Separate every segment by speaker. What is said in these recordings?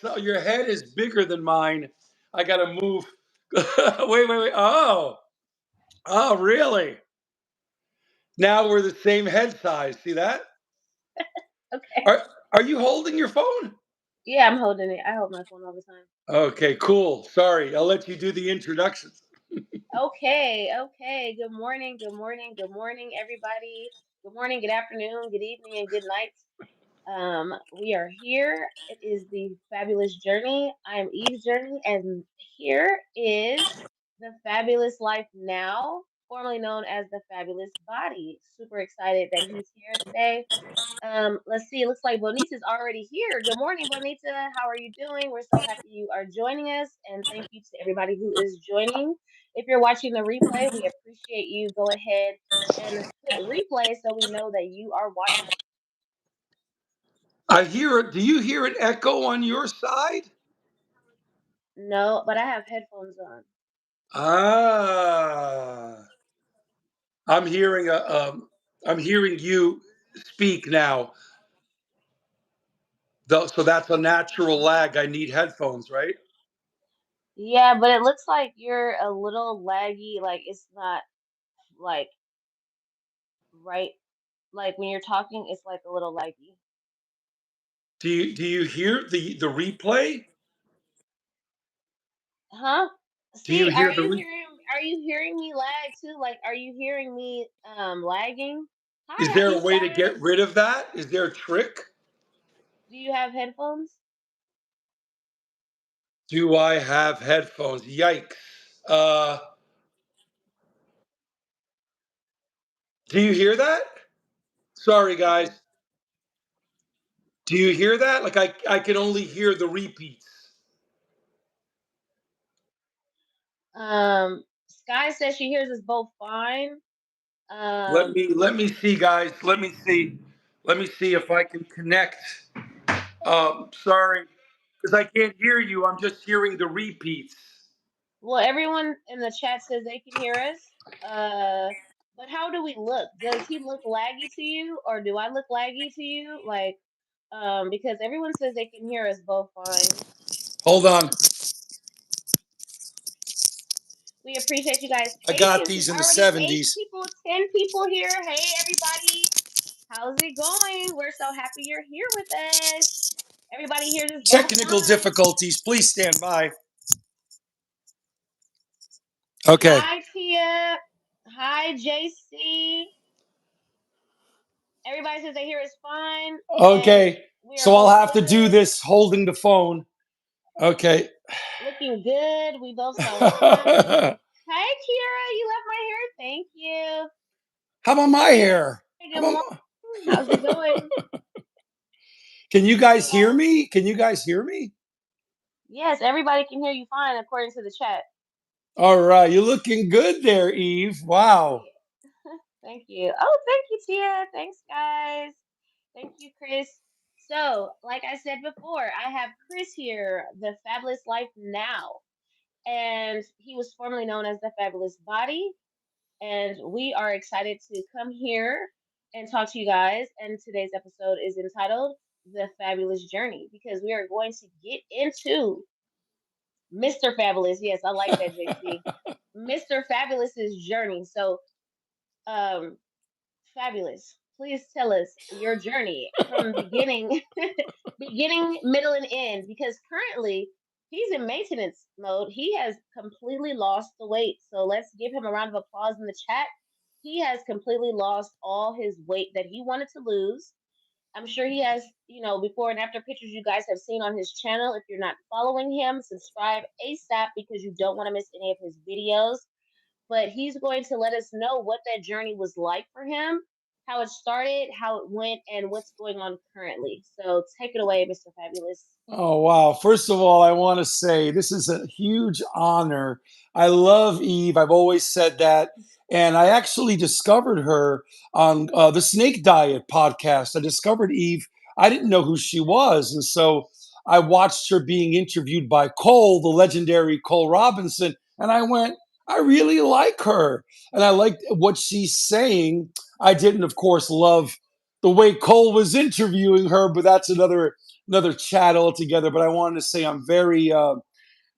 Speaker 1: So your head is bigger than mine. I gotta move. Wait. Oh, really? Now we're the same head size. See that?
Speaker 2: Okay.
Speaker 1: Are Are you holding your phone?
Speaker 2: Yeah, I'm holding it. I hold my phone all the time.
Speaker 1: Okay, cool. Sorry, I'll let you do the introductions.
Speaker 2: Okay. Good morning, everybody. Good morning, good afternoon, good evening, and good night. We are here. It is the fabulous journey. I am Eve's journey, and here is the fabulous life now, formerly known as the fabulous body. Super excited that he's here today. Let's see. It looks like Bonita's already here. Good morning, Bonita. How are you doing? We're so happy you are joining us, and thank you to everybody who is joining. If you're watching the replay, we appreciate you. Go ahead and put replay so we know that you are watching.
Speaker 1: I hear it. Do you hear an echo on your side?
Speaker 2: No, but I have headphones on.
Speaker 1: Ah, I'm hearing I'm hearing you speak now. So that's a natural lag. I need headphones, right?
Speaker 2: Yeah, but it looks like you're a little laggy. Like it's not like right. Like when you're talking, it's like a little laggy.
Speaker 1: Do you hear the replay?
Speaker 2: Huh?
Speaker 1: Do you
Speaker 2: See,
Speaker 1: hear the re-
Speaker 2: are you hearing me lag too? Like are you hearing me lagging?
Speaker 1: Is
Speaker 2: Hi,
Speaker 1: there
Speaker 2: happy
Speaker 1: a way to get
Speaker 2: Saturday.
Speaker 1: rid of that? Is there a trick?
Speaker 2: Do you have headphones?
Speaker 1: Do I have headphones? Yikes. Uh, do you hear that? Sorry, guys. Do you hear that? Like I can only hear the repeats.
Speaker 2: Sky says she hears us both fine. Um
Speaker 1: Let me see, guys. Let me see if I can connect. Sorry, because I can't hear you. I'm just hearing the repeats.
Speaker 2: well, everyone in the chat says they can hear us. But how do we look? Does he look laggy to you or do I look laggy to you? Like because everyone says they can hear us both fine.
Speaker 1: Hold on.
Speaker 2: We appreciate you guys'
Speaker 1: I got
Speaker 2: patience. It's
Speaker 1: these in the
Speaker 2: already
Speaker 1: 70s.
Speaker 2: 10 people here. Hey, everybody. How's it going? We're so happy you're here with us. Everybody hears us both
Speaker 1: Technical
Speaker 2: fine.
Speaker 1: difficulties. Please stand by. Okay.
Speaker 2: Hi, Tia. Hi, JC. Everybody says they hear us fine, and
Speaker 1: Okay.
Speaker 2: we are
Speaker 1: So I'll
Speaker 2: both
Speaker 1: have to do
Speaker 2: good,
Speaker 1: this holding the phone. Okay.
Speaker 2: looking good. We both sound fine.
Speaker 1: How
Speaker 2: Hi, Kira. You love my hair. Thank you.
Speaker 1: about my hair?
Speaker 2: Hey,
Speaker 1: How
Speaker 2: good morning.
Speaker 1: about
Speaker 2: How's it going?
Speaker 1: Can you guys hear
Speaker 2: Yeah.
Speaker 1: me? Can you guys hear me?
Speaker 2: Yes, everybody can hear you fine according to the chat.
Speaker 1: All right. You're looking good there, Eve. Wow.
Speaker 2: Thank you. Oh, thank you, Tia. Thanks, guys. Thank you, Chris. So, like I said before, I have Chris here, the Fabulous Life Now, and he was formerly known as the Fabulous Body. And we are excited to come here and talk to you guys. And today's episode is entitled The Fabulous Journey because we are going to get into Mr. Fabulous. Yes, I like that, JC. Mr. Fabulous's journey. So, um, Fabulous. Please tell us your journey from beginning, beginning, middle, and end. Because currently he's in maintenance mode. He has completely lost the weight. So let's give him a round of applause in the chat. He has completely lost all his weight that he wanted to lose. I'm sure he has, before and after pictures you guys have seen on his channel. If you're not following him, subscribe ASAP because you don't want to miss any of his videos, but he's going to let us know what that journey was like for him, how it started, how it went, and what's going on currently. So take it away, Mr. Fabulous.
Speaker 1: Oh, wow. First of all, I want to say this is a huge honor. I love Eve. I've always said that. And I actually discovered her on the Snake Diet podcast. I discovered Eve. I didn't know who she was. And so I watched her being interviewed by Cole, the legendary Cole Robinson. And I went, I really like her. And I liked what she's saying. I didn't, of course, love the way Cole was interviewing her, but that's another chat altogether. But I wanted to say I'm very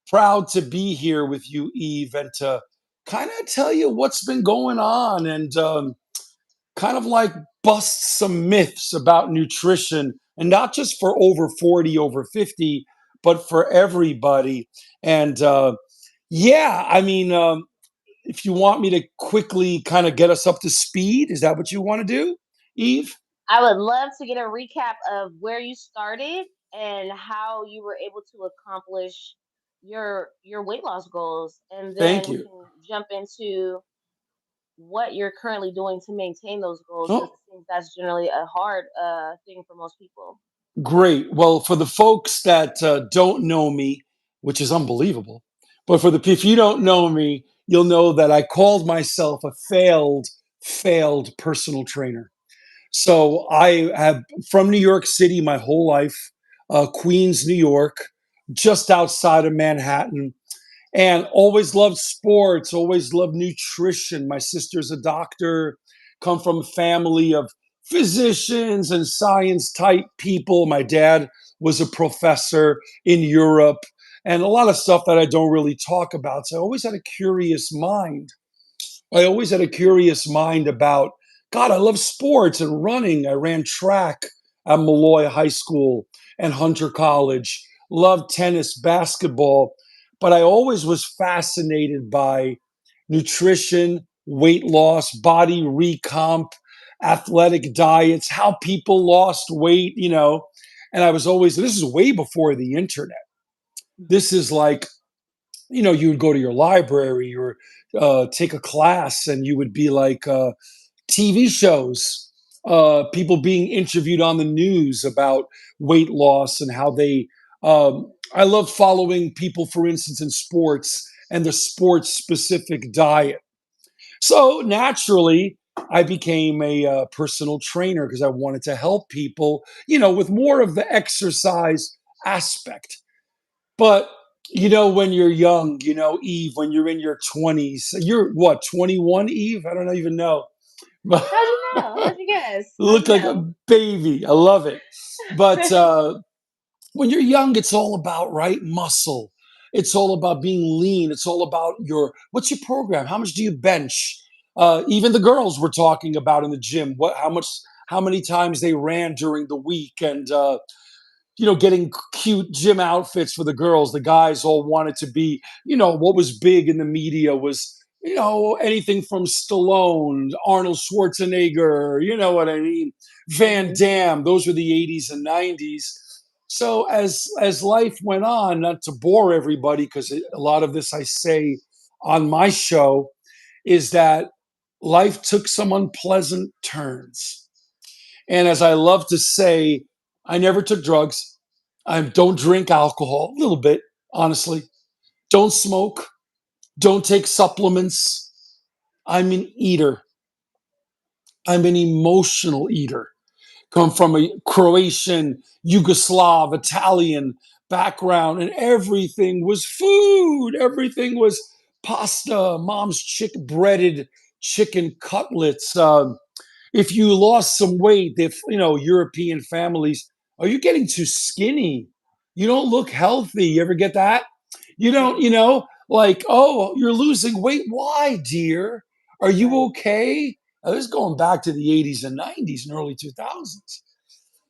Speaker 1: proud to be here with you, Eve, and to kind of tell you what's been going on and kind of like bust some myths about nutrition, and not just for over 40, over 50, but for everybody. And yeah, I mean, if you want me to quickly kind of get us up to speed, is that what you want to do, Eve?
Speaker 2: I would love to get a recap of where you started and how you were able to accomplish your weight loss goals, and
Speaker 1: Thank
Speaker 2: then we
Speaker 1: you.
Speaker 2: can jump into what you're currently doing to maintain those goals, because
Speaker 1: Oh,
Speaker 2: it seems that's generally a hard thing for most people.
Speaker 1: great. Well, for the folks that don't know me, which is unbelievable, but if you don't know me, you'll know that I called myself a failed personal trainer. So I have from New York City my whole life, Queens, New York, just outside of Manhattan, and always loved sports, always loved nutrition. My sister's a doctor, come from a family of physicians and science type people. My dad was a professor in Europe, and a lot of stuff that I don't really talk about. So I always had a curious mind. I always had a curious mind about God. I love sports and running. I ran track at Malloy High School and Hunter College. Loved tennis, basketball, but I always was fascinated by nutrition, weight loss, body recomp, athletic diets, how people lost weight. And I was always, this is way before the internet. This is like, you would go to your library or take a class, and you would be like TV shows, people being interviewed on the news about weight loss and how they. I love following people, for instance, in sports and the sports specific diet. So naturally, I became a personal trainer because I wanted to help people, with more of the exercise aspect. But when you're young, Eve, when you're in your 20s, you're what, 21, Eve? I don't even know. But
Speaker 2: How'd you know? How'd you guess? How'd
Speaker 1: look
Speaker 2: you
Speaker 1: like a
Speaker 2: know?
Speaker 1: baby. I love it. But when you're young, it's all about right muscle. It's all about being lean. It's all about what's your program? How much do you bench? Even the girls were talking about in the gym, how many times they ran during the week, and getting cute gym outfits for the girls. The guys all wanted to be, what was big in the media was, anything from Stallone, Arnold Schwarzenegger, you know what I mean? Van
Speaker 2: Hmm.
Speaker 1: Damme. Those were the 80s and 90s. So as life went on, not to bore everybody, because a lot of this I say on my show, is that life took some unpleasant turns. And as I love to say, I never took drugs. I don't drink alcohol, a little bit, honestly. Don't smoke. Don't take supplements. I'm an eater. I'm an emotional eater. Come from a Croatian, Yugoslav, Italian background, and everything was food. Everything was pasta, mom's breaded chicken cutlets. If you lost some weight, if European families, are you getting too skinny? You don't look healthy. You ever get that? You don't,
Speaker 2: Hmm.
Speaker 1: like, oh, you're losing weight. Why, dear? Are you
Speaker 2: Right.
Speaker 1: okay? This is going back to the 80s and 90s and early 2000s.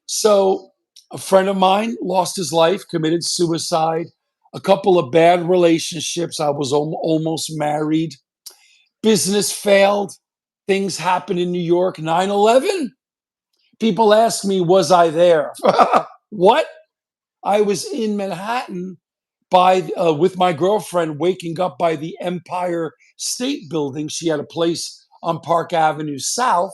Speaker 1: So a friend of mine lost his life, committed suicide, a couple of bad relationships. I was almost married. Business failed. Things happened in New York. 9/11. People ask me, was I there? What? I was in Manhattan with my girlfriend, waking up by the Empire State Building. She had a place on Park Avenue South,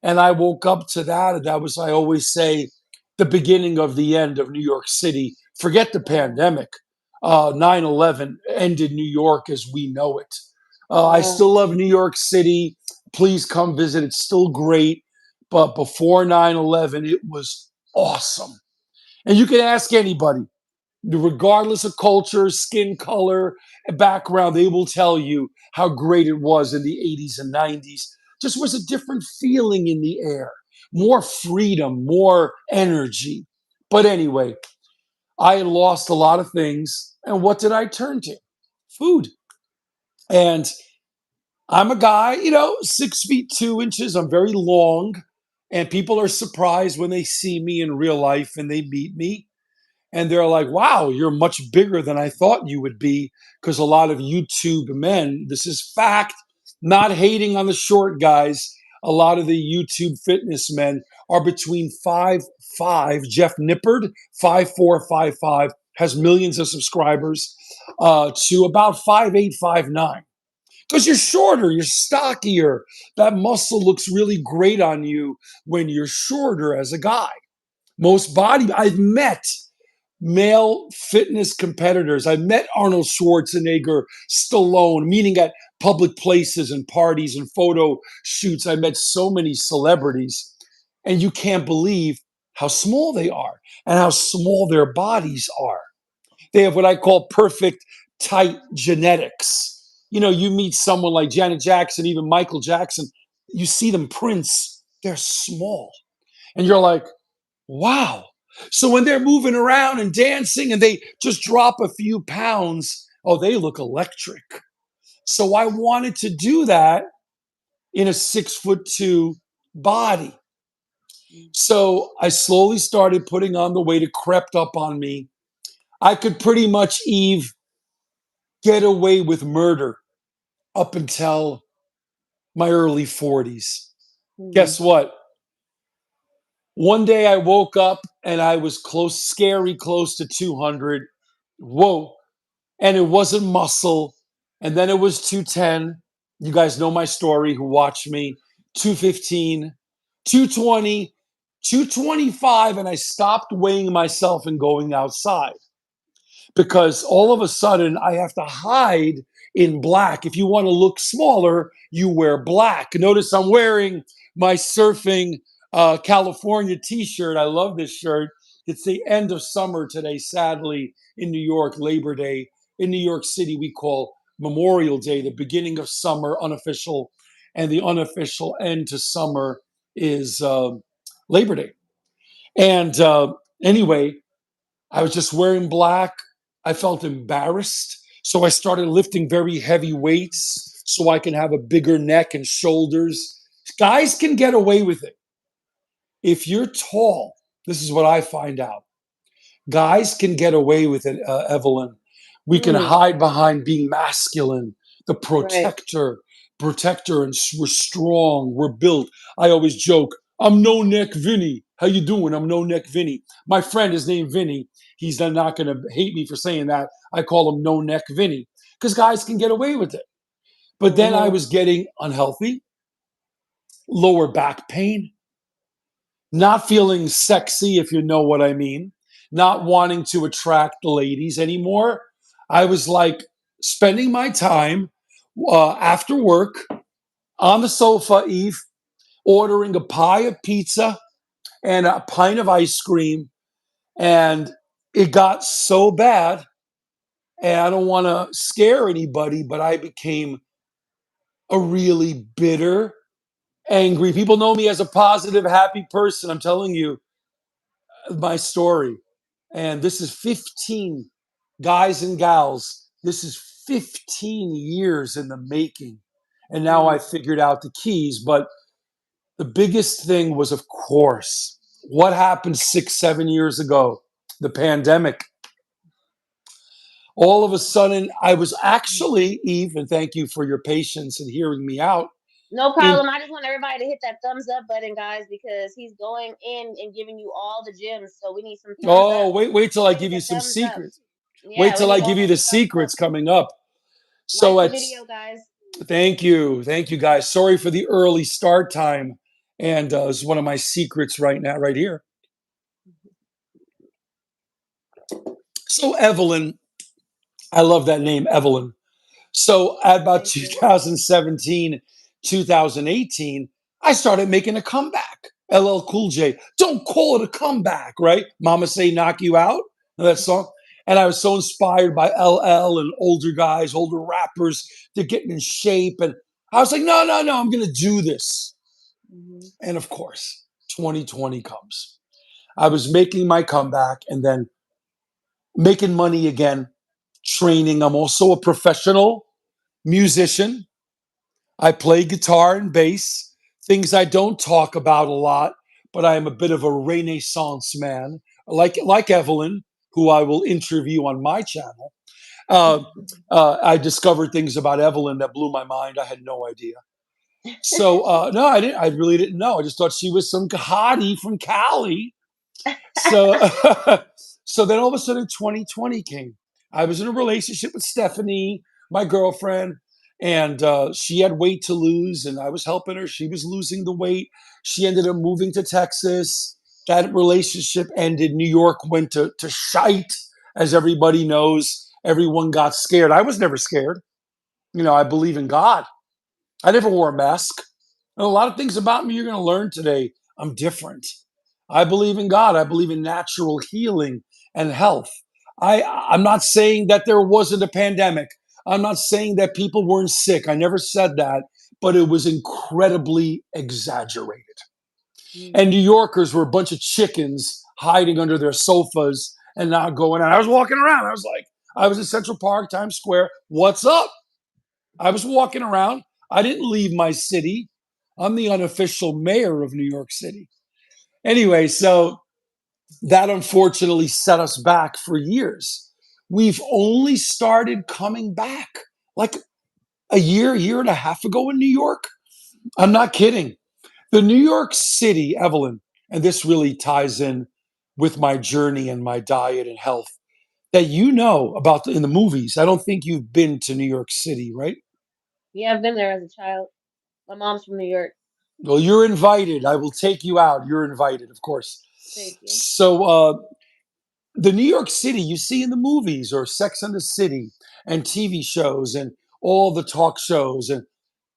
Speaker 1: and I woke up to that. And that was, I always say, the beginning of the end of New York City. Forget the
Speaker 2: Wow.
Speaker 1: pandemic. 9/11 ended New York as we know it. I
Speaker 2: Wow.
Speaker 1: still love New York City. Please come visit. It's still great. But before 9/11, it was awesome. And you can ask anybody, regardless of culture, skin color, background, they will tell you how great it was in the 80s and 90s. Just was a different feeling in the air. more freedom, more energy. But anyway, I had lost a lot of things. And what did I turn to? Food. And I'm a guy, 6 feet 2 inches. I'm very long. And people are surprised when they see me in real life and they meet me. And they're like, wow, you're much bigger than I thought you would be. Because a lot of YouTube men, this is fact, not hating on the short guys, a lot of the YouTube fitness men are between 5'5". Jeff Nippard, 5'4", 5'5", has millions of subscribers, to about 5'8", 5'9". Because you're shorter, you're stockier. That muscle looks really great on you when you're shorter as a guy. I've met male fitness competitors. I met Arnold Schwarzenegger, Stallone, meeting at public places and parties and photo shoots. I met so many celebrities, and you can't believe how small they are and how small their bodies are. They have what I call perfect tight genetics. You meet someone like Janet Jackson, even Michael Jackson, you see them prints, they're small. And you're like, wow. So when they're moving around and dancing and they just drop a few pounds, oh, they look electric. So I wanted to do that in a 6'2" body. So I slowly started putting on the weight. It crept up on me. I could pretty much, Eve, get away with murder up until my early 40s.
Speaker 2: Mhm.
Speaker 1: Guess what? One day I woke up and I was scary close to 200. Whoa. And it wasn't muscle. And then it was 210. You guys know my story who watch me. 215, 220, 225. And I stopped weighing myself and going outside because all of a sudden I have to hide in black. If you want to look smaller, you wear black. Notice I'm wearing my surfing California t-shirt. I love this shirt. It's the end of summer today, sadly, in New York, Labor Day. In New York City, we call Memorial Day the beginning of summer, unofficial, and the unofficial end to summer is Labor Day. And anyway, I was just wearing black. I felt embarrassed. So I started lifting very heavy weights so I can have a bigger neck and shoulders. Guys can get away with it. If you're tall, this is what I find out. Guys can get away with it, Evelyn. We can
Speaker 2: Mhm.
Speaker 1: hide behind being masculine, the
Speaker 2: Right.
Speaker 1: protector, and we're strong, we're built. I always joke, I'm no neck Vinny. How you doing? I'm no neck Vinny. My friend is named Vinny. He's not going to hate me for saying that. I call him no neck Vinny because guys can get away with it. But then I
Speaker 2: Mhm.
Speaker 1: was getting unhealthy, lower back pain, not feeling sexy, if you know what I mean, not wanting to attract the ladies anymore. I was like spending my time after work on the sofa, Eve, ordering a pie of pizza and a pint of ice cream. And it got so bad, and I don't want to scare anybody, but I became a really bitter, angry. People know me as a positive, happy person. I'm telling you my story. And this is 15 guys and gals. This is 15 years in the making. And now I
Speaker 2: Mhm.
Speaker 1: figured out the keys. But the biggest thing was, of course, what happened 6, 7 years ago? The pandemic. All of a sudden, I was actually, Eve, and thank you for your patience and hearing me out.
Speaker 2: No
Speaker 1: In
Speaker 2: problem. I just want everybody to hit that thumbs up button, guys, because he's going in and giving you all the gems. So we need some thumbs up.
Speaker 1: oh, wait till I
Speaker 2: Give
Speaker 1: give
Speaker 2: us
Speaker 1: you
Speaker 2: a
Speaker 1: some
Speaker 2: thumbs up.
Speaker 1: secrets. Wait
Speaker 2: Yeah, we
Speaker 1: till I
Speaker 2: need
Speaker 1: give
Speaker 2: all
Speaker 1: you the
Speaker 2: those thumbs up.
Speaker 1: secrets coming up.
Speaker 2: Like
Speaker 1: So
Speaker 2: the
Speaker 1: it's
Speaker 2: video, guys.
Speaker 1: thank you guys. Sorry for the early start time, and it's one of my secrets right now, right here. So Evelyn, I love that name, Evelyn. So at about
Speaker 2: Thank you.
Speaker 1: 2017, 2018, I started making a comeback. LL Cool J. Don't call it a comeback, right? Mama Say Knock You Out, that song. And I was so inspired by LL and older guys, older rappers. They're getting in shape. And I was like, no, I'm going to do this.
Speaker 2: Mhm.
Speaker 1: And of course, 2020 comes. I was making my comeback and then making money again, training. I'm also a professional musician. I play guitar and bass, things I don't talk about a lot, but I am a bit of a renaissance man, like Evelyn, who I will interview on my channel. Uh, I discovered things about Evelyn that blew my mind. I had no idea. So no, I didn't. I really didn't know. I just thought she was some hottie from Cali. So so then all of a sudden 2020 came. I was in a relationship with Stephanie, my girlfriend, and she had weight to lose, and I was helping her. She was losing the weight. She ended up moving to Texas. That relationship ended. New York went to shite, as everybody knows. Everyone got scared. I was never scared. I believe in God. I never wore a mask. And a lot of things about me you're going to learn today. I'm different. I believe in God. I believe in natural healing and health. I'm not saying that there wasn't a pandemic. I'm not saying that people weren't sick. I never said that, but it was incredibly exaggerated. And New
Speaker 2: Mhm.
Speaker 1: Yorkers were a bunch of chickens hiding under their sofas and not going out. I was walking around. I was in Central Park, Times Square. What's up? I was walking around. I didn't leave my city. I'm the unofficial mayor of New York City. Anyway, so that unfortunately set us back for years. We've only started coming back like a year and a half ago in New York. I'm not kidding. The New York City, Evelyn, and this really ties in with my journey and my diet and health that about in the movies. I don't think you've been to New York City, right?
Speaker 2: Yeah, I've been there as a child. My mom's from New York.
Speaker 1: Well, you're invited. I will take you out. You're invited, of course.
Speaker 2: Thank you.
Speaker 1: So, the New York City you see in the movies or Sex and the City and TV shows and all the talk shows, and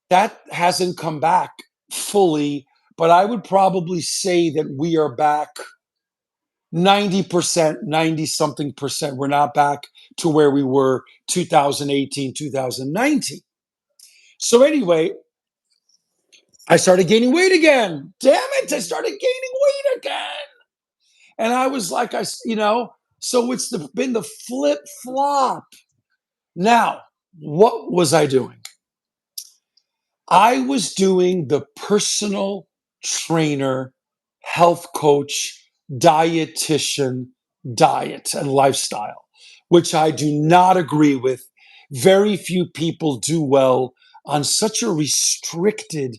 Speaker 1: that hasn't come back fully. But I would probably say that we are back 90%, 90 something percent. We're not back to where we were 2018, 2019. So, anyway, I started gaining weight again. Damn it, I
Speaker 2: Mhm.
Speaker 1: started gaining weight again. And I was like, so been the flip flop. Now, what was I doing? I was doing the personal trainer, health coach, dietitian diet and lifestyle, which I do not agree with. Very few people do well on such a restricted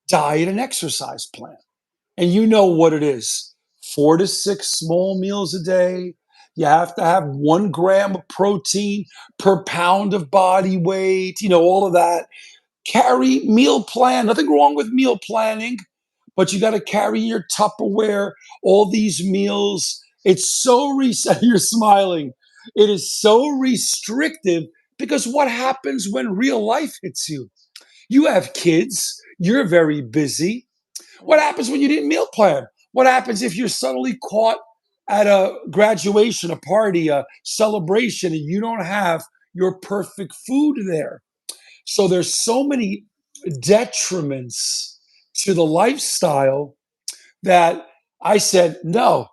Speaker 1: diet and exercise plan. And you know what it is 4 to 6 small meals a day. You have to have 1 gram of protein per pound of body weight, all of that. Carry meal plan, nothing wrong with meal planning, but you got to carry your Tupperware, all these meals. It's so, you're smiling. It is so restrictive because what happens when real life hits you? You have kids, you're very busy. What
Speaker 2: Mhm.
Speaker 1: happens when you didn't meal plan? What happens if you're suddenly caught at a graduation, a party, a celebration, and you don't have your perfect food there? So there's so many detriments to the lifestyle that I said, no,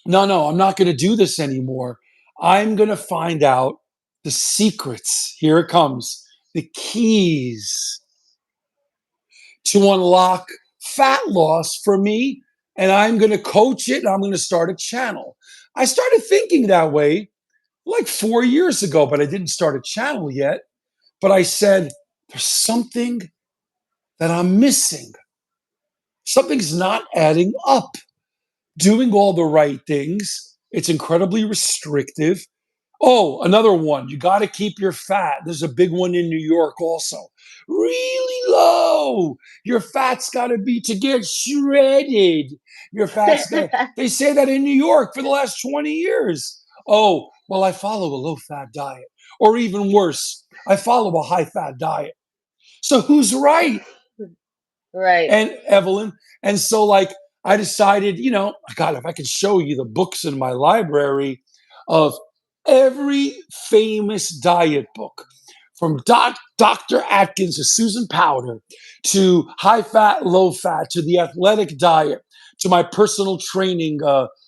Speaker 1: no, no, I'm not going to do this anymore. I'm going to find out the secrets. Here it comes, the keys to unlock fat loss for me, and I'm going to coach it and I'm going to start a channel. I started thinking that way like 4 years ago, but I didn't start a channel yet. But I said, there's something that I'm missing. Something's not adding up. Doing all the right things, it's incredibly restrictive. Oh, another one. You got to keep your fat. There's a big one in New York also. Really low. Your fat's got to be to get shredded. Your fat's got to, they say that in New York for the last 20 years. Oh, well, I follow a low fat diet. Or even worse, I follow a high fat diet. So who's right?
Speaker 2: Right.
Speaker 1: And Evelyn. And so, like, I decided, God, if I could show you the books in my library of every famous diet book, from Dr. Atkins to Susan Powder to high fat, low fat to the athletic diet. to my personal training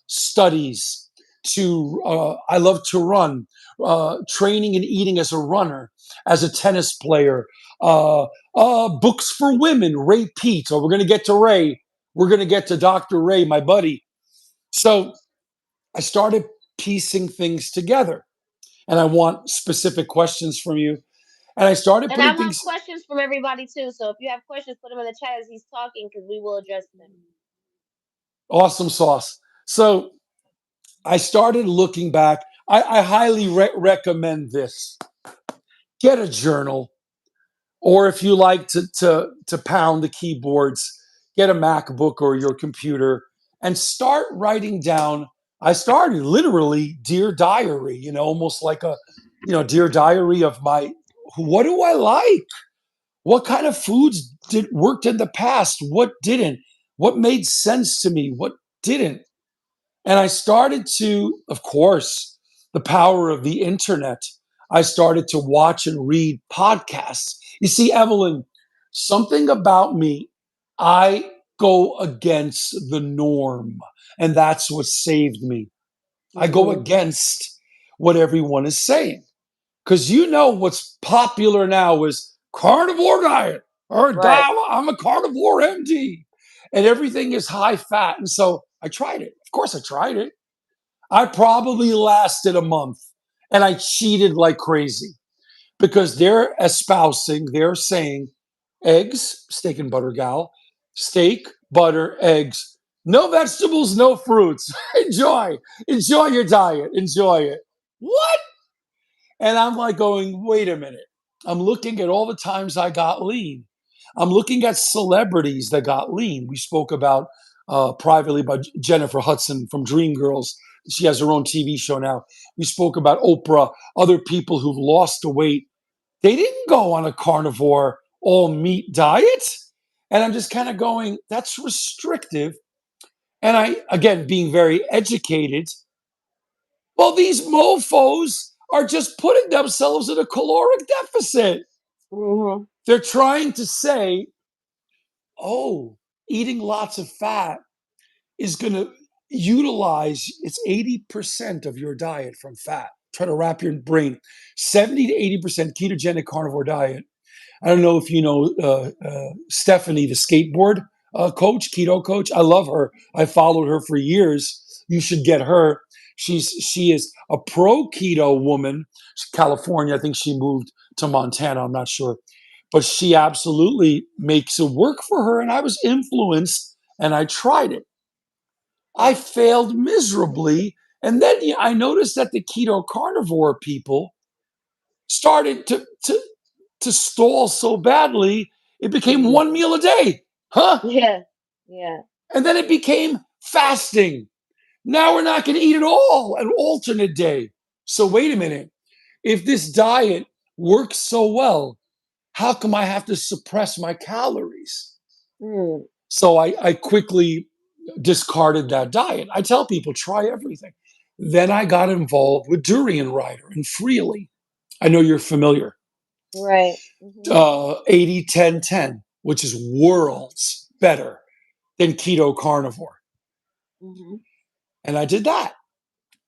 Speaker 1: studies, to I love to run, training and eating as a runner, as a tennis player, books for women, Ray Peat. Or we're going to get to Ray. We're going to get to Dr. Ray, my buddy. So I started piecing things together, and I want specific questions from you. And I started
Speaker 2: And I
Speaker 1: putting
Speaker 2: want
Speaker 1: things.
Speaker 2: questions from everybody too. So if you have questions, put them in the chat as he's talking because we will address them.
Speaker 1: Awesome sauce. So I started looking back. I highly recommend this. Get a journal, or if you like to pound the keyboards, get a MacBook or your computer and start writing down. I started literally dear diary, almost like a dear diary of my, what do I like? What kind of foods did worked in the past? What didn't? What made sense to me? What didn't? And I started to, of course, the power of the internet. I started to watch and read podcasts. You see, Evelyn, something about me, I go against the norm, and that's what saved me. I go
Speaker 2: Mm,
Speaker 1: against what everyone is saying. Because what's popular now is carnivore diet, or
Speaker 2: right.
Speaker 1: I'm a carnivore MD, and everything is high fat. And so I tried it. Of course, I tried it. I probably lasted a month, and I cheated like crazy because they're saying eggs, steak and butter gal, steak, butter, eggs, no vegetables, no fruits. Enjoy your diet, enjoy it. What? And I'm like going, wait a minute. I'm looking at all the times I got lean. I'm looking at celebrities that got lean. We spoke about privately about Jennifer Hudson from Dreamgirls. She has her own TV show now. We spoke about Oprah, other people who've lost the weight. They didn't go on a carnivore, all meat diet. And I'm just kind of going, that's restrictive. And I, again, being very educated, well, these mofos are just putting themselves in a caloric deficit.
Speaker 2: Hmm.
Speaker 1: They're trying to say, oh, eating lots of fat is going to utilize it's 80% of your diet from fat. Try to wrap your brain. 70 to 80% ketogenic carnivore diet. I don't know if you know Stephanie, the skateboard coach, keto coach. I love her. I followed her for years. You should get her. She is a pro keto woman. She's California. I think she moved to Montana. I'm not sure, but she absolutely makes it work for her. And I was influenced, and I tried it. I failed miserably, and then I noticed that the keto carnivore people started to stall so badly, it became
Speaker 2: Hmm.
Speaker 1: one meal a day. Huh?
Speaker 2: Yeah. Yeah.
Speaker 1: And then it became fasting. Now we're not going to eat at all, an alternate day. So wait a minute. If this diet works so well, how come I have to suppress my calories?
Speaker 2: Mm.
Speaker 1: So I quickly discarded that diet. I tell people, try everything. Then I got involved with Durian Rider and Freely. I know you're familiar.
Speaker 2: Right. Hmm.
Speaker 1: 80-10-10, which is worlds better than keto carnivore.
Speaker 2: Hmm.
Speaker 1: And I did that.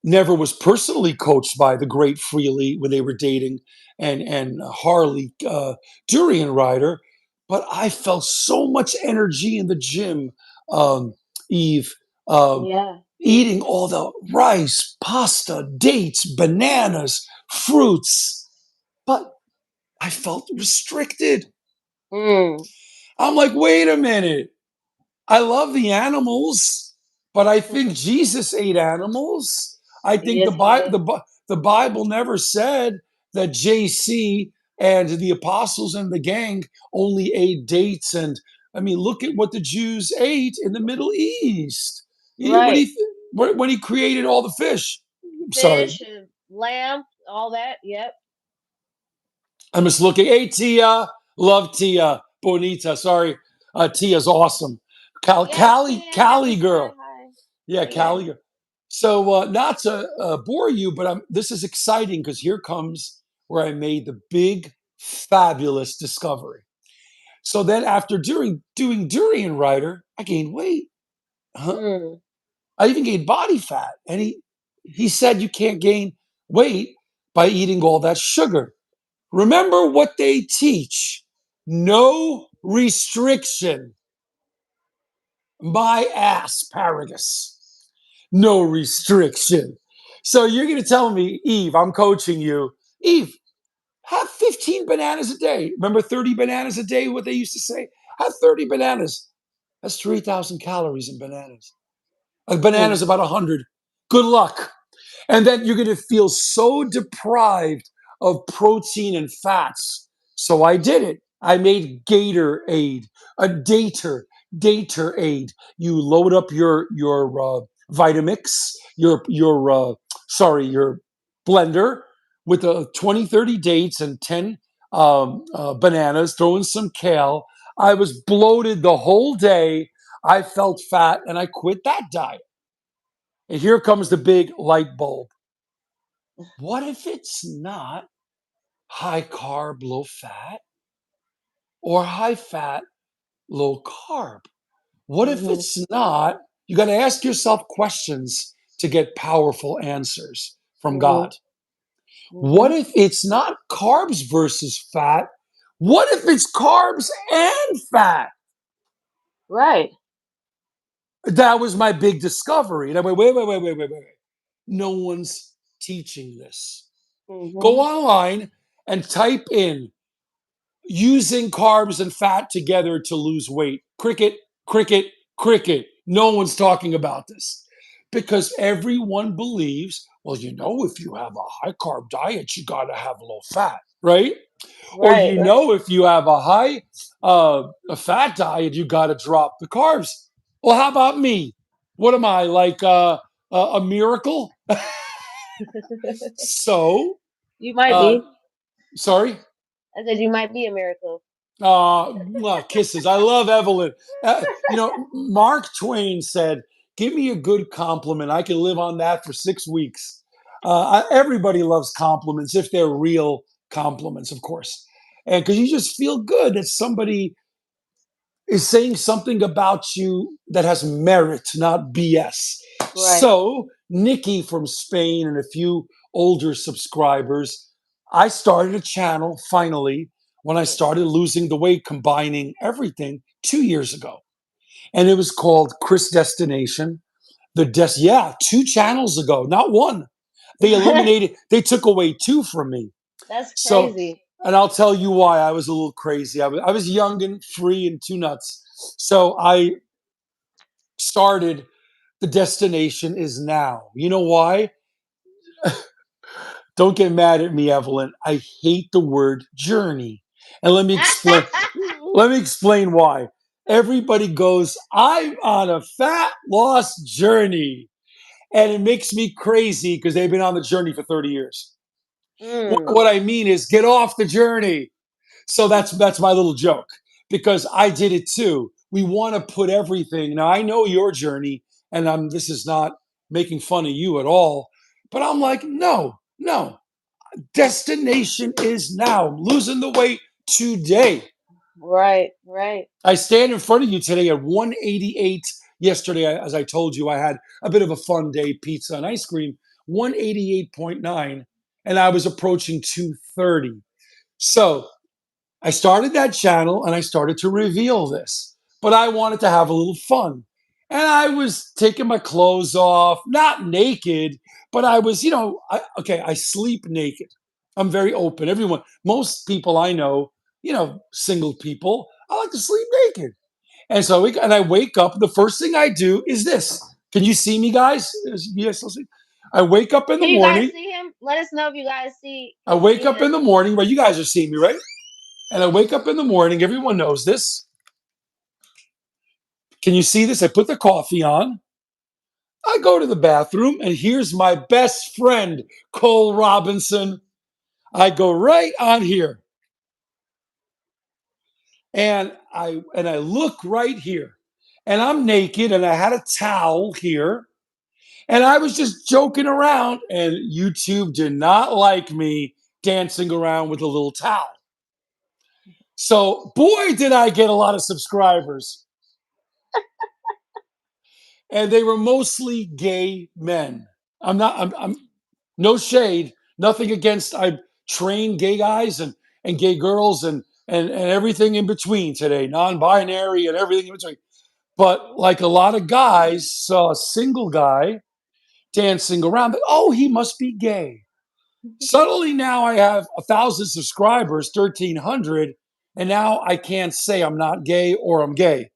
Speaker 1: Never was personally coached by the great Freely when they were dating and Harley Durian Rider, but I felt so much energy in the gym, Eve, um,
Speaker 2: Yeah.
Speaker 1: eating all the rice, pasta, dates, bananas, fruits, but I felt restricted.
Speaker 2: Mm.
Speaker 1: I'm like, wait a minute. I love the animals, but I think Jesus ate animals. I think
Speaker 2: Yes, he did.
Speaker 1: The Bible never said that JC and the apostles and the gang only ate dates. And I mean, look at what the Jews ate in the Middle East. When
Speaker 2: Right.
Speaker 1: he created all the fish. Sorry,
Speaker 2: Fish and lamb, all that. Yep.
Speaker 1: I'm just looking. Hey, Tia, love Tia, Bonita. Sorry, Tia's awesome.
Speaker 2: Yes, Tia. I
Speaker 1: Cali
Speaker 2: just said
Speaker 1: girl.
Speaker 2: hi.
Speaker 1: Yeah,
Speaker 2: Yeah.
Speaker 1: Cali. So, not to bore you, but this is exciting because here comes where I made the big, fabulous discovery. So then, after doing Durian Rider, I gained weight. Huh?
Speaker 2: Mm.
Speaker 1: I even gained body fat. And he said you can't gain weight by eating all that sugar. Remember what they teach. No restriction. My asparagus. No restriction. So you're going to tell me, Eve, I'm coaching you. Eve, have 15 bananas a day. Remember 30 bananas a day, what they used to say? Have 30 bananas. That's 3,000 calories in bananas. A banana's
Speaker 2: Mm.
Speaker 1: about 100. Good luck. And then you're going to feel so deprived of protein and fats. So I did it. I made Gatorade, a Daterade. You load up your Vitamix, your blender with 20, 30 dates and 10 bananas. Throw in some kale. I was bloated the whole day. I felt fat, and I quit that diet. And here comes the big light bulb. What if it's not high carb, low fat, or high fat, low carb? What if
Speaker 2: Mhm.
Speaker 1: it's not? You got to ask yourself questions to get powerful answers from
Speaker 2: Mhm.
Speaker 1: God. What
Speaker 2: Mhm.
Speaker 1: if it's not carbs versus fat? What if it's carbs and fat?
Speaker 2: Right.
Speaker 1: That was my big discovery. And I went, wait. No one's teaching this. Go
Speaker 2: Mhm.
Speaker 1: online and type in using carbs and fat together to lose weight. Cricket, cricket, cricket. No one's talking about this because everyone believes, well, if you have a high carb diet, you got to have low fat, right? Or
Speaker 2: Right. Right.
Speaker 1: if you have a high a fat diet, you got to drop the carbs. Well, how about me? What am I like a miracle? So,
Speaker 2: You might
Speaker 1: uh,
Speaker 2: be.
Speaker 1: sorry.
Speaker 2: I said you might be a miracle.
Speaker 1: Kisses. I love Evelyn. Mark Twain said, "Give me a good compliment. I can live on that for 6 weeks." Everybody loves compliments if they're real compliments, of course, and because you just feel good that somebody is saying something about you that has merit, not BS.
Speaker 2: Right.
Speaker 1: So, Nikki from Spain and a few older subscribers, I started a channel finally when I started losing the weight, combining everything 2 years ago. And it was called Chris Destination. Yeah, 2 channels ago, not one. They took away two from me.
Speaker 2: That's
Speaker 1: So,
Speaker 2: crazy.
Speaker 1: and I'll tell you why I was a little crazy. I was young and free and too nuts. So I started The Destination Is Now. You know why? Don't get mad at me, Evelyn. I hate the word journey. And let me explain. Let me explain why. Everybody goes, I'm on a fat loss journey. And it makes me crazy because they've been on the journey for 30 years.
Speaker 2: Mm.
Speaker 1: What I mean is get off the journey. So that's my little joke because I did it too. We want to put everything. Now I know your journey, and this is not making fun of you at all, but I'm like, no, no. Destination is now. I'm losing the weight today.
Speaker 2: Right. Right.
Speaker 1: I stand in front of you today at 188. Yesterday, as I told you, I had a bit of a fun day, pizza and ice cream, 188.9, and I was approaching 230. So I started that channel and I started to reveal this, but I wanted to have a little fun. And I was taking my clothes off, not naked, but I was, I sleep naked. I'm very open. Most people I know, single people, I like to sleep naked. And so I wake up. The first thing I do is this. Can you see me, guys? Yes, I wake up in the
Speaker 2: Can you guys
Speaker 1: morning.
Speaker 2: see him? Let us know if you guys see
Speaker 1: I wake up
Speaker 2: Ian.
Speaker 1: in the morning. Well, you guys are seeing me, right? And I wake up in the morning. Everyone knows this. Can you see this? I put the coffee on. I go to the bathroom, and here's my best friend, Cole Robinson. I go right on here, and I look right here, and I'm naked, and I had a towel here, and I was just joking around, and YouTube did not like me dancing around with a little towel. So, boy, did I get a lot of subscribers. and they were mostly gay men. I'm no shade, nothing against. I train gay guys and gay girls and everything in between today, non-binary and everything in between. But like a lot of guys, saw a single guy dancing around. But, oh, he must be gay. Suddenly now I have 1,000 subscribers, 1,300, and now I can't say I'm not gay or I'm gay.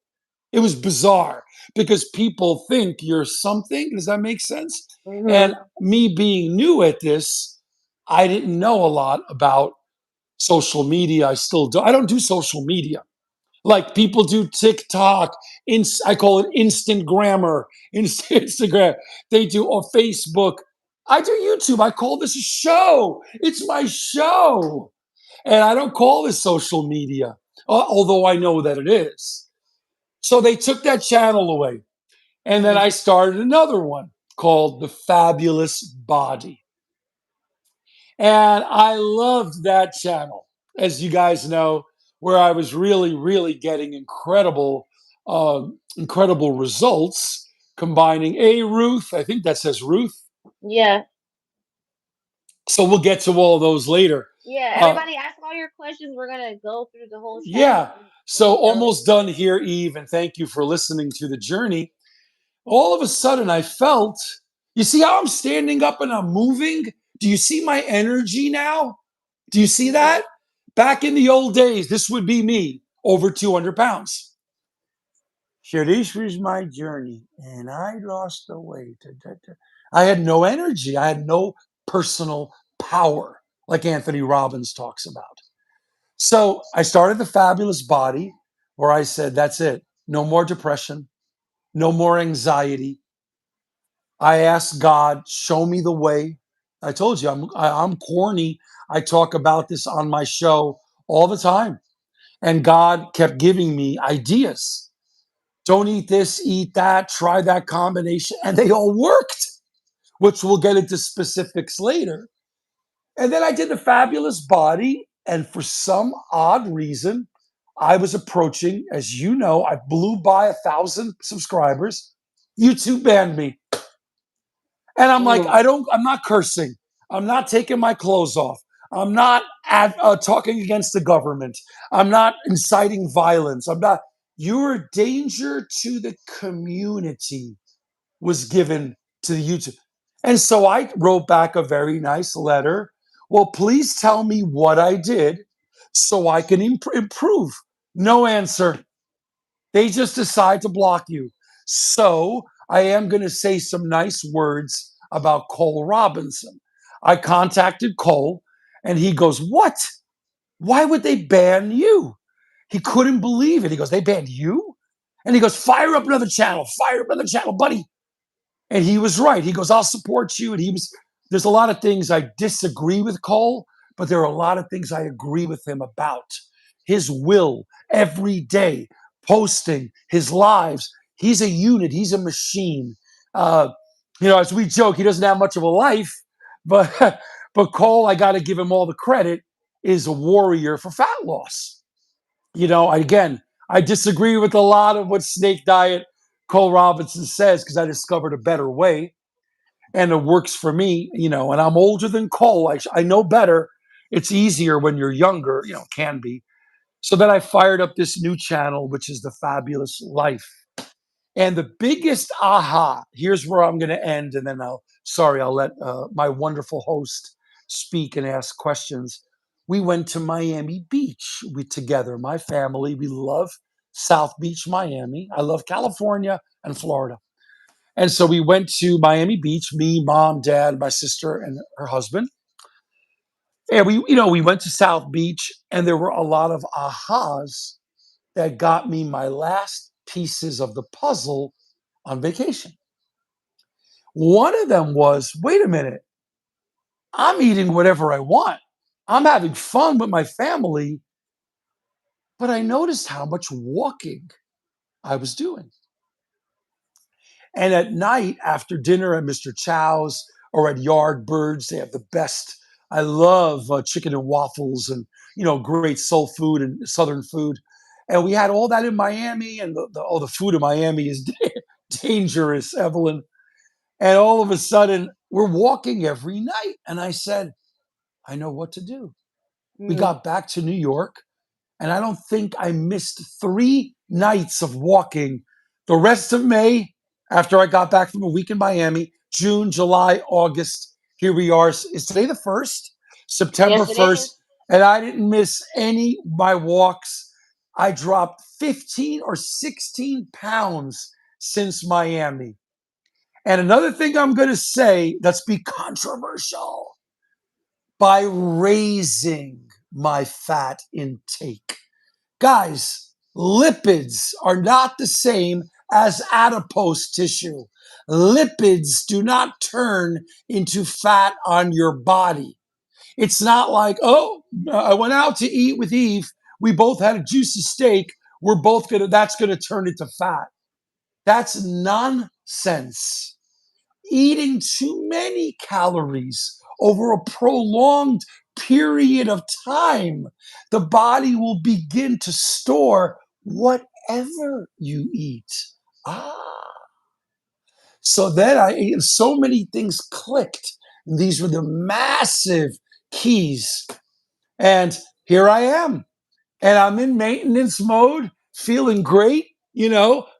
Speaker 1: It was bizarre because people think you're something. Does that make sense? And
Speaker 2: Mhm.
Speaker 1: me being new at this, I didn't know a lot about social media. I still do. I don't do social media like people do TikTok. I call it instant grammar. Instagram. They do or Facebook. I do YouTube. I call this a show. It's my show, and I don't call this social media, although I know that it is. So they took that channel away. And then
Speaker 2: Mhm.
Speaker 1: I started another one called The Fabulous Body. And I loved that channel, as you guys know, where I was really, really getting incredible results combining a Ruth. I think that says Ruth.
Speaker 2: Yeah.
Speaker 1: So we'll get to all those later.
Speaker 2: Yeah.
Speaker 1: Uh,
Speaker 2: Everybody ask all your questions. We're gonna go through the whole chat
Speaker 1: yeah.
Speaker 2: when
Speaker 1: So
Speaker 2: we go
Speaker 1: almost
Speaker 2: into
Speaker 1: done
Speaker 2: it.
Speaker 1: here, Eve, and thank you for listening to the journey. All of a sudden I felt, you see how I'm standing up and I'm moving? Do you see my energy now? Do you see
Speaker 2: Mhm.
Speaker 1: that? Back in the old days, this would be me, over 200 pounds. So this was my journey, and I lost the weight. I had no energy. I had no personal power, like Anthony Robbins talks about. So I started the Fabulous Body, where I said, that's it. No more depression, no more anxiety. I asked God, show me the way. I told you I'm corny. I talk about this on my show all the time. And God kept giving me ideas. Don't eat this, eat that, try that combination. And they all worked, which we'll get into specifics later. And then I did the Fabulous Body. And for some odd reason, I was approaching, as you know, I blew by 1,000 subscribers. YouTube banned me. And I'm like,
Speaker 2: Mm.
Speaker 1: I'm not cursing. I'm not taking my clothes off. I'm not talking against the government. I'm not inciting violence. I'm not. Your danger to the community was given to the YouTube. And so I wrote back a very nice letter. Well, please tell me what I did so I can improve. No answer. They just decide to block you. So I am going to say some nice words about Cole Robinson. I contacted Cole and he goes, what? Why would they ban you? He couldn't believe it. He goes, they banned you? And he goes, fire up another channel, buddy. And he was right. He goes, I'll support you. And there's a lot of things I disagree with Cole, but there are a lot of things I agree with him about. His will every day, posting his lives. He's a unit, he's a machine. Uh, as we joke, he doesn't have much of a life, but but Cole, I got to give him all the credit, is a warrior for fat loss. Again, I disagree with a lot of what Snake Diet Cole Robinson says because I discovered a better way and it works for me, and I'm older than Cole. I know better. It's easier when you're younger, can be. So then I fired up this new channel, which is The Fabulous Life. And the biggest aha, here's where I'm going to end. And then I'll let my wonderful host speak and ask questions. We went to Miami Beach together, my family. We love South Beach, Miami. I love California and Florida. And so we went to Miami Beach, me, mom, dad, my sister, and her husband. And we went to South Beach, and there were a lot of ahas that got me my last pieces of the puzzle on vacation. One of them was, wait a minute, I'm eating whatever I want. I'm having fun with my family, but I noticed how much walking I was doing. And at night after dinner at Mr. Chow's or at Yardbirds, they have the best. I love chicken and waffles and great soul food and southern food. And we had all that in Miami, and the food in Miami is dangerous, Evelyn. And all of a sudden, we're walking every night. And I said, I know what to do. We
Speaker 2: Mm.
Speaker 1: got back to New York, and I don't think I missed 3 nights of walking the rest of May after I got back from a week in Miami, June, July, August. Here we are. Is today the 1st? September
Speaker 2: Yes, it is.
Speaker 1: 1st. And I didn't miss any of my walks. I dropped 15 or 16 pounds since Miami. And another thing I'm going to say that's be controversial, by raising my fat intake. Guys, lipids are not the same as adipose tissue. Lipids do not turn into fat on your body. It's not like, oh, I went out to eat with Eve. We both had a juicy steak. That's going to turn into fat. That's nonsense. Eating too many calories over a prolonged period of time, the body will begin to store whatever you eat. Ah. So then so many things clicked. These were the massive keys. And here I am. And I'm in maintenance mode, feeling great,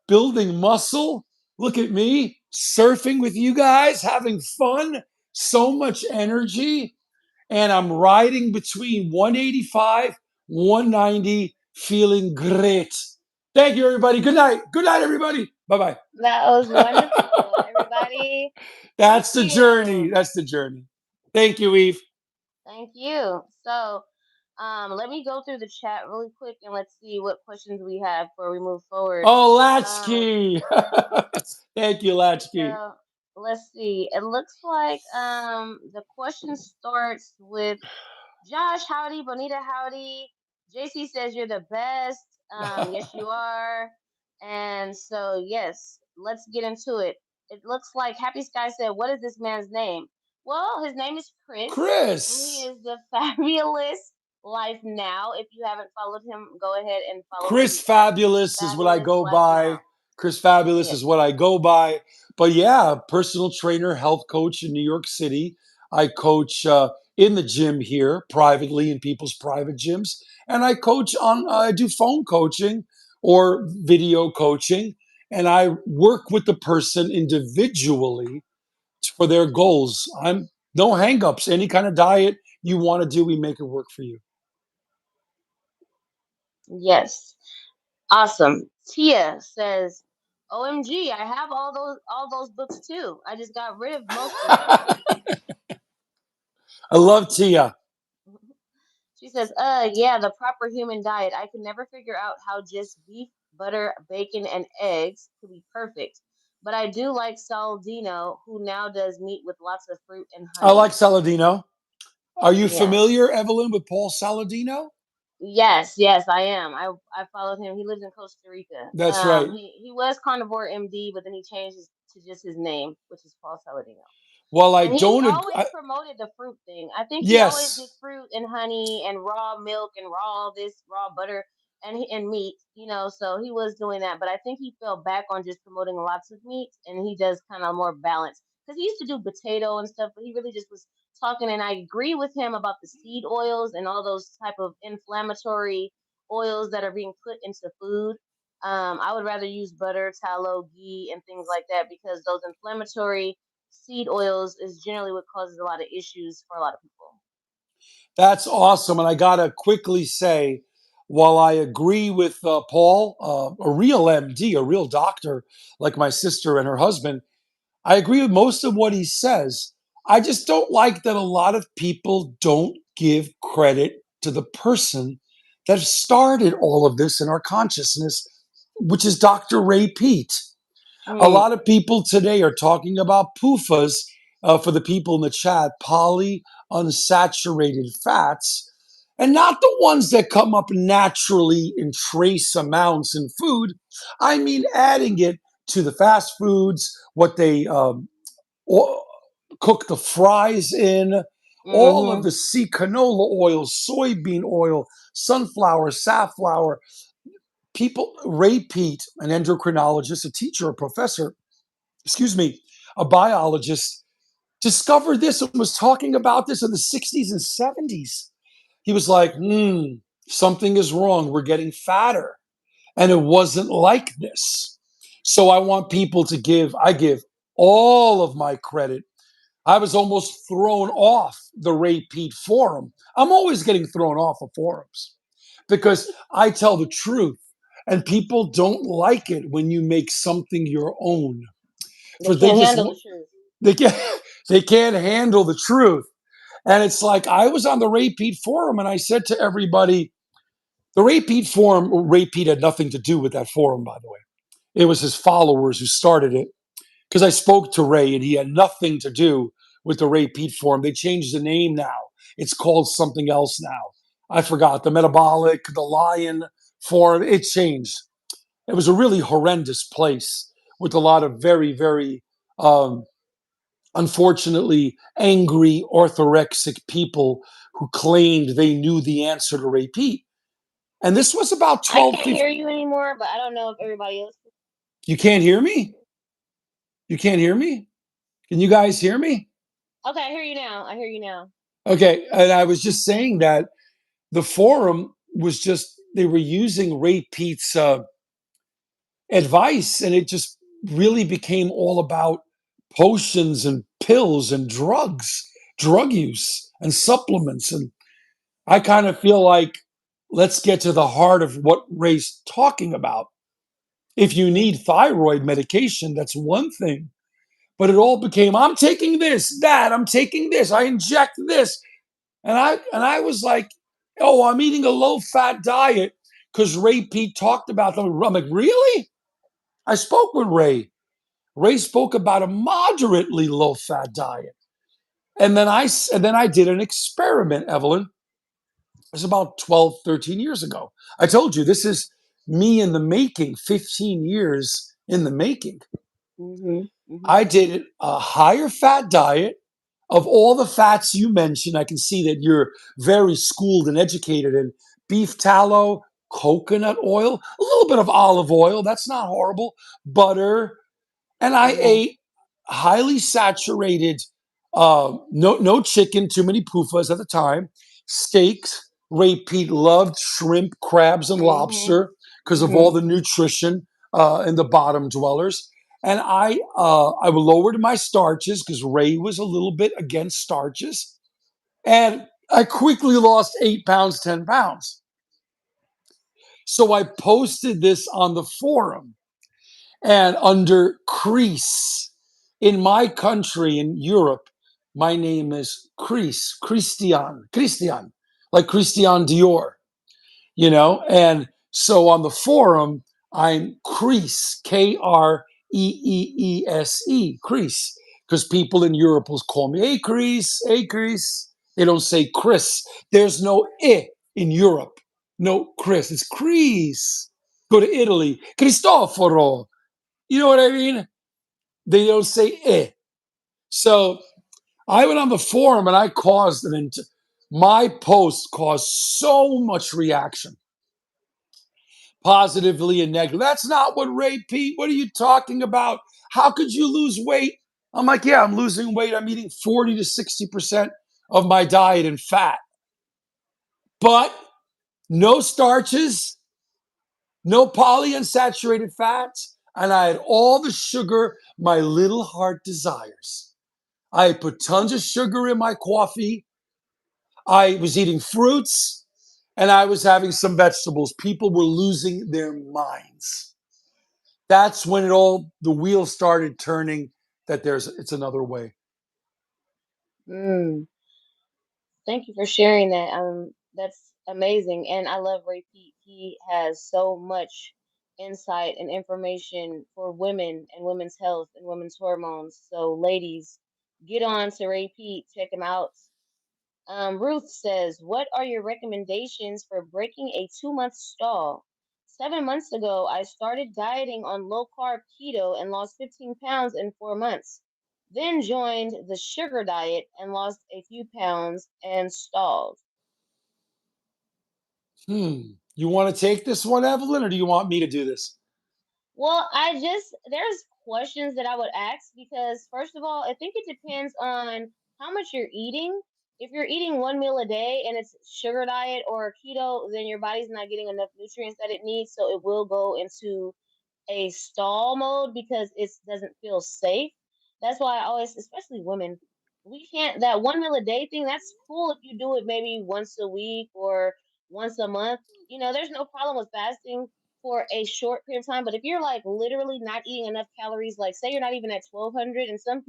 Speaker 1: building muscle. Look at me surfing with you guys, having fun, so much energy. And I'm riding between 185, 190, feeling great. Thank you, everybody. Good night. Good night, everybody. Bye bye.
Speaker 2: That was wonderful, everybody. Thank
Speaker 1: That's the journey.
Speaker 2: you.
Speaker 1: That's the journey. Thank you, Eve.
Speaker 2: Thank you. So, let me go through the chat really quick and let's see what questions we have before we move forward.
Speaker 1: Oh,
Speaker 2: Um,
Speaker 1: Latchkey. Thank you, Latchkey.
Speaker 2: so let's see. It looks like the question starts with Josh, howdy, Bonita, howdy. JC says you're the best. Yes, you are. And so, yes, let's get into it. It looks like Happy Sky said, what is this man's name? Well, his name is Chris, and he
Speaker 1: Chris.
Speaker 2: is the fabulous Life Now. If you haven't followed him, go ahead and follow him.
Speaker 1: Chris
Speaker 2: He's at
Speaker 1: Fabulous is what I
Speaker 2: Fabulous
Speaker 1: go
Speaker 2: Life
Speaker 1: by.
Speaker 2: Now.
Speaker 1: Chris Fabulous
Speaker 2: Yes.
Speaker 1: is what I go by. But yeah, personal trainer, health coach in New York City. I coach in the gym here privately in people's private gyms. And I coach I do phone coaching or video coaching. And I work with the person individually for their goals. I'm no hangups. Any kind of diet you want to do, we make it work for you.
Speaker 2: Yes. Awesome. Tia says, "OMG, I have all those books too. I just got rid of most of them."
Speaker 1: I love Tia.
Speaker 2: She says, yeah, the proper human diet. I can never figure out how just beef, butter, bacon, and eggs could be perfect. But I do like Saladino, who now does meat with lots of fruit and
Speaker 1: I like
Speaker 2: honey.
Speaker 1: Saladino. Are you
Speaker 2: Yeah.
Speaker 1: familiar, Evelyn, with Paul Saladino?
Speaker 2: Yes, yes, I am. I followed him. He lives in Costa Rica.
Speaker 1: That's right.
Speaker 2: He was Carnivore MD, but then he changed to just his name, which is Paul Saladino.
Speaker 1: Well, I
Speaker 2: And he
Speaker 1: don't.
Speaker 2: always promoted the fruit thing. I think he always did
Speaker 1: Yes,
Speaker 2: fruit and honey and raw milk and raw this raw butter and meat, So he was doing that, but I think he fell back on just promoting lots of meat, and he does kind of more balance because he used to do potato and stuff, but he really just was talking. And I agree with him about the seed oils and all those type of inflammatory oils that are being put into food. I would rather use butter, tallow, ghee, and things like that because those inflammatory seed oils is generally what causes a lot of issues for a lot of people.
Speaker 1: that's awesome. And I got to quickly say, while I agree with Paul, a real MD, a real doctor like my sister and her husband, I agree with most of what he says. I just don't like that a lot of people don't give credit to the person that started all of this in our consciousness, which is Dr. Ray Peat. A
Speaker 2: Mm,
Speaker 1: lot of people today are talking about PUFAs for the people in the chat, polyunsaturated fats, and not the ones that come up naturally in trace amounts in food. I mean, adding it to the fast foods, what they cook the fries in, all of
Speaker 2: mm-hmm.
Speaker 1: the sea canola oil, soybean oil, sunflower, safflower, People, Ray Peat, an endocrinologist, a teacher, a professor, excuse me, a biologist, discovered this and was talking about this in the 60s and 70s. He was like, something is wrong. We're getting fatter. And it wasn't like this. So I want people to I give all of my credit. I was almost thrown off the Ray Peat forum. I'm always getting thrown off of forums because I tell the truth. And people don't like it when you make something your own.
Speaker 2: They
Speaker 1: For they
Speaker 2: can't
Speaker 1: just
Speaker 2: handle the truth.
Speaker 1: they can't they can't handle the truth. And it's like I was on the Ray Peat forum and I said to everybody, the Ray Peat forum, Ray Peat had nothing to do with that forum, by the way. It was his followers who started it because I spoke to Ray and he had nothing to do with the Ray Peat forum. They changed the name now. It's called something else now. I forgot the metabolic, the lion forum. It changed. It was a really horrendous place with a lot of very, very, um, unfortunately, angry orthorexic people who claimed they knew the answer to Ray Peat. And this was about
Speaker 2: I
Speaker 1: 12,
Speaker 2: can't
Speaker 1: 15.
Speaker 2: hear you anymore, but I don't know if everybody else.
Speaker 1: You can't hear me? You can't hear me? Can you guys hear me?
Speaker 2: Okay, I hear you now. I hear you now.
Speaker 1: Okay. And I was just saying that the forum was just, they were using Ray Peat's advice, and it just really became all about potions and pills and drugs, drug use and supplements. And I kind of feel like let's get to the heart of what Ray's talking about. If you need thyroid medication, that's one thing. But it all became I'm taking this, that, I'm taking this, I inject this. And I was like, oh, I'm eating a low fat diet because Ray Peat talked about them. I'm like, really? I spoke with Ray. Ray spoke about a moderately low fat diet. And then I did an experiment, Evelyn. It was about 12, 13 years ago. I told you this is me in the making, 15 years in the making.
Speaker 2: Mhm. Mhm.
Speaker 1: I did a higher fat diet of all the fats you mentioned. I can see that you're very schooled and educated in beef tallow, coconut oil, a little bit of olive oil. That's not horrible. Butter, and I
Speaker 2: Mhm.
Speaker 1: ate highly saturated, no chicken, too many pufas at the time, steaks. Ray Peat loved shrimp, crabs, and
Speaker 2: Mhm.
Speaker 1: lobster because of all
Speaker 2: Mhm.
Speaker 1: the nutrition in the bottom dwellers. And I lowered my starches because Ray was a little bit against starches, and I quickly lost 8 pounds, 10 pounds. So I posted this on the forum, and under Crease. In my country in Europe, my name is Christian, like Christian Dior, And so on the forum, I'm Crease, Kreese, Crease, because people in Europe will call me, hey, Crease, hey, Crease. They don't say Chris. There's no I in Europe. No Chris. It's Crease. Go to Italy, Cristoforo. You know what I mean? They don't say eh. So I went on the forum and I caused my post caused so much reaction, positively and negatively. That's not what Ray Peat. What are you talking about? How could you lose weight? I'm like, yeah, I'm losing weight. I'm eating 40 to 60% of my diet in fat, but no starches, no polyunsaturated fats, and I had all the sugar my little heart desires. I put tons of sugar in my coffee. I was eating fruits and I was having some vegetables. People were losing their minds. That's when the wheels started turning that it's another way.
Speaker 2: Mm. Thank you for sharing that. That's amazing, and I love Ray Pete. He has so much insight and information for women and women's health and women's hormones. So, ladies, get on to Ray Pete. Check him out. Ruth says, "What are your recommendations for breaking a 2 month stall? 7 months ago, I started dieting on low carb keto and lost 15 pounds in 4 months. Then joined the sugar diet and lost a few pounds and stalled."
Speaker 1: Hmm. You want to take this one, Evelyn, or do you want me to do this?
Speaker 2: Well, there's questions that I would ask because first of all, I think it depends on how much you're eating. If you're eating one meal a day and it's sugar diet or keto, then your body's not getting enough nutrients that it needs, so it will go into a stall mode because it doesn't feel safe. That's why I always, especially women, we can't that one meal a day thing. That's cool if you do it maybe once a week or once a month. There's no problem with fasting for a short period of time. But if you're like literally not eating enough calories, like say you're not even at 1,200, and some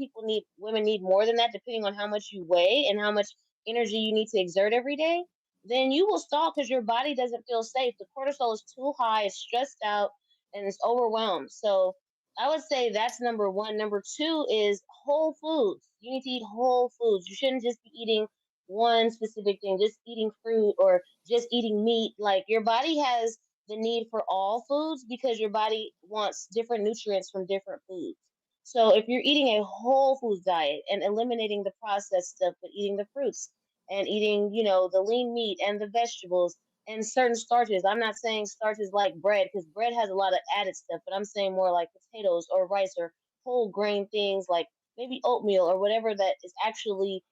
Speaker 2: women need more than that depending on how much you weigh and how much energy you need to exert every day, then you will stall because your body doesn't feel safe. The cortisol is too high, it's stressed out, and it's overwhelmed. So I would say that's number one. Number two is whole foods. You need to eat whole foods. You shouldn't just be eating one specific thing, just eating fruit or just eating meat. Like your body has the need for all foods because your body wants different nutrients from different foods. So if you're eating a whole foods diet and eliminating the processed stuff, but eating the fruits and eating, the lean meat and the vegetables and certain starches. I'm not saying starches like bread because bread has a lot of added stuff, but I'm saying more like potatoes or rice or whole grain things like maybe oatmeal or whatever that is actually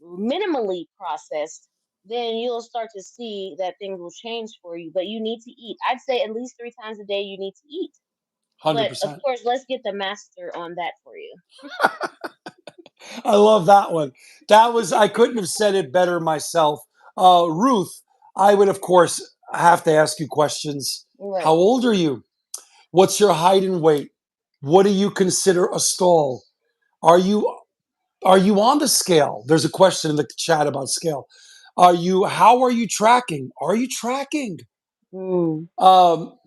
Speaker 2: minimally processed. Then you'll start to see that things will change for you. But you need to eat. I'd say at least 3 times a day you need to eat. But of
Speaker 1: 100%.
Speaker 2: course, let's get the master on that for you.
Speaker 1: I love that one. I couldn't have said it better myself. Ruth, I would, of course, have to ask you questions. How
Speaker 2: Right.
Speaker 1: old are you? What's your height and weight? What do you consider a stall? Are you are you on the scale? There's a question in the chat about scale. How are you tracking? Are you tracking?
Speaker 2: Mm,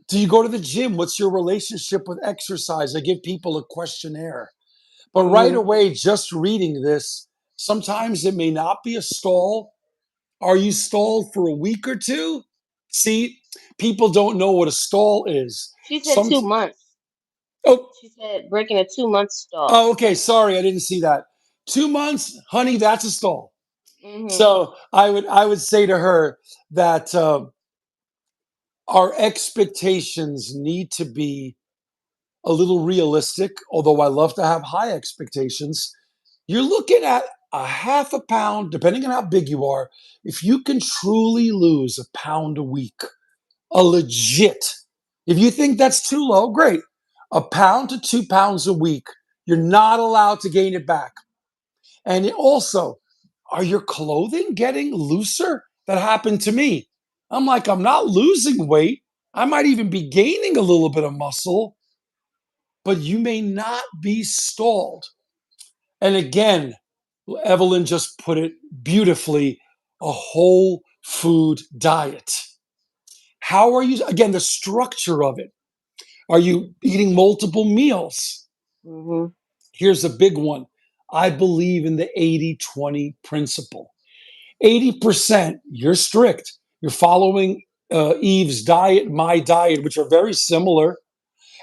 Speaker 1: Do you go to the gym? What's your relationship with exercise? I give people a questionnaire. But right
Speaker 2: mm-hmm.
Speaker 1: away, just reading this, sometimes it may not be a stall. Are you stalled for a week or two? See, people don't know what a stall is.
Speaker 2: She said
Speaker 1: Some
Speaker 2: 2 months.
Speaker 1: oh
Speaker 2: She said breaking a 2 month stall.
Speaker 1: oh okay, sorry, I didn't see that. 2 months, honey, that's a stall.
Speaker 2: Mm-hmm.
Speaker 1: So I would say to her that our expectations need to be a little realistic. Although I love to have high expectations, you're looking at a half a pound, depending on how big you are. If you can truly lose a pound a week, a legit, if you think that's too low, great. A pound to 2 pounds a week, you're not allowed to gain it back. And also, are your clothing getting looser? That happened to me. I'm like, I'm not losing weight. I might even be gaining a little bit of muscle, but you may not be stalled. And again, Evelyn just put it beautifully, a whole food diet. How are you, again, the structure of it? Are you eating multiple meals?
Speaker 2: Mm-hmm.
Speaker 1: Here's a big one. I believe in the 80-20 principle. 80%, you're strict. You're following Eve's diet, my diet, which are very similar,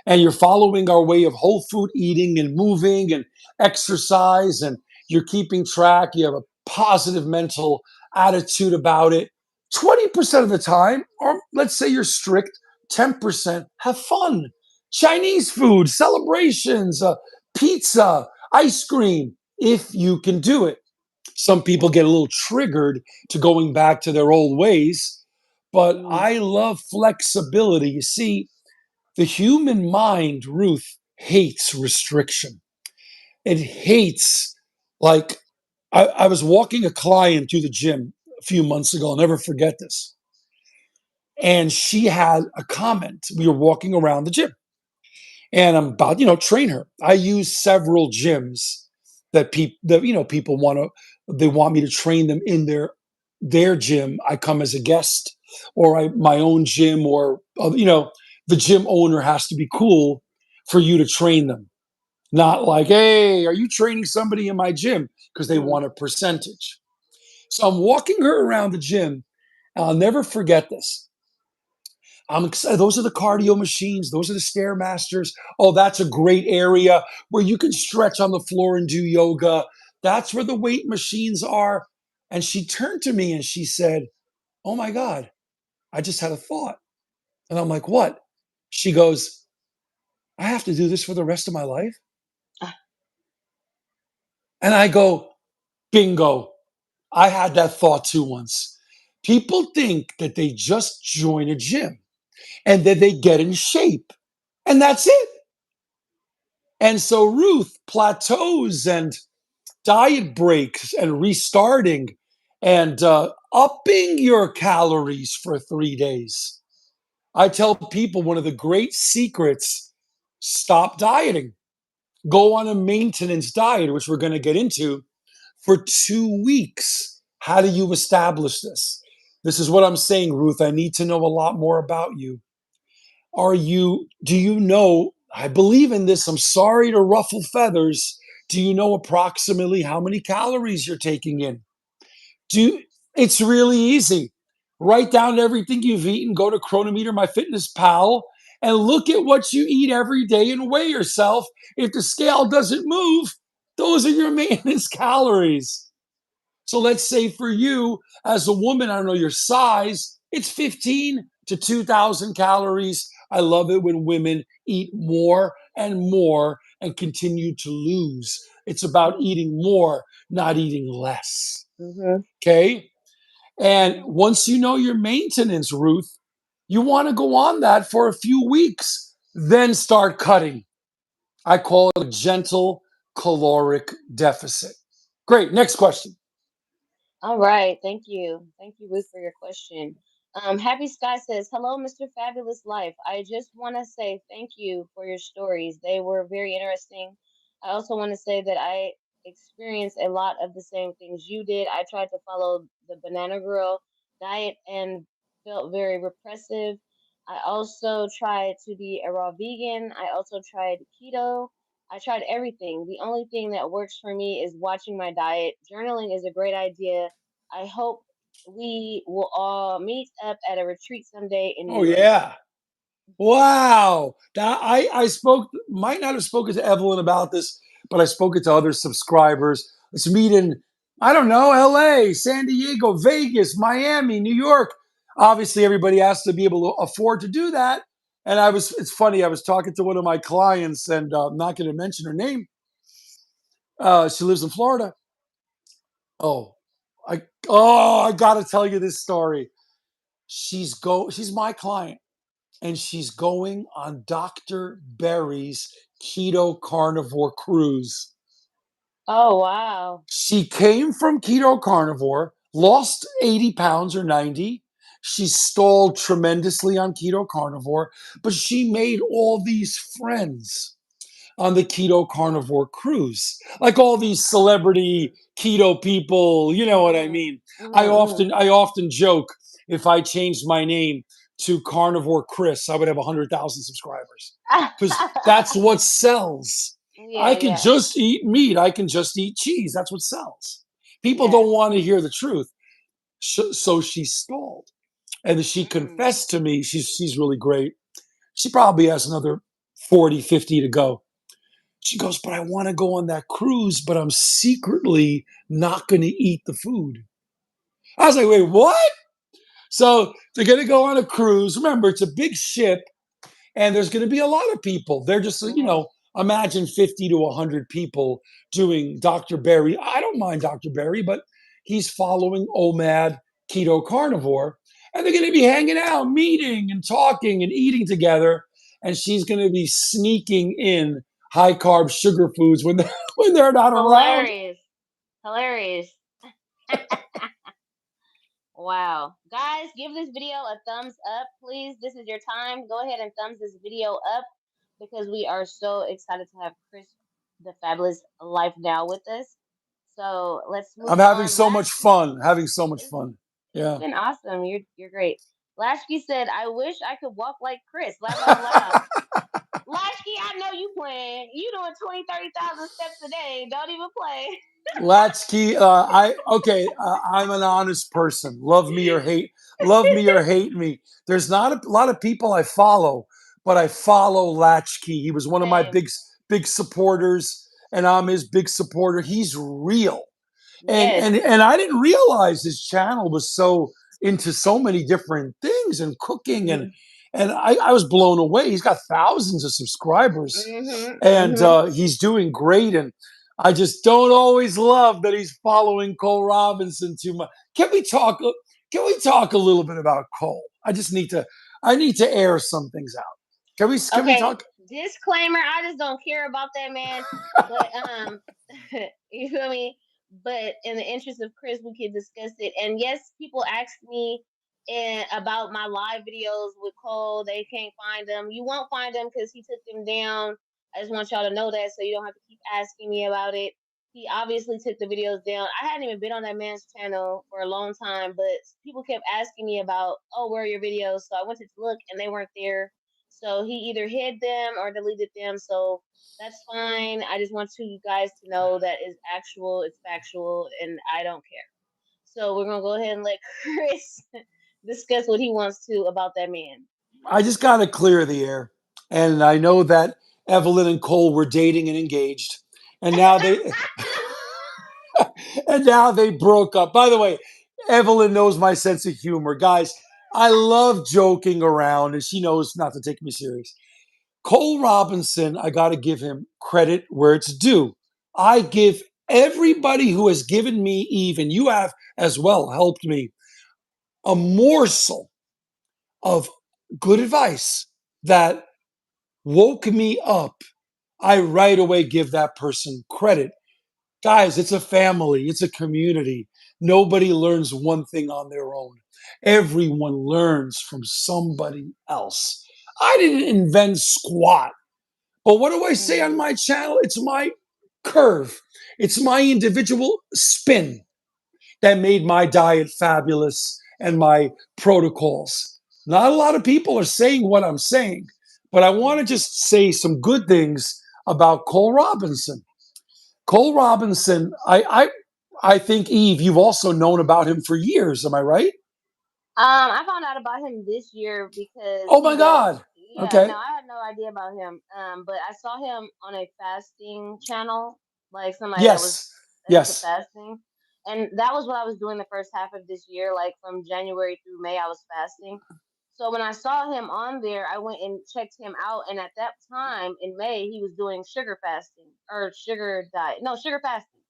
Speaker 1: and you're following our way of whole food eating and moving and exercise, and you're keeping track, you have a positive mental attitude about it. 20% of the time, or let's say you're strict, 10% have fun. Chinese food, celebrations, pizza, ice cream, if you can do it. Some people get a little triggered to going back to their old ways, but
Speaker 2: Mm-hmm.
Speaker 1: I love flexibility. You see, the human mind, Ruth, hates restriction. It hates, like, I was walking a client through the gym a few months ago. I'll never forget this. And she had a comment. We were walking around the gym and I'm about, train her. I use several gyms that people they want me to train them in their gym. I come as a guest, or my own gym, or the gym owner has to be cool for you to train them. Not like, hey, are you training somebody in my gym? Because they
Speaker 2: Mm-hmm.
Speaker 1: want a percentage. So I'm walking her around the gym. And I'll never forget this. I'm excited. Those are the cardio machines. Those are the stairmasters. Oh, that's a great area where you can stretch on the floor and do yoga. That's where the weight machines are. And she turned to me and she said, "Oh my God, I just had a thought. And I'm like, what? She goes, I have to do this for the rest of my life.
Speaker 2: Ah,
Speaker 1: And I go, bingo. I had that thought too once. People think that they just join a gym and that they get in shape, and that's it. And so, Ruth, plateaus and diet breaks and restarting and upping your calories for 3 days. I tell people one of the great secrets: stop dieting, go on a maintenance diet, which we're going to get into, for 2 weeks. How do you establish this? This is what I'm saying, Ruth. I need to know a lot more about you. Do you know? I believe in this. I'm sorry to ruffle feathers. Do you know approximately how many calories you're taking in? Do It's really easy. Write down everything you've eaten, go to Chronometer, My Fitness Pal, and look at what you eat every day and weigh yourself. If the scale doesn't move, those are your maintenance calories. So let's say for you as a woman, I don't know your size, it's 15 to 2,000 calories. I love it when women eat more and more and continue to lose. It's about eating more, not eating less.
Speaker 2: mhm,
Speaker 1: Okay. And
Speaker 2: mhm.
Speaker 1: once you know your maintenance, Ruth, you want to go on that for a few weeks, then start cutting. I call it a gentle caloric deficit. Great. Next question.
Speaker 2: All right. Thank you. Thank you, Ruth, for your question. Happy Sky says, hello, Mr. Fabulous Life. I just want to say thank you for your stories. They were very interesting. I also want to say that I experienced a lot of the same things you did. I tried to follow the Banana Girl diet and felt very repressive. I also tried to be a raw vegan. I also tried keto. I tried everything. The only thing that works for me is watching my diet. Journaling is a great idea. I hope we will all meet up at a retreat someday in New
Speaker 1: Oh,
Speaker 2: York.
Speaker 1: yeah. Wow. I spoke, might not have spoken to Evelyn about this, but I spoke it to other subscribers. Let's meet in, I don't know, LA, San Diego, Vegas, Miami, New York. Obviously, everybody has to be able to afford to do that. And it's funny, I was talking to one of my clients, and I'm not going to mention her name. She lives in Florida. Oh, I got to tell you this story. She's my client, and she's going on Dr. Berry's keto carnivore cruise.
Speaker 2: Oh, wow.
Speaker 1: She came from keto carnivore, lost 80 pounds or 90. She stalled tremendously on keto carnivore, but she made all these friends on the keto carnivore cruise. Like all these celebrity keto people, you know what I
Speaker 2: Mhm.
Speaker 1: mean?
Speaker 2: Mhm.
Speaker 1: I often joke, if I changed my name to Carnivore Chris, I would have 100,000 subscribers.
Speaker 2: Mhm.
Speaker 1: Cuz that's what sells.
Speaker 2: Yeah,
Speaker 1: I can
Speaker 2: yeah,
Speaker 1: just eat meat, I can just eat cheese. That's what sells. People
Speaker 2: yeah.
Speaker 1: don't want to hear the truth. So she stalled. And she
Speaker 2: Mm.
Speaker 1: confessed to me, she's really great. She probably has another 40, 50 to go. She goes, but I want to go on that cruise, but I'm secretly not going to eat the food. I was like, wait, what? So they're going to go on a cruise. Remember, it's a big ship, and there's going to be a lot of people. They're just,
Speaker 2: Mhm.
Speaker 1: imagine 50 to 100 people doing Dr. Berry. I don't mind Dr. Berry, but he's following OMAD keto carnivore. And they're going to be hanging out, meeting and talking and eating together. And she's going to be sneaking in high carb sugar foods when they're, when they're not around.
Speaker 2: Hilarious. Hilarious. Wow. Guys, give this video a thumbs up, please. This is your time. Go ahead and thumbs this video up because we are so excited to have Chris, the Fabulous Life Now, with us. So let's
Speaker 1: I'm
Speaker 2: move
Speaker 1: having
Speaker 2: on.
Speaker 1: so much
Speaker 2: Lashki,
Speaker 1: fun, having so much
Speaker 2: it's,
Speaker 1: fun.
Speaker 2: it's
Speaker 1: Yeah.
Speaker 2: been awesome. You're great. Lashki said, I wish I could walk like Chris. Laugh out loud. Latchkey, I know you playing. You doing 20, 30,000 steps a day. Don't even play.
Speaker 1: Latchkey, I'm an honest person. Love me or hate me. There's not a lot of people I follow, but I follow Latchkey. He was one of my
Speaker 2: Same.
Speaker 1: big supporters, and I'm his big supporter. He's real,
Speaker 2: Yes.
Speaker 1: and I didn't realize his channel was so into so many different things and cooking,
Speaker 2: Mhm.
Speaker 1: and I was blown away. He's got thousands of subscribers,
Speaker 2: Mhm.
Speaker 1: and
Speaker 2: Mhm.
Speaker 1: he's doing great. And I just don't always love that he's following Cole Robinson too much. Can we talk? Can we talk a little bit about Cole? I just need to. I need to air some things out. Can we? Can we
Speaker 2: Okay,
Speaker 1: talk?
Speaker 2: disclaimer, I just don't care about that man, but you feel me? But in the interest of Chris, we can discuss it. And yes, people ask me about my live videos with Cole. They can't find them. You won't find them because he took them down. I just want y'all to know that so you don't have to keep asking me about it. He obviously took the videos down. I hadn't even been on that man's channel for a long time, but people kept asking me about, oh, where are your videos? So I went to look and they weren't there, so he either hid them or deleted them. So that's fine. I just want you guys to know that is actual, it's factual, and I don't care. So we're gonna go ahead and let Chris discuss what he wants to about that man.
Speaker 1: I just got to clear the air, and I know that Evelyn and Cole were dating and engaged, and now they and now they broke up. By the way, Evelyn knows my sense of humor, guys. I love joking around, and she knows not to take me serious. Cole Robinson, I got to give him credit where it's due. I give everybody who has given me, Eve, and you have as well helped me, a morsel of good advice that woke me up. I right away give that person credit. Guys, it's a family, it's a community. Nobody learns one thing on their own. Everyone learns from somebody else. I didn't invent squat. But what do I say on
Speaker 2: Mhm.
Speaker 1: my channel? It's my curve. It's my individual spin that made my diet fabulous and my protocols. Not a lot of people are saying what I'm saying, but I want to
Speaker 2: Mhm.
Speaker 1: just say some good things about Cole Robinson. Cole Robinson, I think Eve, you've also known about him for years. Am I right?
Speaker 2: I found out about him this year because
Speaker 1: Oh
Speaker 2: he
Speaker 1: my
Speaker 2: does.
Speaker 1: God.
Speaker 2: Yeah,
Speaker 1: Okay.
Speaker 2: no, I had no idea about him. But I saw him on a fasting channel, like somebody that was
Speaker 1: Yes.
Speaker 2: into
Speaker 1: Yes.
Speaker 2: fasting, and that was what I was doing the first half of this year. Like from January through May, I was fasting. So when I saw him on there, I went and checked him out, and at that time in May, he was doing sugar fasting or sugar diet. No, sugar fasting.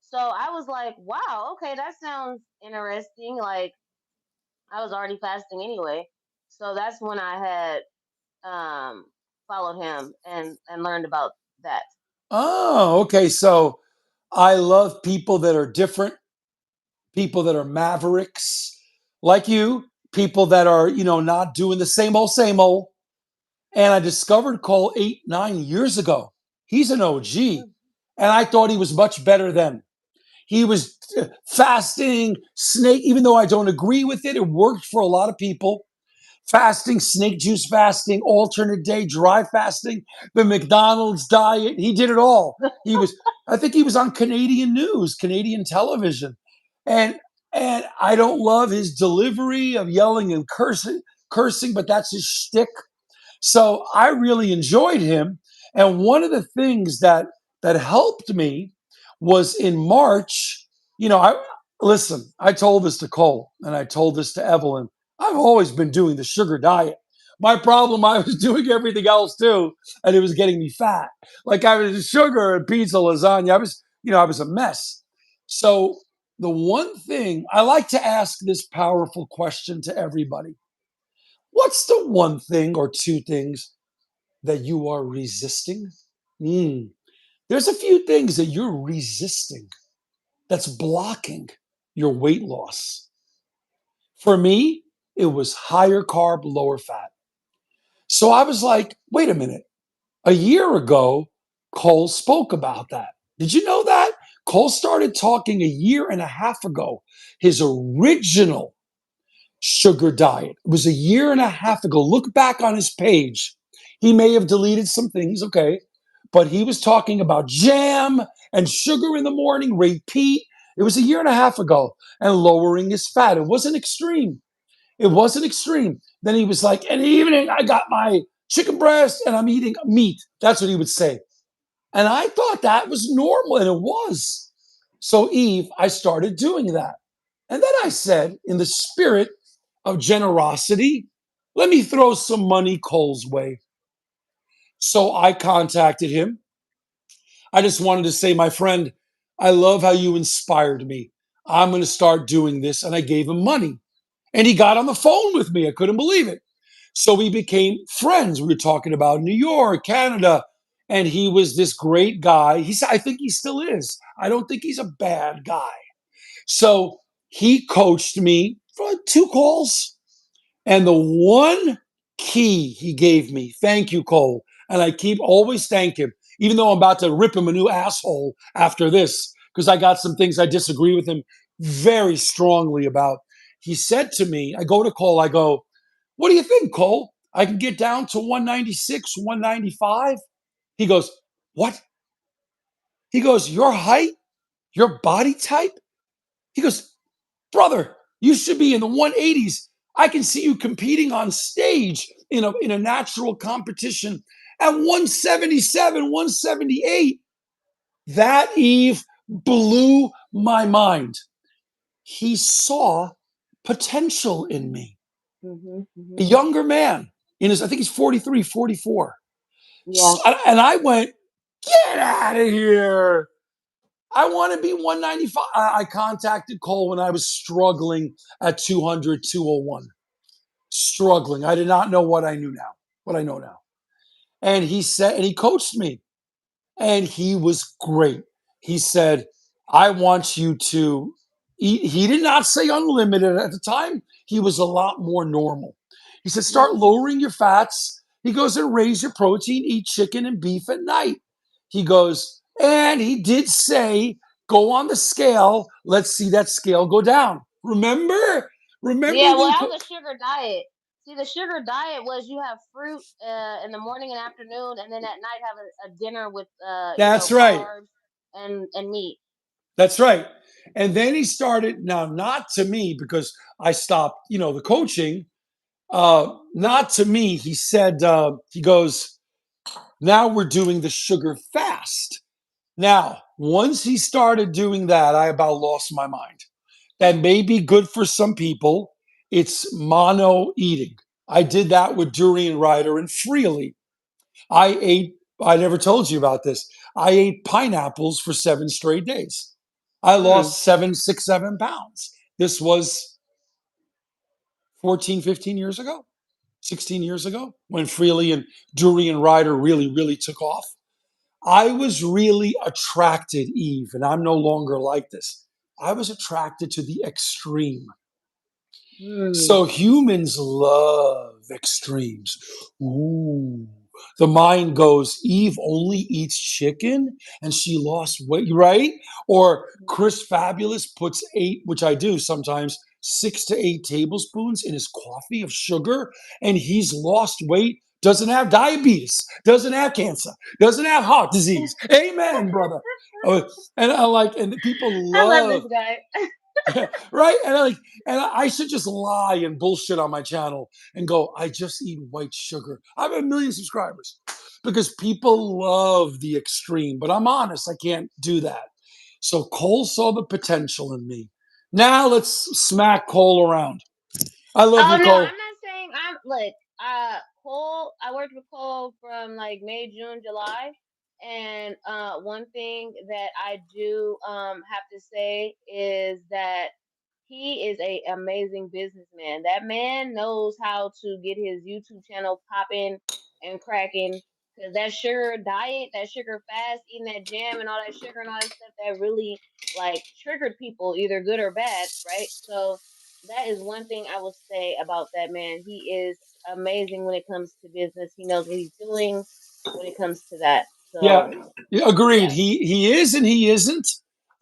Speaker 2: So I was like, wow, okay, that sounds interesting. Like I was already fasting anyway. So that's when I had followed him and learned about that.
Speaker 1: Oh, okay. So I love people that are different, people that are mavericks like you, people that are, not doing the same old, same old. And I discovered Cole 8, 9 years ago. He's an OG.
Speaker 2: Mm.
Speaker 1: And I thought he was much better then. He was fasting, snake, even though I don't agree with it, it worked for a lot of people. Fasting, snake juice fasting, alternate day, dry fasting, the McDonald's diet. He did it all. I think he was on Canadian news, Canadian television. And and I don't love his delivery of yelling and cursing, but that's his shtick. So I really enjoyed him. And one of the things that helped me was in March. I listen. I told this to Cole and I told this to Evelyn. I've always been doing the sugar diet. My problem, I was doing everything else too, and it was getting me fat. Like I was sugar and pizza, lasagna. I was a mess. So the one thing I like to ask this powerful question to everybody: what's the one thing or two things that you are resisting? Mm. There's a few things that you're resisting that's blocking your weight loss. For me, it was higher carb, lower fat. So I was like, wait a minute. A year ago, Cole spoke about that. Did you know that? Cole started talking a year and a half ago. His original sugar diet. It was a year and a half ago. Look back on his page. He may have deleted some things, okay, but he was talking about jam and sugar in the morning, repeat. It was a year and a half ago, and lowering his fat. It wasn't extreme. It wasn't extreme. Then he was like, in the evening, I got my chicken breast and I'm eating meat. That's what he would say. And I thought that was normal, and it was. So, Eve, I started doing that. And then I said, in the spirit of generosity, let me throw some money Cole's way. So I contacted him. I just wanted to say, my friend, I love how you inspired me. I'm going to start doing this. And I gave him money. And he got on the phone with me. I couldn't believe it. So we became friends. We were talking about New York, Canada. And he was this great guy. I think he still is. I don't think he's a bad guy. So he coached me for 2 calls. And the one key he gave me, thank you, Cole. And I keep always thank him, even though I'm about to rip him a new asshole after this, because I got some things I disagree with him very strongly about. He said to me, I go to Cole, I go, what do you think, Cole? I can get down to 196, 195. He goes, what? He goes, your height, your body type? He goes, brother, you should be in the 180s. I can see you competing on stage in a natural competition at 177, 178. That Eve blew my mind. He saw potential in me.
Speaker 2: Mhm.
Speaker 1: A
Speaker 2: Mhm.
Speaker 1: younger man I think he's 43, 44.
Speaker 2: Yeah.
Speaker 1: And I went, get out of here. I want to be 195. I contacted Cole when I was struggling at 200, 201. Struggling. I did not know what I knew now, what I know now. And he coached me, and he was great. He said, I want you to eat. He did not say unlimited at the time. He was a lot more normal. He said, start
Speaker 2: Mhm.
Speaker 1: lowering your fats. He goes, and raise your protein, eat chicken and beef at night. He goes, and he did say, go on the scale. Let's see that scale go down. Remember? Remember
Speaker 2: Yeah, well,
Speaker 1: the.
Speaker 2: that was a sugar diet. See, the sugar diet was you have fruit in the morning and afternoon, and then at night have a dinner with
Speaker 1: That's right.
Speaker 2: carbs and meat.
Speaker 1: That's right. And then he started, now, not to me, because I stopped, the coaching. Not to me. He said, he goes, now we're doing the sugar fast. Now, once he started doing that, I about lost my mind. That may be good for some people. It's mono eating. I did that with Durian Rider and Freely. I ate, I never told you about this. I ate pineapples for 7 straight days. I
Speaker 2: Mm.
Speaker 1: lost 7, 6, 7 pounds. This was 14, 15 years ago, 16 years ago, when Freely and Durian Rider really, really took off. I was really attracted, Eve, and I'm no longer like this. I was attracted to the extreme.
Speaker 2: Mm.
Speaker 1: So humans love extremes. Ooh. The mind goes, Eve only eats chicken and she lost weight, right? Or Chris Fabulous puts 8, which I do sometimes, 6 to 8 tablespoons in his coffee of sugar, and he's lost weight, doesn't have diabetes, doesn't have cancer, doesn't have heart disease. Amen, brother. Oh, and I like, and people
Speaker 2: I love this
Speaker 1: love,
Speaker 2: guy.
Speaker 1: right? And I should just lie and bullshit on my channel and go, I just eat white sugar. I have 1 million subscribers because people love the extreme, but I'm honest, I can't do that. So Cole saw the potential in me. Now let's smack Cole around. I love
Speaker 2: Oh
Speaker 1: you,
Speaker 2: no,
Speaker 1: Cole.
Speaker 2: I'm not saying I'm look, Cole, I worked with Cole from like May, June, July. And one thing that I do have to say is that he is a amazing businessman. That man knows how to get his YouTube channel popping and cracking. Cause that sugar diet, that sugar fast, eating that jam and all that sugar and all that stuff, that really like triggered people, either good or bad, right? So that is one thing I will say about that man. He is amazing when it comes to business. He knows what he's doing when it comes to that.
Speaker 1: Yeah,
Speaker 2: So
Speaker 1: yeah, agreed.
Speaker 2: yeah.
Speaker 1: He is and he isn't.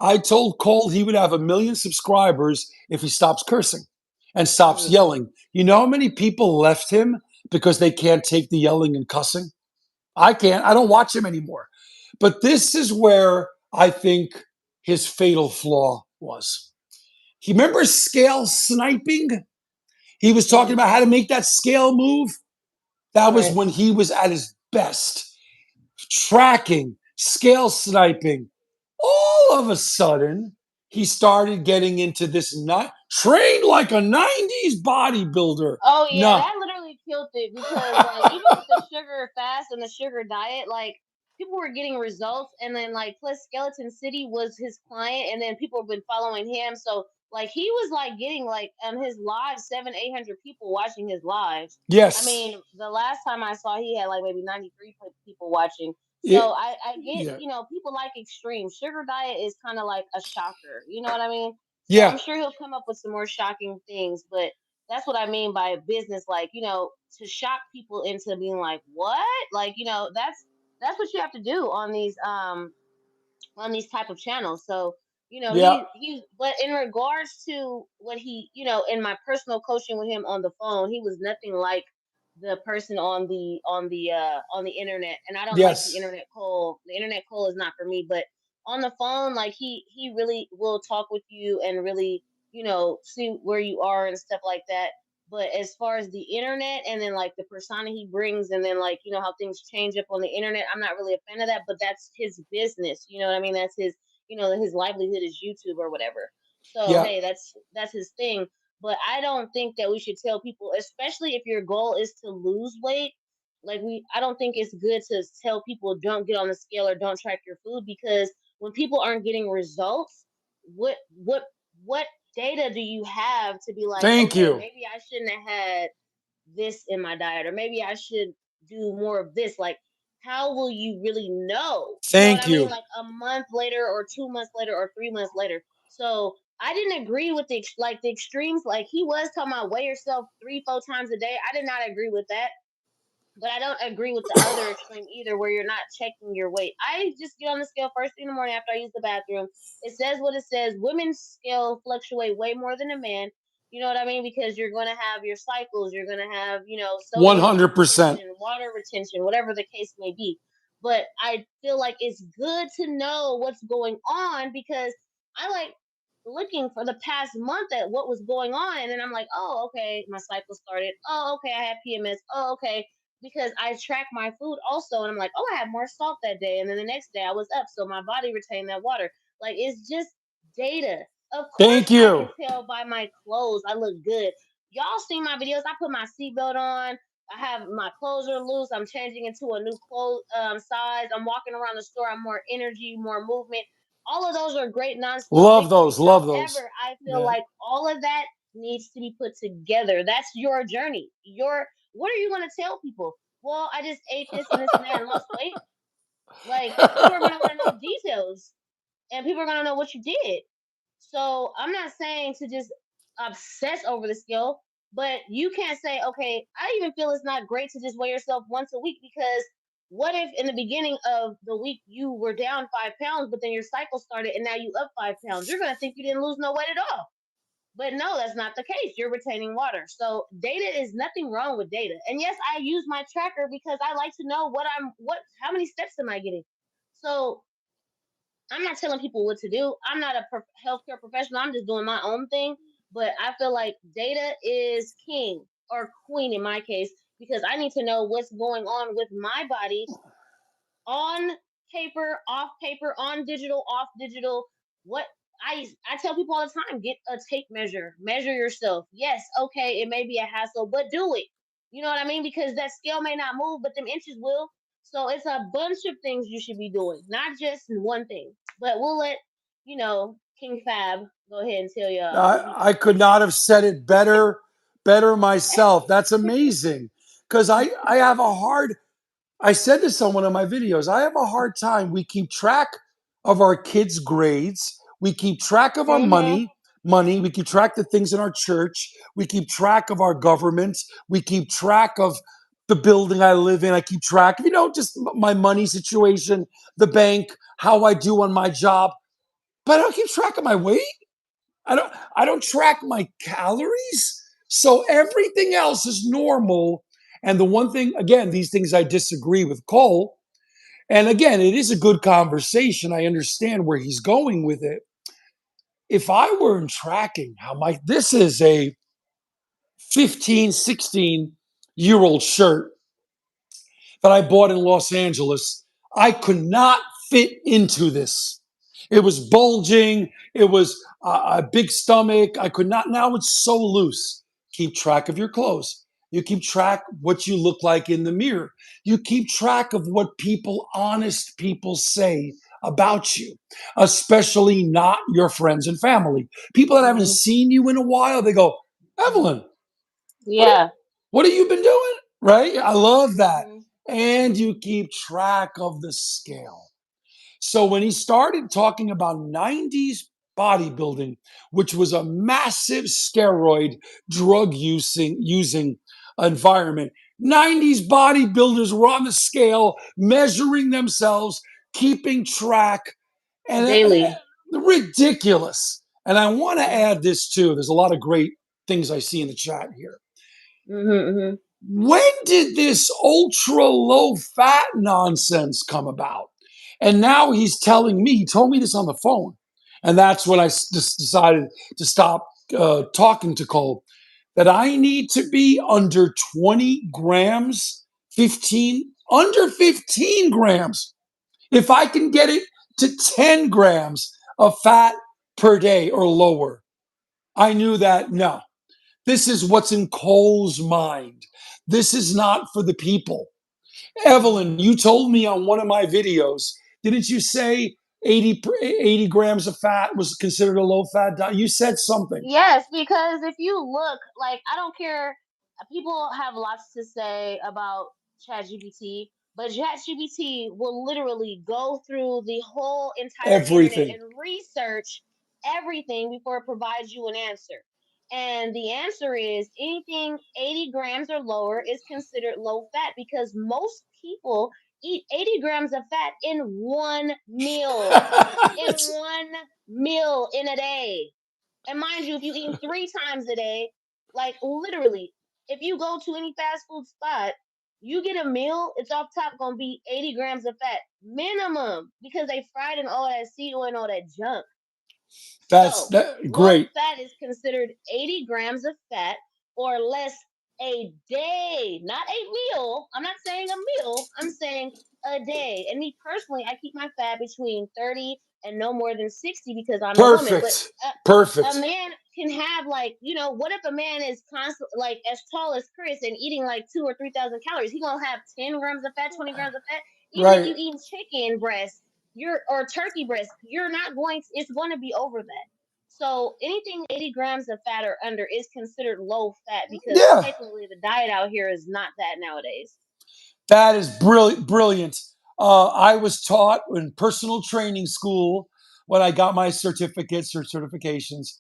Speaker 1: I told Cole he would have 1 million subscribers if he stops cursing and stops
Speaker 2: Mm,
Speaker 1: yelling. You know how many people left him because they can't take the yelling and cussing? I can't. I don't watch him anymore. But this is where I think his fatal flaw was. He remember scale sniping? He was talking
Speaker 2: mm,
Speaker 1: about how to make that scale move. That was
Speaker 2: right.
Speaker 1: when he was at his best. Tracking, scale sniping. All of a sudden, he started getting into this nut trained like a 90s bodybuilder.
Speaker 2: Oh yeah,
Speaker 1: No.
Speaker 2: that literally killed it because like even with the sugar fast and the sugar diet, like people were getting results and then like plus Skeleton City was his client and then people have been following him. So like he was like getting like on his live 700-800 people watching his lives. I
Speaker 1: Yes.
Speaker 2: mean, the last time I saw he had like maybe 93 people watching. So
Speaker 1: It,
Speaker 2: I get,
Speaker 1: yeah.
Speaker 2: people like extreme. Sugar diet is kind of like a shocker. You know what I mean? So I'm
Speaker 1: Yeah.
Speaker 2: sure he'll come up with some more shocking things, but that's what I mean by business, like, to shock people into being like, what? Like, that's what you have to do on these type of channels. So,
Speaker 1: Yeah.
Speaker 2: but in regards to what in my personal coaching with him on the phone, he was nothing like the person on the internet. And I don't like the
Speaker 1: Yes.
Speaker 2: internet call. The internet call is not for me, but on the phone, like he really will talk with you and really, see where you are and stuff like that. But as far as the internet and then like the persona he brings and then like how things change up on the internet, I'm not really a fan of that. But that's his business, you know what I mean? That's his, his livelihood is YouTube or whatever. So
Speaker 1: Yeah.
Speaker 2: hey, that's his thing. But I don't think that we should tell people, especially if your goal is to lose weight. I don't think it's good to tell people don't get on the scale or don't track your food because when people aren't getting results, what what what data do you have to be like,
Speaker 1: Thank
Speaker 2: okay,
Speaker 1: you.
Speaker 2: maybe I shouldn't have had this in my diet, or maybe I should do more of this? Like, how will you really know? You know what
Speaker 1: Thank
Speaker 2: I mean?
Speaker 1: you.
Speaker 2: Like a month later, or 2 months later, or 3 months later. So I didn't agree with the extremes. Like he was talking about weigh yourself 3-4 times a day. I did not agree with that. But I don't agree with the other extreme either, where you're not checking your weight. I just get on the scale first thing in the morning after I use the bathroom. It says what it says. Women's scale fluctuate way more than a man. You know what I mean? Because you're going to have your cycles, you're going to have, sodium
Speaker 1: 100%.
Speaker 2: retention, water retention, whatever the case may be. But I feel like it's good to know what's going on because I like looking for the past month at what was going on. And then I'm like, oh, okay, my cycle started. Oh, okay, I had PMS. Oh, okay, because I track my food also, and I'm like, oh, I had more salt that day, and then the next day I was up, so my body retained that water. Like it's just data. Of course,
Speaker 1: Thank
Speaker 2: I
Speaker 1: you.
Speaker 2: can tell by my clothes I look good. Y'all seen my videos? I put my seatbelt on. I have my clothes are loose. I'm changing into a new clothes size. I'm walking around the store. I'm more energy, more movement. All of those are great
Speaker 1: Love
Speaker 2: non-specific
Speaker 1: those.
Speaker 2: things.
Speaker 1: Love those.
Speaker 2: However, I feel
Speaker 1: Yeah.
Speaker 2: like all of that needs to be put together. That's your journey. What are you going to tell people? Well, I just ate this and this and that and lost weight. Like people are going to want to know details, and people are going to know what you did. So I'm not saying to just obsess over the scale, but you can't say, okay, I even feel it's not great to just weigh yourself once a week because what if in the beginning of the week you were down 5 pounds, but then your cycle started and now you up 5 pounds? You're going to think you didn't lose no weight at all. But no, that's not the case. You're retaining water. So data is nothing wrong with data. And yes, I use my tracker because I like to know how many steps am I getting. So I'm not telling people what to do. I'm not a healthcare professional. I'm just doing my own thing. But I feel like data is king or queen in my case because I need to know what's going on with my body on paper, off paper, on digital, off digital. What I tell people all the time, get a tape measure, measure yourself. Yes, okay, it may be a hassle, but do it. You know what I mean? Because that scale may not move, but them inches will. So it's a bunch of things you should be doing, not just one thing. But we'll let King Fab go ahead and tell y'all what he
Speaker 1: I
Speaker 2: think
Speaker 1: could
Speaker 2: about
Speaker 1: not have said it better myself. That's amazing. Because I have a hard, I said this on one of my videos. I have a hard time. We keep track of our kids' grades. We keep track of our
Speaker 2: that. Mhm.
Speaker 1: money. We keep track of things in our church. We keep track of our government. We keep track of the building I live in. I keep track of, just my money situation, the bank, how I do on my job. But I don't keep track of my weight. I don't track my calories. So everything else is normal. And the one thing, again, these things I disagree with Cole. And again, it is a good conversation. I understand where he's going with it. If I weren't tracking how this is a 15, 16-year old shirt that I bought in Los Angeles, I could not fit into this. It was bulging. It was a big stomach. I could not. Now it's so loose. Keep track of your clothes. You keep track what you look like in the mirror. You keep track of what people, honest people, say about you, especially not your friends and family. People that haven't
Speaker 2: Mhm.
Speaker 1: seen you in a while, they go, Evelyn, what
Speaker 2: Yeah.
Speaker 1: what have you been doing? Right? I love that.
Speaker 2: Mhm.
Speaker 1: And you keep track of the scale. So when he started talking about 90s bodybuilding, which was a massive steroid drug using environment, 90s bodybuilders were on the scale, measuring themselves, keeping track, and
Speaker 2: Daily.
Speaker 1: ridiculous. And I want to
Speaker 2: Mhm.
Speaker 1: add this too. There's a lot of great things I see in the chat here.
Speaker 2: Mhm. Mhm.
Speaker 1: When did this ultra low fat nonsense come about? And now he's telling me, he told me this on the phone. And that's when I just decided to stop talking to Cole, that I need to be under 20 grams, 15, under 15 grams. If I can get it to 10 grams of fat per day or lower, I knew that no, this is what's in Cole's mind. This is not for the people. Evelyn, you told me on one of my videos, didn't you say 80 grams of fat was considered a low fat diet? You said something.
Speaker 2: Yes, because if you look, like, I don't care. People have lots to say about ChatGPT, but ChatGPT will literally go through the whole entire internet
Speaker 1: Everything.
Speaker 2: and research everything before it provides you an answer. And the answer is anything 80 grams or lower is considered low fat because most people eat 80 grams of fat in one meal. In one meal in a day. And mind you, if you eat 3 times a day, like literally, if you go to any fast food spot, you get a meal, it's off top gonna be 80 grams of fat minimum because they fried in all that seed oil and all that junk.
Speaker 1: That's
Speaker 2: So
Speaker 1: that,
Speaker 2: low
Speaker 1: great.
Speaker 2: fat is considered 80 grams of fat or less a day, not a meal. I'm not saying a meal, I'm saying a day. And me personally, I keep my fat between 30 and no more than 60 because I'm a woman. But
Speaker 1: Perfect.
Speaker 2: a
Speaker 1: Perfect.
Speaker 2: man can have, like, what if a man is constant, like as tall as Chris and eating like 2 or 3,000 calories? He gonna have 10 grams of fat, 20 grams of fat. Even if
Speaker 1: Right.
Speaker 2: you eat chicken breast, or turkey breast, you're not going to, it's going to be over that. So anything 80 grams of fat or under is considered low fat because
Speaker 1: Yeah.
Speaker 2: technically the diet out here is not that nowadays.
Speaker 1: That is brilliant. Brilliant. I was taught in personal training school when I got my certificates or certifications,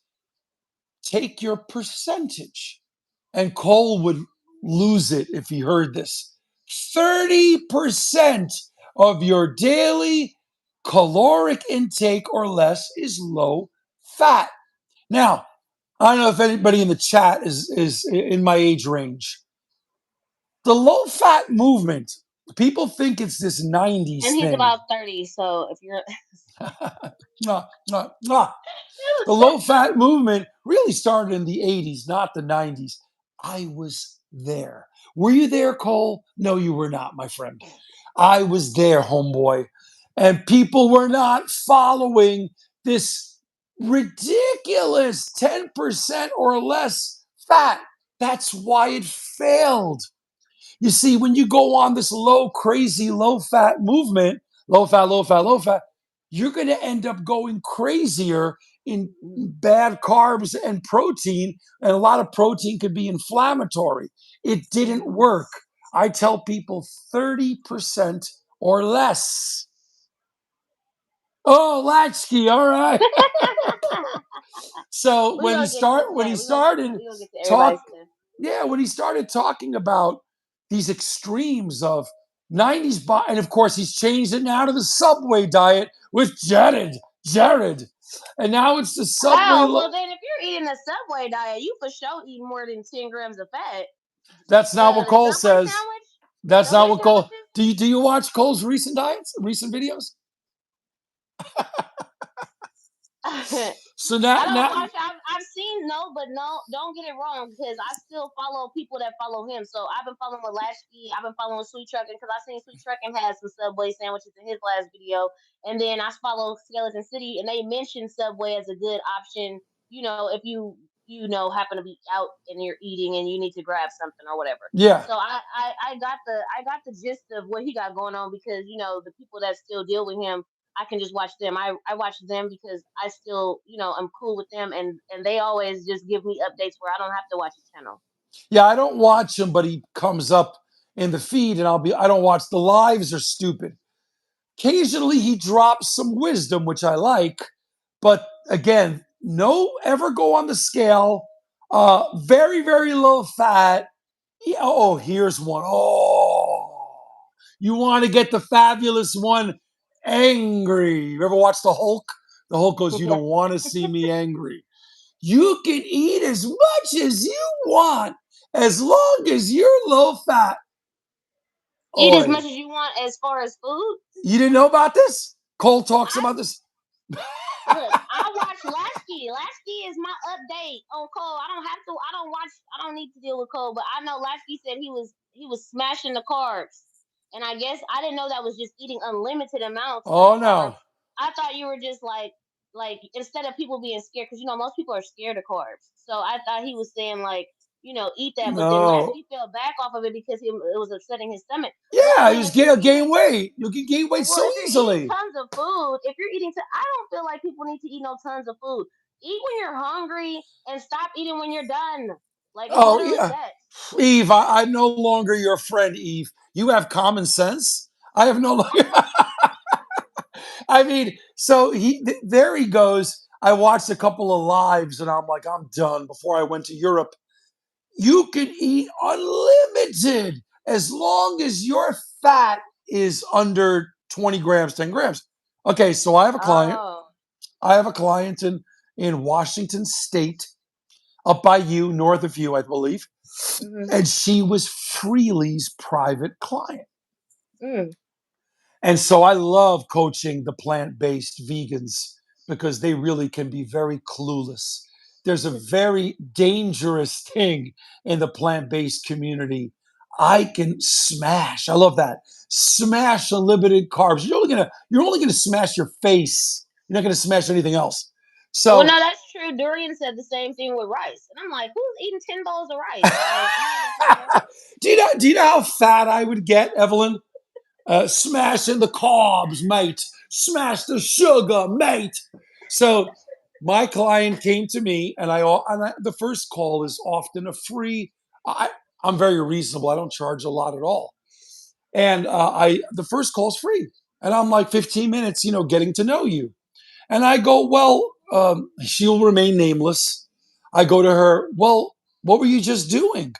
Speaker 1: take your percentage. And Cole would lose it if he heard this. 30% of your daily caloric intake or less is low fat. Now, I don't know if anybody in the chat is in my age range. The low fat movement, people think it's this
Speaker 2: And
Speaker 1: 90s
Speaker 2: he's
Speaker 1: thing.
Speaker 2: about 30, so if you're
Speaker 1: Mwah, mwah, mwah. The low fat movement really started in the 80s, not the 90s. I was there. Were you there, Cole? No, you were not, my friend. I was there, homeboy. And people were not following this ridiculous 10% or less fat. That's why it failed. You see, when you go on this low, crazy, low fat movement, low fat, low fat, low fat, you're going to end up going crazier in bad carbs and protein. And a lot of protein could be inflammatory. It didn't work. I tell people 30% or less. Oh, Latchkey, all right. So
Speaker 2: we gonna get to
Speaker 1: when he
Speaker 2: that. We gonna get to
Speaker 1: started
Speaker 2: we gonna get to everybody's
Speaker 1: talk
Speaker 2: stuff.
Speaker 1: yeah, when he started talking about these extremes of 90s and of course he's changed it now to the Subway diet with Jared. And now it's the Subway
Speaker 2: Oh, well then if you're eating a Subway diet, you for sure eat more than 10 grams of fat.
Speaker 1: That's not what
Speaker 2: The
Speaker 1: Cole
Speaker 2: Subway
Speaker 1: says.
Speaker 2: sandwich?
Speaker 1: That's not
Speaker 2: Subway
Speaker 1: what Cole.
Speaker 2: sandwiches?
Speaker 1: Do you watch Cole's recent diets, recent videos? So
Speaker 2: I
Speaker 1: now,
Speaker 2: don't
Speaker 1: now,
Speaker 2: watch. I've seen no, but no, don't get it wrong because I still follow people that follow him. So I've been following Lasky. I've been following Sweet Truckin' because I seen Sweet Truckin' had some Subway sandwiches in his last video, and then I follow Skeleton City, and they mentioned Subway as a good option. If you happen to be out and you're eating and you need to grab something or whatever.
Speaker 1: yeah.
Speaker 2: So I got the gist of what he got going on because the people that still deal with him I can just watch them. I watch them because I still, I'm cool with them and they always just give me updates where I don't have to watch a channel.
Speaker 1: Yeah, I don't watch him, but he comes up in the feed, and I don't watch the lives. Are stupid. Occasionally, he drops some wisdom, which I like, but again, no, ever go on the scale. Very, very low fat. Yeah, oh, here's one. Oh, you want to get the fabulous one angry. You ever watch the Hulk? The Hulk goes, "You
Speaker 2: Yeah.
Speaker 1: don't want to see me angry. You can eat as much as you want as long as you're low fat."
Speaker 2: Eat as
Speaker 1: Oi,
Speaker 2: much as you want as far as food.
Speaker 1: you didn't know about this? Cole talks
Speaker 2: I
Speaker 1: about this.
Speaker 2: look, I watch Lasky. Lasky is my update on Cole. I don't have to. I don't watch. I don't need to deal with Cole, but I know Lasky said he was smashing the carbs, and I guess I didn't know that was just eating unlimited amounts of
Speaker 1: Oh
Speaker 2: carbs.
Speaker 1: no,
Speaker 2: I thought you were just like instead of people being scared because most people are scared of carbs. So I thought he was saying like eat that, but then
Speaker 1: no.
Speaker 2: Lasky fell back off of it because it was upsetting his stomach. But
Speaker 1: Yeah,
Speaker 2: I
Speaker 1: he
Speaker 2: mean,
Speaker 1: was
Speaker 2: if you're
Speaker 1: gain
Speaker 2: eating
Speaker 1: weight. You can gain weight
Speaker 2: well,
Speaker 1: so
Speaker 2: if you're eating
Speaker 1: easily.
Speaker 2: tons of food, if you're eating, I don't feel like people need to eat no tons of food. Eat when you're hungry and stop eating when you're done. Like it's
Speaker 1: Oh
Speaker 2: literally
Speaker 1: yeah,
Speaker 2: that.
Speaker 1: Eve. I'm no longer your friend, Eve. You have common sense. I have no longer. I mean, so there he goes. I watched a couple of lives, and I'm like, I'm done. Before I went to Europe, you can eat unlimited as long as your fat is under 20 grams, 10 grams. Okay, so I have a client.
Speaker 2: Oh.
Speaker 1: I have a client in Washington State, up by you, north of you, I believe,
Speaker 2: Mm-hmm.
Speaker 1: and she was Freely's private client.
Speaker 2: Mm.
Speaker 1: And so I love coaching the plant based vegans because they really can be very clueless. There's a very dangerous thing in the plant based community. I can smash. I love that. Smash unlimited carbs. You're only gonna smash your face. You're not gonna smash anything else.
Speaker 2: Well,
Speaker 1: So
Speaker 2: no, that's true. Durian said the same thing with rice, and I'm like, who's eating 10 bowls of rice? Like, I'm not even trying to.
Speaker 1: do you know how fat I would get, Evelyn? Smashing the carbs, mate. Smash the sugar, mate. So my client came to me, and the first call is often a free. I, I'm very reasonable. I don't charge a lot at all, and the first call is free, and I'm like 15 minutes, getting to know you, and I go, well, she'll remain nameless. I go to her, well, what were you just doing?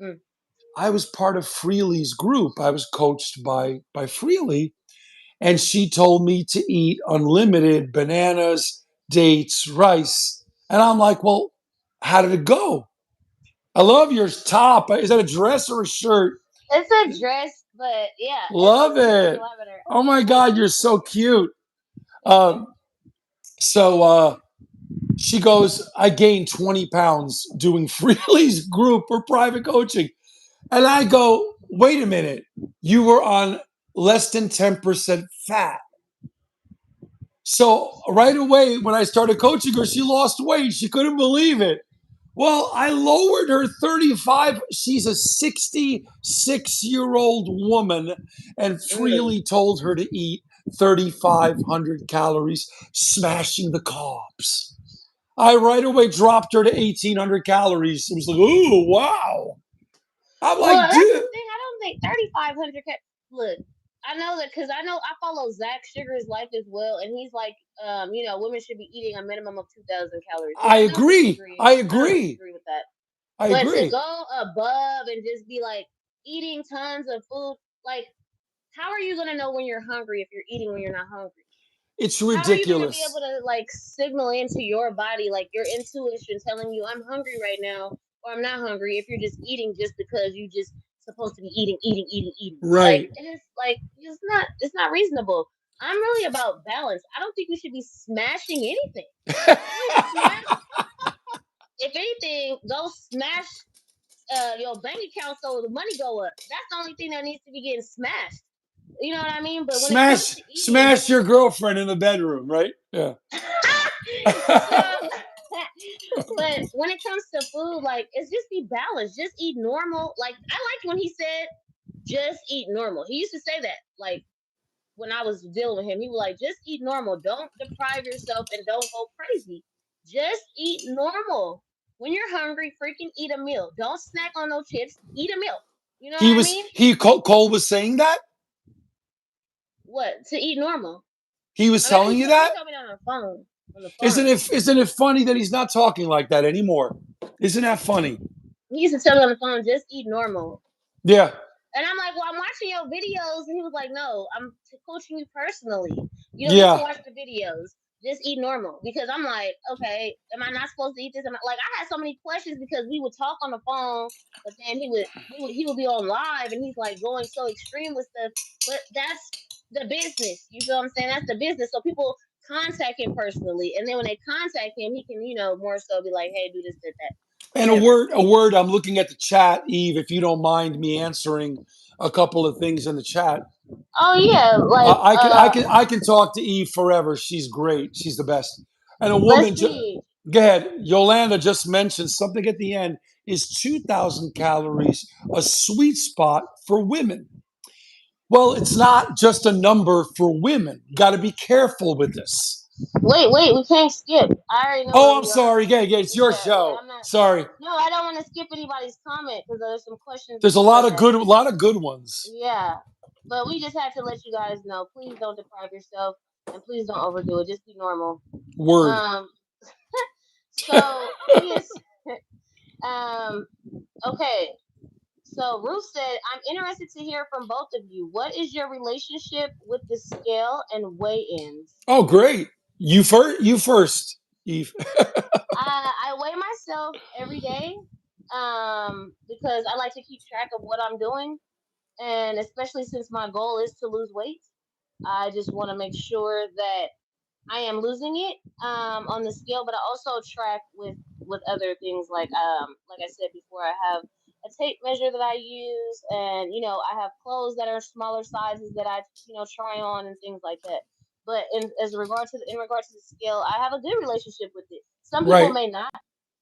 Speaker 2: Mm.
Speaker 1: I was part of Freely's group. I was coached by Freely, and she told me to eat unlimited bananas, dates, rice. And I'm like, well, how did it go? I love your top. Is that a dress or a shirt?
Speaker 2: It's a dress, but yeah, it's
Speaker 1: Love
Speaker 2: pink
Speaker 1: it.
Speaker 2: lavender.
Speaker 1: Oh my God, you're so cute.
Speaker 2: Thank you.
Speaker 1: So she goes, I gained 20 pounds doing Freely's group or private coaching. And I go, wait a minute, you were on less than 10% fat. So right away, when I started coaching her, she lost weight. She couldn't believe it. Well, I lowered her 35. She's a 66-year-old woman and
Speaker 2: Mm.
Speaker 1: freely told her to eat 3,500 calories, smashing the carbs. I right away dropped her to 1,800 calories. It was like, ooh, wow. I'm
Speaker 2: Well,
Speaker 1: like,
Speaker 2: that's the
Speaker 1: dude,
Speaker 2: thing. I don't think 3,500. Look, I know that because I know I follow Zach Sugar's life as well, and he's like, women should be eating a minimum of 2,000 calories, which
Speaker 1: I
Speaker 2: I don't
Speaker 1: agree.
Speaker 2: disagree.
Speaker 1: I
Speaker 2: I don't
Speaker 1: agree.
Speaker 2: disagree with that.
Speaker 1: I
Speaker 2: But to
Speaker 1: agree.
Speaker 2: go above and just be like eating tons of food, like, how are you gonna know when you're hungry if you're eating when you're not hungry?
Speaker 1: It's
Speaker 2: How are you gonna be
Speaker 1: ridiculous.
Speaker 2: able to like signal into your body, like your intuition telling you I'm hungry right now or I'm not hungry if you're just eating just because you just supposed to be eating, eating, eating, eating. Like
Speaker 1: Right.
Speaker 2: it is like it's not reasonable. I'm really about balance. I don't think we should be smashing anything. Really smash. If anything, go smash your bank account so the money go up. That's the only thing that needs to be getting smashed. You know what I mean? But when it comes to eating,
Speaker 1: Smash your girlfriend in the bedroom, right? Yeah.
Speaker 2: so but when it comes to food, like it's just be balanced. Just eat normal. Like I liked when he said, just eat normal. He used to say that, like when I was dealing with him, he was like, just eat normal. Don't deprive yourself and don't go crazy. Just eat normal. When you're hungry, freaking eat a meal. Don't snack on no chips. Eat a meal. You know what I mean?
Speaker 1: Cole was saying that?
Speaker 2: What? To eat normal.
Speaker 1: He was
Speaker 2: I mean,
Speaker 1: telling you
Speaker 2: he
Speaker 1: that?
Speaker 2: told me that on the phone. On the
Speaker 1: Isn't
Speaker 2: phone.
Speaker 1: it funny that he's not talking like that anymore? Isn't that funny?
Speaker 2: He used to tell me on the phone, just eat normal.
Speaker 1: Yeah.
Speaker 2: And I'm like, well, I'm watching your videos. And he was like, no, I'm coaching you personally. You don't need to
Speaker 1: Yeah.
Speaker 2: watch the videos. Just eat normal. Because I'm like, okay, am I not supposed to eat this? Like, I had so many questions because we would talk on the phone, but then he would be on live and he's like going so extreme with stuff. But that's the business. You feel what I'm saying? That's the business. So people contact him personally. And then when they contact him, he can, more so be like, hey, do this, do that,
Speaker 1: And
Speaker 2: whatever.
Speaker 1: a word, I'm looking at the chat, Eve, if you don't mind me answering a couple of things in the chat.
Speaker 2: Oh, yeah. Like,
Speaker 1: I can talk to Eve forever. She's great. She's the best. And a
Speaker 2: let's
Speaker 1: woman,
Speaker 2: see.
Speaker 1: go ahead. Yolanda just mentioned something at the end. Is 2,000 calories a sweet spot for women? Well, it's not just a number for women. You got to be careful with this.
Speaker 2: Wait, we can't skip. I already know where
Speaker 1: Oh, I'm
Speaker 2: we are.
Speaker 1: sorry. Yeah, it's your
Speaker 2: Yeah,
Speaker 1: show.
Speaker 2: I'm not.
Speaker 1: Sorry.
Speaker 2: No, I don't want to skip anybody's comment because there's some questions
Speaker 1: There's
Speaker 2: before that.
Speaker 1: a lot of good ones.
Speaker 2: Yeah, but we just had to let you guys know. Please don't deprive yourself, and please don't overdo it. Just be normal.
Speaker 1: Word.
Speaker 2: Um. So yes. um. Okay. So Ruth said, "I'm interested to hear from both of you. What is your relationship with the scale and weigh-ins?"
Speaker 1: Oh, great. You first. You first, Eve.
Speaker 2: I weigh myself every day, because I like to keep track of what I'm doing, and especially since my goal is to lose weight, I just want to make sure that I am losing it on the scale, but I also track with other things like I said before, I have a tape measure that I use, and I have clothes that are smaller sizes that I try on and things like that. But in regards to the scale, I have a good relationship with it. Some people
Speaker 1: Right.
Speaker 2: may not,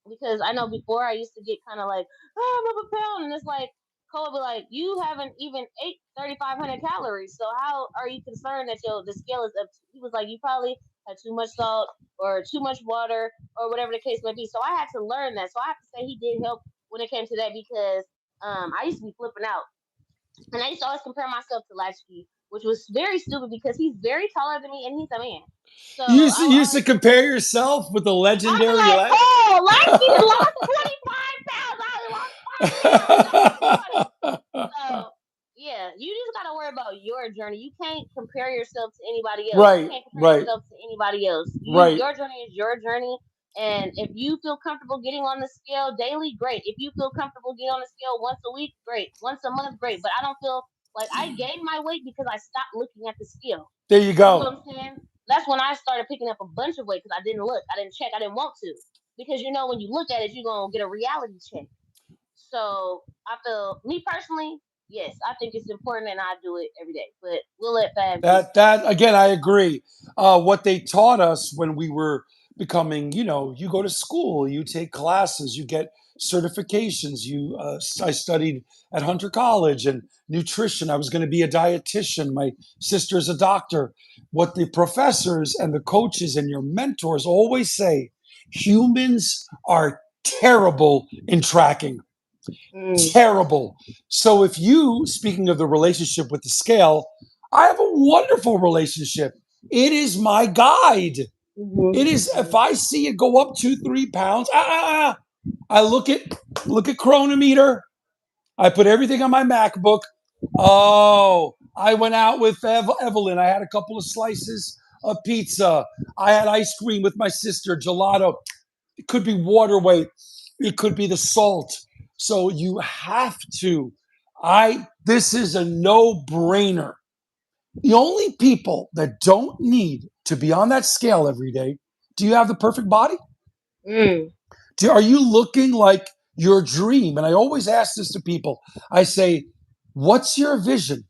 Speaker 2: because I know before I used to get kind of like, oh, I'm up a pound, and it's like Cole would be like, you haven't even ate 3,500 calories, so how are you concerned that the scale is up? He was like, you probably had too much salt or too much water or whatever the case may be. So I had to learn that. So I have to say he did help when it came to that, because I used to be flipping out, and I used to always compare myself to Latchkey, which was very stupid because he's very taller than me and he's a man. So I would
Speaker 1: You used to
Speaker 2: always
Speaker 1: compare yourself with the
Speaker 2: I'd be
Speaker 1: legendary
Speaker 2: like,
Speaker 1: Let.
Speaker 2: oh, Latchkey lost 25 pounds. I only lost 5 pounds. That was funny. So yeah, you just gotta worry about your journey. You can't compare yourself to anybody else. You
Speaker 1: Right.
Speaker 2: can't compare
Speaker 1: Right.
Speaker 2: yourself to anybody else.
Speaker 1: Right.
Speaker 2: Your journey is your journey. And if you feel comfortable getting on the scale daily, great. If you feel comfortable getting on the scale once a week, great. Once a month, great. But I don't feel like I gained my weight because I stopped looking at the scale.
Speaker 1: There you
Speaker 2: You feel
Speaker 1: go.
Speaker 2: what I'm saying? That's when I started picking up a bunch of weight because I didn't look, I didn't check, I didn't want to. Because when you look at it, you're gonna get a reality check. So I feel, me personally, yes, I think it's important and I do it every day. But we'll let Fab get.
Speaker 1: That again, I agree. What they taught us when we were becoming, you go to school, you take classes, you get certifications. I studied at Hunter College and nutrition. I was going to be a dietitian. My sister's a doctor. What the professors and the coaches and your mentors always say: humans are terrible in tracking.
Speaker 2: Mm.
Speaker 1: Terrible. So if you, speaking of the relationship with the scale, I have a wonderful relationship. It is my guide. It is, if
Speaker 2: Mm-hmm.
Speaker 1: I see it go up 2, 3 pounds, I look at chronometer. I put everything on my MacBook. Oh, I went out with Evelyn. I had a couple of slices of pizza. I had ice cream with my sister, gelato. It could be water weight. It could be the salt. So you have to. This is a no brainer. The only people that don't need to be on that scale every day, do you have the perfect body?
Speaker 2: Mm.
Speaker 1: Are you looking like your dream? And I always ask this to people. I say, what's your vision?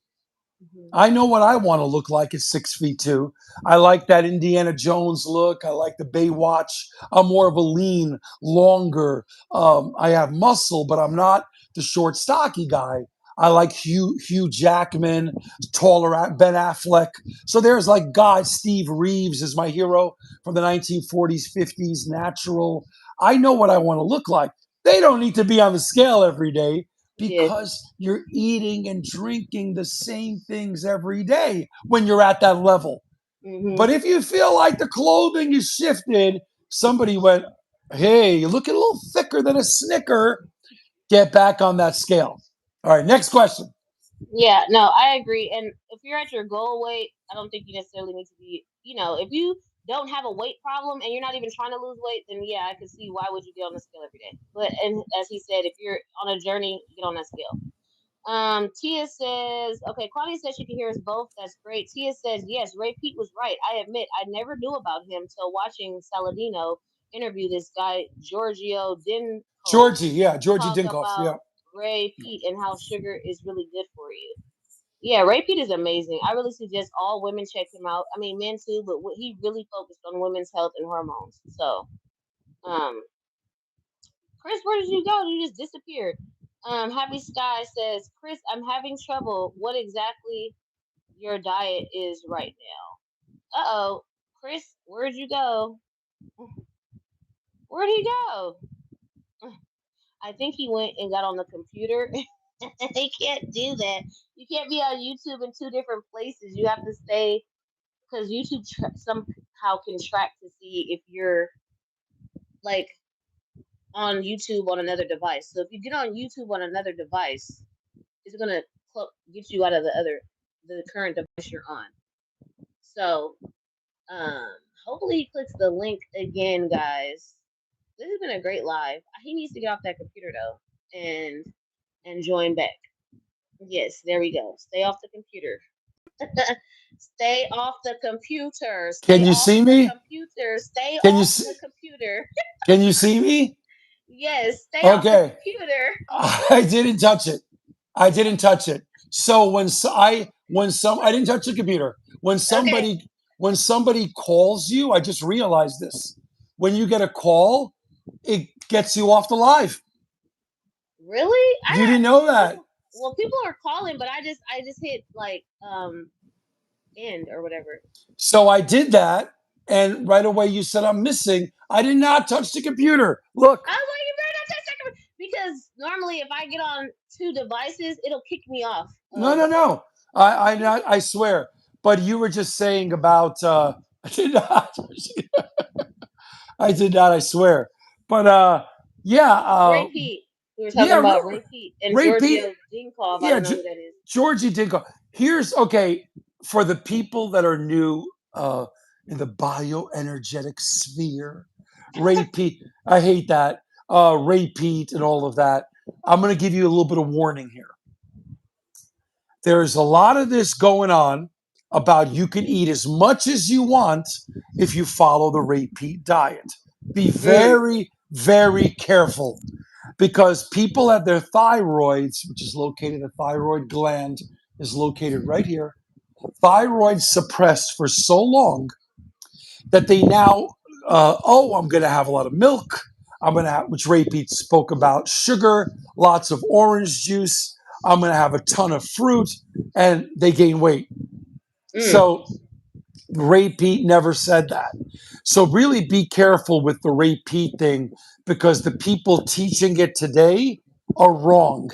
Speaker 2: Mhm.
Speaker 1: I know what I want to look like at 6'2". I like that Indiana Jones look. I like the Baywatch. I'm more of a lean, longer. I have muscle, but I'm not the short, stocky guy. I like Hugh Jackman, taller Ben Affleck. So there's like God, Steve Reeves is my hero from the 1940s, 50s, natural. I know what I want to look like. They don't need to be on the scale every day
Speaker 2: Yeah.
Speaker 1: because you're eating and drinking the same things every day when you're at that level.
Speaker 2: Hmm.
Speaker 1: But if you feel like the clothing is shifted, somebody went, hey, you're looking a little thicker than a Snicker, get back on that scale. All right, next question.
Speaker 2: Yeah, no, I agree. And if you're at your goal weight, I don't think you necessarily need to be, if you don't have a weight problem and you're not even trying to lose weight, then yeah, I could see why would you get on the scale every day. But and as he said, if you're on a journey, get on that scale. Tia says, okay, Claudia says she can hear us both. That's great. Tia says, yes, Ray Pete was right. I admit I never knew about him till watching Saladino interview this guy, Giorgio Dinkoff,
Speaker 1: Georgie
Speaker 2: talk
Speaker 1: Dinkoff, yeah.
Speaker 2: about Ray Pete and how sugar is really good for you. Yeah, Ray Pete is amazing. I really suggest all women check him out. I mean, men too, but he really focused on women's health and hormones. So, um, Chris, where did you go? You just disappeared. Happy Sky says, Chris, I'm having trouble. What exactly your diet is right now? Uh-oh. Chris, where'd you go? Where'd he go? I think he went and got on the computer. They can't do that. You can't be on YouTube in two different places. You have to stay because YouTube somehow can track to see if you're like on YouTube on another device. So if you get on YouTube on another device, it's gonna get you out of the current device you're on. So um, hopefully he clicks the link again, guys. This has been a great live. He needs to get off that computer though and join back. Yes, there we go. Stay off the computer. Stay off the computer.
Speaker 1: Can
Speaker 2: Stay
Speaker 1: you
Speaker 2: off
Speaker 1: see
Speaker 2: the
Speaker 1: me?
Speaker 2: computer. Stay
Speaker 1: Can you
Speaker 2: off
Speaker 1: see?
Speaker 2: the computer.
Speaker 1: Can you see me?
Speaker 2: Yes, stay off the
Speaker 1: Okay,
Speaker 2: computer.
Speaker 1: I didn't touch it. I didn't touch it. So I didn't touch the computer.
Speaker 2: Okay.
Speaker 1: When somebody calls you, I just realized this. When you get a call, it gets you off the live.
Speaker 2: Really? I
Speaker 1: You
Speaker 2: got
Speaker 1: didn't know that.
Speaker 2: people. Well, people are calling, but I just hit like end or whatever.
Speaker 1: So I did that, and right away you said I'm missing. I did not touch the computer. Look,
Speaker 2: I was like, you better not touch that because normally if I get on two devices, it'll kick me off
Speaker 1: no,
Speaker 2: of.
Speaker 1: no, no. I swear. But you were just saying about. I did not. I did not. I swear. But yeah,
Speaker 2: Ray Pete. We were talking
Speaker 1: yeah.
Speaker 2: about Ray Pete and
Speaker 1: Ray Pete.
Speaker 2: Giorgio Dinkov. I
Speaker 1: Yeah,
Speaker 2: don't know who that is.
Speaker 1: Georgie Dinko. Here's okay for the people that are new in the bioenergetic sphere. Ray Pete. I hate that. Ray Pete and all of that. I'm going to give you a little bit of warning here. There's a lot of this going on about you can eat as much as you want if you follow the Ray Pete diet. Be
Speaker 2: Mm,
Speaker 1: very, very careful because people have their thyroids, which is located, the thyroid gland is located right here. Thyroid suppressed for so long that they now, I'm going to have a lot of milk. I'm going to have, which Ray Pete spoke about, sugar, lots of orange juice. I'm going to have a ton of fruit, and they gain weight.
Speaker 2: mm,
Speaker 1: So Ray Pete never said that. So really be careful with the Ray Pete thing because the people teaching it today are wrong.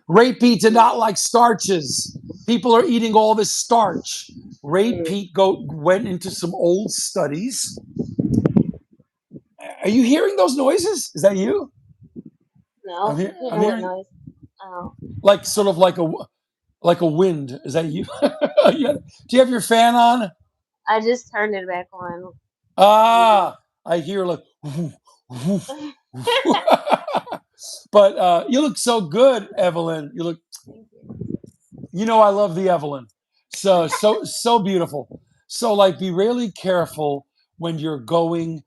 Speaker 1: Ray Pete did not like starches. People are eating all this starch. Ray
Speaker 2: mm.
Speaker 1: Pete went into some old studies. Are you hearing those noises? Is that you? I'm
Speaker 2: No,
Speaker 1: here. I'm
Speaker 2: what
Speaker 1: hearing
Speaker 2: noise? Oh,
Speaker 1: like sort of like a wind. Is that you? Yeah. Do you have your fan on?
Speaker 2: I just turned it back on. Maybe.
Speaker 1: I hear like. But you look so good, Evelyn. You look.
Speaker 2: Thank you.
Speaker 1: You know I love the Evelyn. So beautiful. So like be really careful when you're going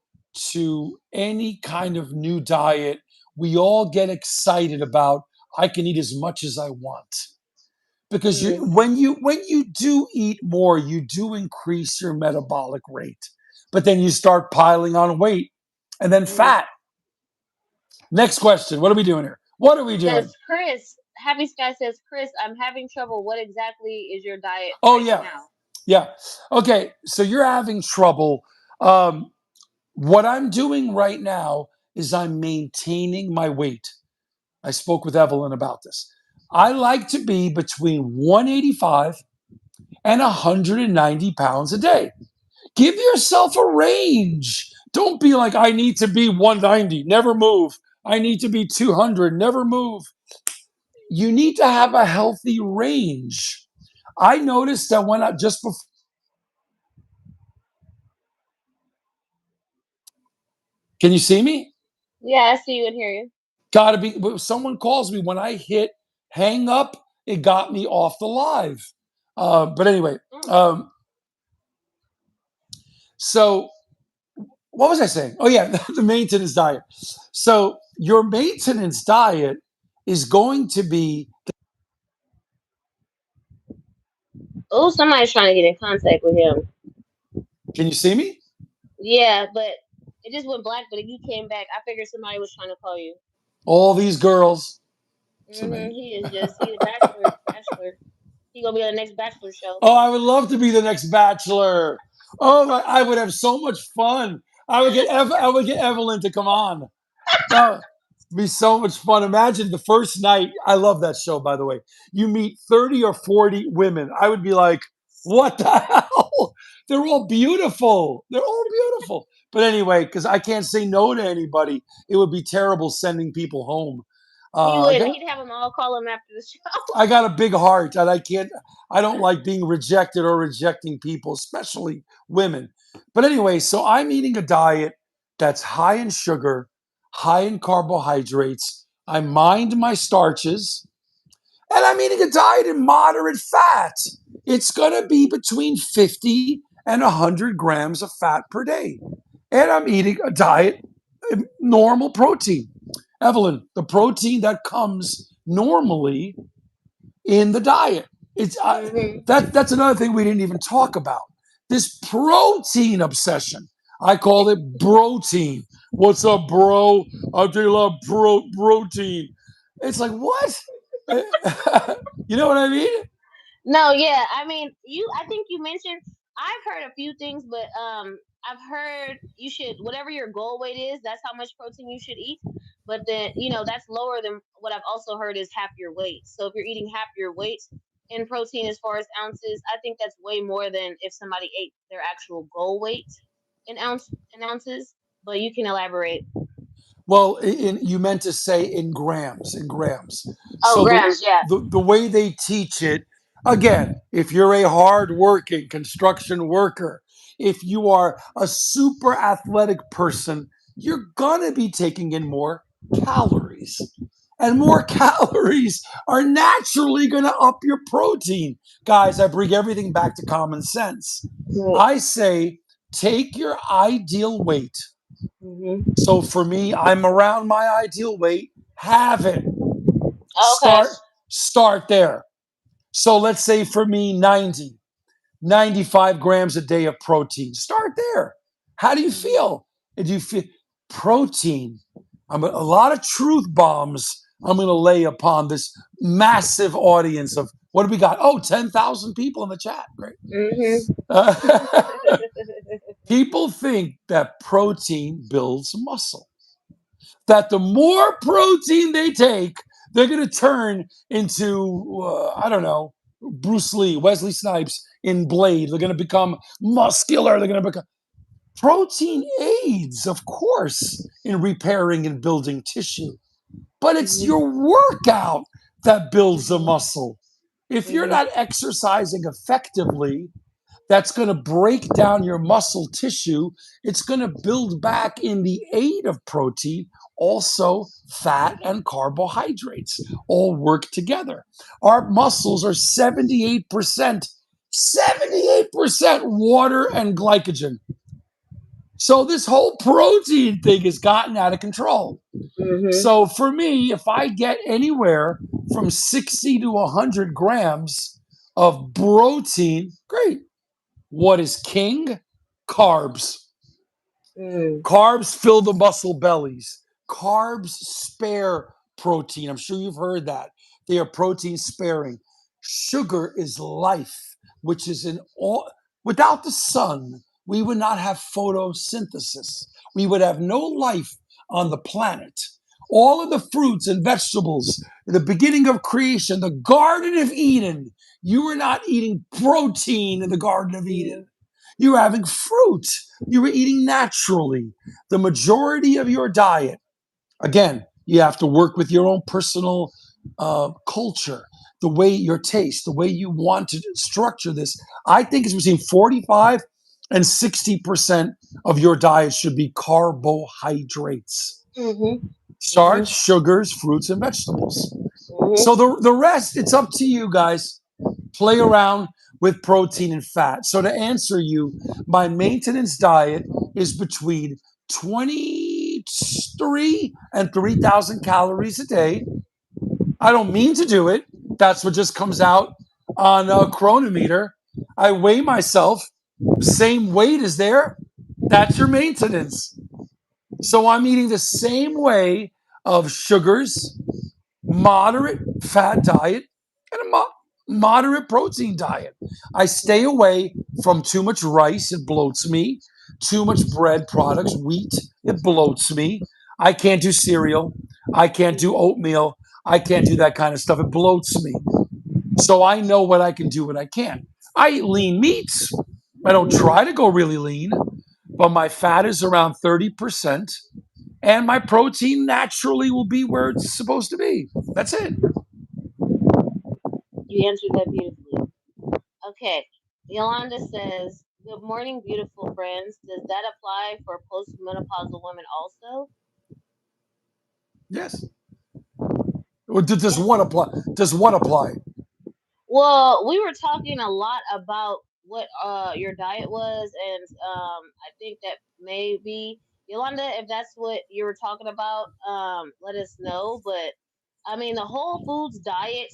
Speaker 1: to any kind of new diet. We all get excited about I can eat as much as I want. Because
Speaker 2: Mm,
Speaker 1: when you do eat more, you do increase your metabolic rate. But then you start piling on weight and then
Speaker 2: mm.
Speaker 1: fat. Next question. What are we doing here? What are we doing?
Speaker 2: Yes, Chris. Happy Sky says, Chris, I'm having trouble. What exactly is your diet
Speaker 1: Oh
Speaker 2: right
Speaker 1: yeah.
Speaker 2: now?
Speaker 1: Yeah. Okay. So you're having trouble. Um, what I'm doing right now is I'm maintaining my weight. I spoke with Evelyn about this. I like to be between 185 and 190 pounds a day. Give yourself a range. Don't be like, I need to be 190, never move. I need to be 200, never move. You need to have a healthy range. I noticed that when I just before, can you see me?
Speaker 2: Yeah, I see you and hear you.
Speaker 1: Gotta be, if someone calls me when I hit hang up, it got me off the live. But anyway,
Speaker 2: Mm.
Speaker 1: um, so what was I saying? Oh yeah, the maintenance diet. So your maintenance diet is going to be.
Speaker 2: Oh, somebody's trying to get in contact with him.
Speaker 1: Can you see me?
Speaker 2: Yeah, but it just went black. But you came back. I figured somebody was trying to call you.
Speaker 1: All these girls. So many.
Speaker 2: He is just he's a bachelor. Bachelor. He gonna be on the next Bachelor show.
Speaker 1: Oh, I would love to be the next Bachelor. Oh my, I would have so much fun. I would get Evelyn to come on. That would be so much fun. Imagine the first night. I love that show, by the way. You meet 30 or 40 women. I would be like, what the hell? They're all beautiful. They're all beautiful. But anyway, because I can't say no to anybody, it would be terrible sending people home.
Speaker 2: He
Speaker 1: I
Speaker 2: would.
Speaker 1: got
Speaker 2: He'd have them all call him after the show.
Speaker 1: I got a big heart and I don't like being rejected or rejecting people, especially women. But anyway, so I'm eating a diet that's high in sugar, high in carbohydrates. I mind my starches, and I'm eating a diet in moderate fat. It's going to be between 50 and 100 grams of fat per day. And I'm eating a diet, normal protein. Evelyn, the protein that comes normally in the diet. It's
Speaker 2: Hmm.
Speaker 1: that's another thing we didn't even talk about. This protein obsession. I call it protein. What's up, bro? I do love protein. It's like what? You know what I mean?
Speaker 2: No, yeah. I mean, you. I think you mentioned. I've heard a few things, but I've heard you should whatever your goal weight is. That's how much protein you should eat. But then that's lower than what I've also heard is half your weight. So if you're eating half your weight in protein as far as ounces, I think that's way more than if somebody ate their actual goal weight in ounces. But you can elaborate.
Speaker 1: Well, you meant to say in grams, in grams.
Speaker 2: Oh,
Speaker 1: So
Speaker 2: grams. Yeah.
Speaker 1: the way they teach it, again, if you're a hard-working construction worker, if you are a super athletic person, you're gonna be taking in more calories. And more calories are naturally gonna up your protein. Guys, I bring everything back to common sense.
Speaker 2: Right.
Speaker 1: I say take your ideal weight.
Speaker 2: Hmm.
Speaker 1: So for me, I'm around my ideal weight. Have it.
Speaker 2: Okay.
Speaker 1: Start there. So let's say for me, 95 grams a day of protein. Start there. How do you
Speaker 2: Hmm.
Speaker 1: feel? Do you feel protein? A lot of truth bombs I'm going to lay upon this massive audience of what do we got? Oh, 10,000 people in the chat. Great.
Speaker 2: Hmm.
Speaker 1: People think that protein builds muscle, that the more protein they take, they're going to turn into, I don't know, Bruce Lee, Wesley Snipes in Blade. They're going to become muscular. They're going to become. Protein aids, of course, in repairing and building tissue, but it's
Speaker 2: Hmm.
Speaker 1: your workout that builds the
Speaker 2: Hmm.
Speaker 1: muscle. If you're
Speaker 2: Hmm.
Speaker 1: not exercising effectively, that's going to break down your muscle tissue. It's going to build back in the aid of protein, also fat and carbohydrates all work together. Our muscles are 78% 78% water and glycogen. So this whole protein thing has gotten out of control.
Speaker 2: Mm-hmm.
Speaker 1: So for me, if I get anywhere from 60 to 100 grams of protein, great. What is king? Carbs.
Speaker 2: Mm.
Speaker 1: Carbs fill the muscle bellies. Carbs spare protein. I'm sure you've heard that. They are protein sparing. Sugar is life, which is in all. Without the sun, we would not have photosynthesis. We would have no life on the planet. All of the fruits and vegetables, the beginning of creation, the Garden of Eden, you were not eating protein in the Garden of
Speaker 2: Mm.
Speaker 1: Eden. You were having fruit. You were eating naturally. The majority of your diet, again, you have to work with your own personal culture, the way your taste, the way you want to structure this. I think it's between 45 and 60% of your diet should be carbohydrates.
Speaker 2: Mm-hmm.
Speaker 1: Starch,
Speaker 2: Mm-hmm.
Speaker 1: sugars, fruits, and vegetables. So
Speaker 2: Mm-hmm.
Speaker 1: the rest, it's up to you guys. Play around with protein and fat. So to answer you, my maintenance diet is between 23 and 3,000 calories a day. I don't mean to do it. That's what just comes out on a chronometer. I weigh myself, same weight is there. That's your maintenance. So I'm eating the same way of sugars, moderate fat diet, and a moderate protein diet. I stay away from too much rice, it bloats me. Too much bread products, wheat, it bloats me. I can't do cereal. I can't do oatmeal. I can't do that kind of stuff. It bloats me. So I know what I can do, what I can't. I eat lean meats. I don't try to go really lean, but my fat is around 30%, and my protein naturally will be where it's supposed to be. That's it.
Speaker 2: You answered that beautifully. Okay. Yolanda says, "Good morning, beautiful friends. Does that apply for postmenopausal women also?"
Speaker 1: Yes. Or does
Speaker 2: Yes.
Speaker 1: one apply? Does one apply?
Speaker 2: Well, we were talking a lot about what your diet was, and I think that maybe Yolanda, if that's what you were talking about, let us know. But I mean, the whole foods diet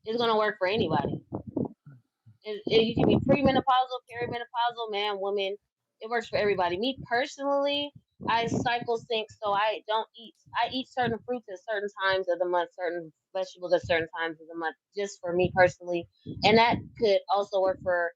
Speaker 2: is gonna work for anybody. You can be premenopausal, perimenopausal, man, woman. It works for everybody. Me personally, I cycle sync, so I don't eat. I eat certain fruits at certain times of the month, certain vegetables at certain times of the month, just for me personally. And that could also work for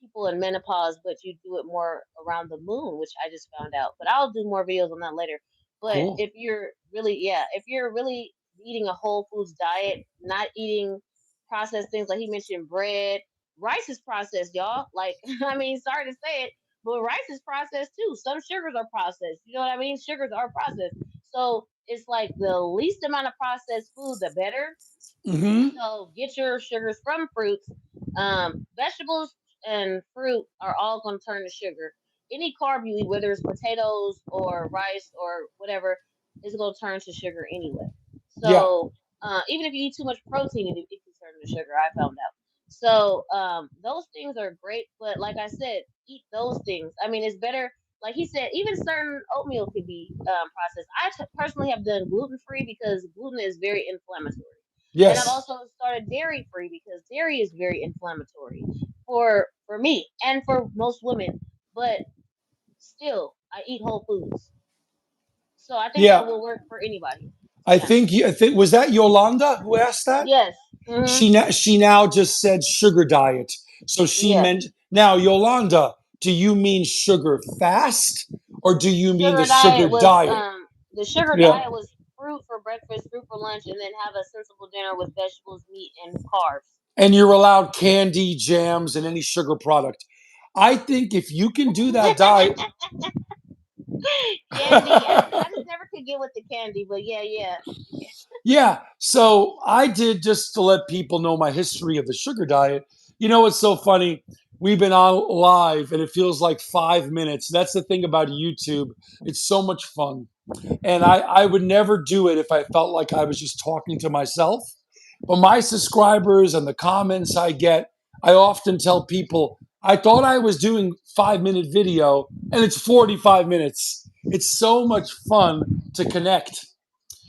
Speaker 2: people in menopause, but you do it more around the moon, which I just found out. But I'll do more videos on that later. But
Speaker 1: Cool.
Speaker 2: if you're really, yeah, if you're really eating a whole foods diet, not eating processed things like he mentioned, bread, rice is processed, y'all. Like, I mean, sorry to say it, but rice is processed too. Some sugars are processed. You know what I mean? Sugars are processed. So it's like the least amount of processed food, the better.
Speaker 1: Mm-hmm.
Speaker 2: So get your sugars from fruits. Vegetables and fruit are all going to turn to sugar. Any carb you eat, whether it's potatoes or rice or whatever, is going to turn to sugar anyway.
Speaker 1: Yeah.
Speaker 2: So even if you eat too much protein, it can turn to sugar. I found out. So those things are great, but like I said, eat those things. I mean, it's better. Like he said, even certain oatmeal could be processed. Personally have done gluten free because gluten is very inflammatory. And I've
Speaker 1: Yes.
Speaker 2: also started dairy free because dairy is very inflammatory for me and for most women. But still, I eat whole foods, so I think that
Speaker 1: Yeah.
Speaker 2: will work for anybody.
Speaker 1: I
Speaker 2: Yeah.
Speaker 1: think. I think was that Yolanda who asked that.
Speaker 2: Yes. Hmm.
Speaker 1: She now just said sugar diet. So she
Speaker 2: Yeah.
Speaker 1: meant now Yolanda. Do you mean sugar fast or do you mean the
Speaker 2: Sugar
Speaker 1: sugar
Speaker 2: diet was
Speaker 1: diet?
Speaker 2: the sugar
Speaker 1: Yeah.
Speaker 2: diet was fruit for breakfast, fruit for lunch, and then have a sensible dinner with vegetables, meat, and carbs.
Speaker 1: And you're allowed candy, jams, and any sugar product. I think if you can do that diet,
Speaker 2: Candy. I just never could get with the candy, but yeah, yeah.
Speaker 1: yeah. So I did just to let people know my history of the sugar diet. You know what's so funny? We've been on live and it feels like 5 minutes. That's the thing about YouTube. It's so much fun. And I would never do it if I felt like I was just talking to myself. But my subscribers and the comments I get, I often tell people I thought I was doing 5 minute video and it's 45 minutes. It's so much fun to connect.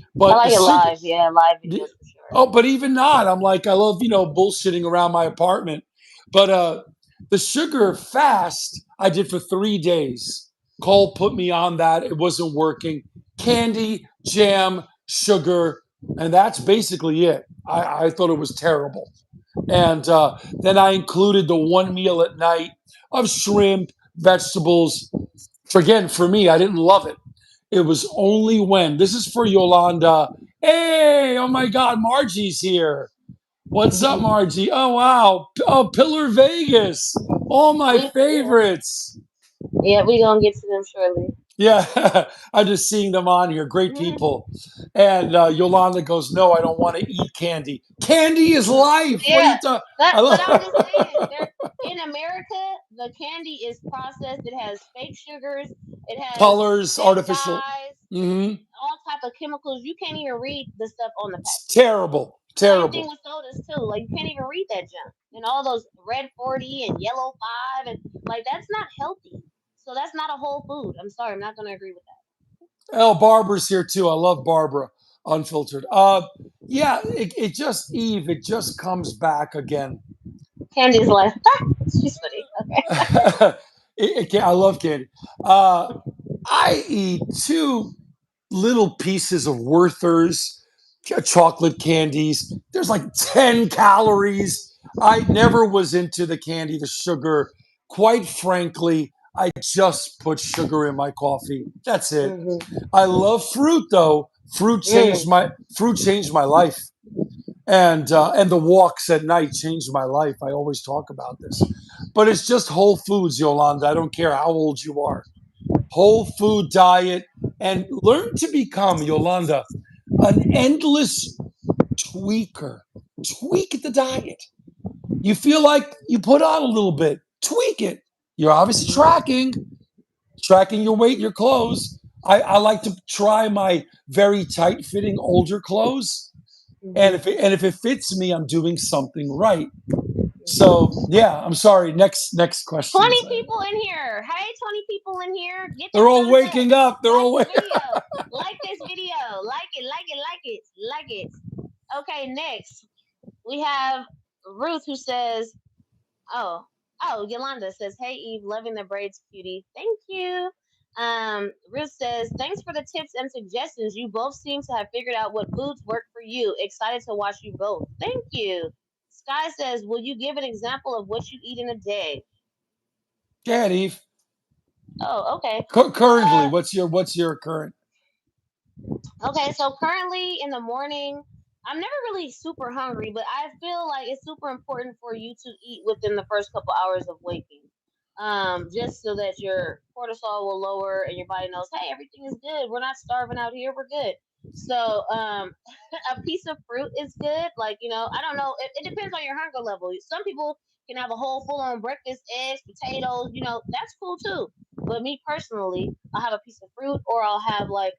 Speaker 2: I
Speaker 1: But the
Speaker 2: like it
Speaker 1: sugar,
Speaker 2: live. Yeah, live
Speaker 1: the,
Speaker 2: videos for sure.
Speaker 1: oh, but even not. I'm like, I love, bullshitting around my apartment. But the sugar fast I did for 3 days. Cole put me on that. It wasn't working. Candy, jam, sugar, and that's basically it. I thought it was terrible. And then I included the one meal at night of shrimp, vegetables. Again, for me, I didn't love it. It was only when this is for Yolanda. Hey, oh my God, Margie's here. What's up, Margie? Oh wow. Oh, Pillar Vegas. All my
Speaker 2: Yeah,
Speaker 1: favorites.
Speaker 2: yeah, we gonna get to them shortly.
Speaker 1: Yeah, I'm just seeing them on here. Great people. And Yolanda goes, "No, I don't want to eat candy. Candy is life. What are
Speaker 2: Yeah,
Speaker 1: you talking?"
Speaker 2: but I'm just saying, there in America, the candy is processed. It has fake sugars. It has
Speaker 1: Colors,
Speaker 2: fake
Speaker 1: artificial.
Speaker 2: dyes,
Speaker 1: Hmm.
Speaker 2: all type of chemicals. You can't even read the stuff on the
Speaker 1: It's
Speaker 2: package.
Speaker 1: terrible.
Speaker 2: Same thing
Speaker 1: Terrible.
Speaker 2: with sodas too. Like you can't even read that junk. And all those red 40 and yellow 5 and like that's not healthy. So that's not a whole food. I'm sorry, I'm not gonna agree with
Speaker 1: Oh, Barbara's here too. I love Barbara Unfiltered. Yeah, it just Eve. It just comes back again.
Speaker 2: that. Candy's like she's funny. Okay.
Speaker 1: I love candy. Uh, I eat two little pieces of Werther's chocolate candies. There's like 10 calories. I never was into the candy, the sugar. Quite frankly, I just put sugar in my coffee. That's it.
Speaker 2: Mm-hmm.
Speaker 1: I love fruit though.
Speaker 2: Mm.
Speaker 1: Fruit changed my life. And the walks at night changed my life. I always talk about this. But it's just whole foods, Yolanda. I don't care how old you are. Whole food diet and learn to become, Yolanda, an endless tweaker. Tweak the diet. You feel like you put on a little bit, tweak it. You're obviously tracking your weight, your clothes. I like to try my very tight fitting older clothes. And
Speaker 2: Mm-hmm.
Speaker 1: if it fits me, I'm doing something right. So yeah, I'm sorry. Next question.
Speaker 2: 20 people in here. Hey, 20 people in here. Get
Speaker 1: They're
Speaker 2: that
Speaker 1: all
Speaker 2: thumbs up.
Speaker 1: waking up. They're
Speaker 2: Like
Speaker 1: all
Speaker 2: the
Speaker 1: waking.
Speaker 2: video. Like this video. Like it, like it, like it, like it. Okay, next we have Ruth who says, oh, Yolanda says, hey Eve, loving the braids, cutie. Thank you. Ruth says, thanks for the tips and suggestions. You both seem to have figured out what foods work for you. Excited to watch you both. Thank you. Sky says, will you give an example of what you eat in a day?
Speaker 1: Yeah, Eve.
Speaker 2: Oh, okay.
Speaker 1: Currently,
Speaker 2: Uh,
Speaker 1: what's your current?
Speaker 2: okay. So currently in the morning, I'm never really super hungry, but I feel like it's super important for you to eat within the first couple hours of waking. Just so that your cortisol will lower and your body knows, hey, everything is good. We're not starving out here. We're good. So, a piece of fruit is good. Like, I don't know. It depends on your hunger level. Some people can have a whole full on breakfast, eggs, potatoes, that's cool too. But me personally, I'll have a piece of fruit or I'll have like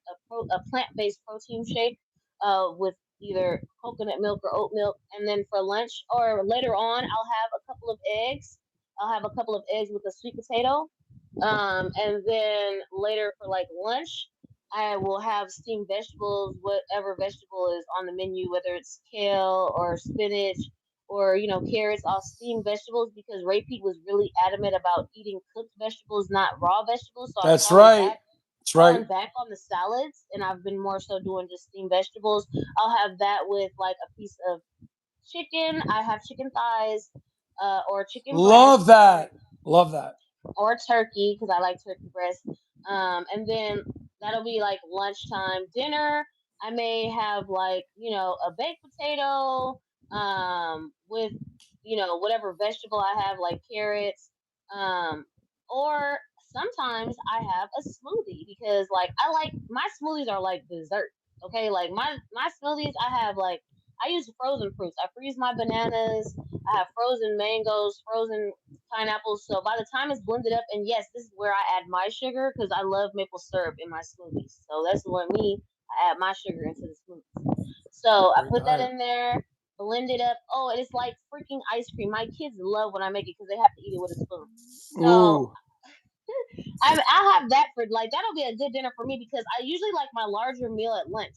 Speaker 2: a plant based protein shake with either coconut milk or oat milk. And then for lunch or later on, I'll have a couple of eggs. I'll have a couple of eggs with a sweet potato. And then later for like lunch, I will have steamed vegetables, whatever vegetable is on the menu, whether it's kale or spinach or carrots. I'll steam vegetables because Ray Pete was really adamant about eating cooked vegetables, not raw vegetables. So I've
Speaker 1: That's right. That's right.
Speaker 2: fallen back on the salads, and I've been more so doing just steamed vegetables. I'll have that with like a piece of chicken. I have chicken thighs, or chicken breast,
Speaker 1: Love that. Love that.
Speaker 2: or turkey because I like turkey breast. And then that'll be like lunchtime. Dinner, I may have like a baked potato, with whatever vegetable I have, like carrots, or sometimes I have a smoothie because like I like my smoothies are like dessert. Okay, like my smoothies, I have like I use frozen fruits. I freeze my bananas. I have frozen mangoes, frozen pineapples. So by the time it's blended up, and yes, this is where I add my sugar because I love maple syrup in my smoothies. So that's what me I add my sugar into the smoothie. So I
Speaker 1: Great
Speaker 2: put that
Speaker 1: diet.
Speaker 2: in there. blend it up. Oh, and it's like freaking ice cream. My kids love when I make it because they have to eat it with a spoon. So
Speaker 1: Ooh.
Speaker 2: I'll have that for like that'll be a good dinner for me because I usually like my larger meal at lunch.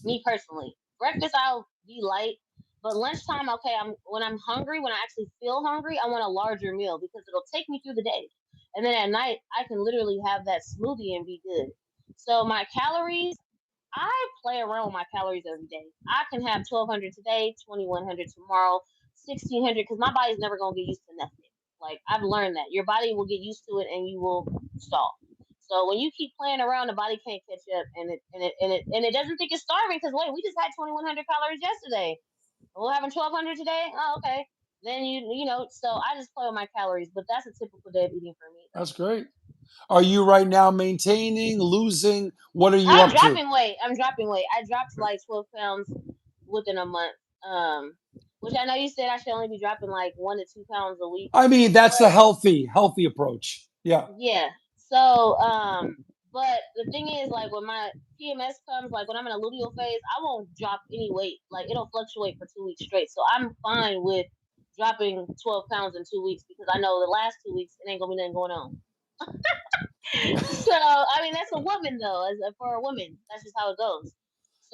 Speaker 2: Me personally, breakfast I'll be light, but lunchtime, okay, when I'm hungry, when I actually feel hungry, I want a larger meal because it'll take me through the day, and then at night I can literally have that smoothie and be good. So my calories, I play around with my calories every day. I can have 1,200 today, 2,100 tomorrow, 1,600 because my body's never gonna get used to nothing. Like I've learned that your body will get used to it and you will stall. So when you keep playing around, the body can't catch up, and it doesn't think it's starving because wait, we just had 2,100 calories yesterday. We're having 1,200 today. Oh, okay. Then so I just play with my calories, but that's a typical day of eating for me
Speaker 1: That's
Speaker 2: though.
Speaker 1: great. Are you right now maintaining, losing? What are you
Speaker 2: I'm
Speaker 1: up to?
Speaker 2: dropping weight. I'm dropping weight. I dropped like 12 pounds within a month. Which I know you said I should only be dropping like 1 to 2 pounds a week,
Speaker 1: I mean, that's the
Speaker 2: but
Speaker 1: healthy approach. Yeah.
Speaker 2: yeah. So, but the thing is, like when my PMS comes, like when I'm in a luteal phase, I won't drop any weight. Like it'll fluctuate for 2 weeks straight. So I'm fine with dropping 12 pounds in 2 weeks because I know the last 2 weeks it ain't gonna be nothing going on. So I mean, that's a woman though. For a woman, that's just how it goes.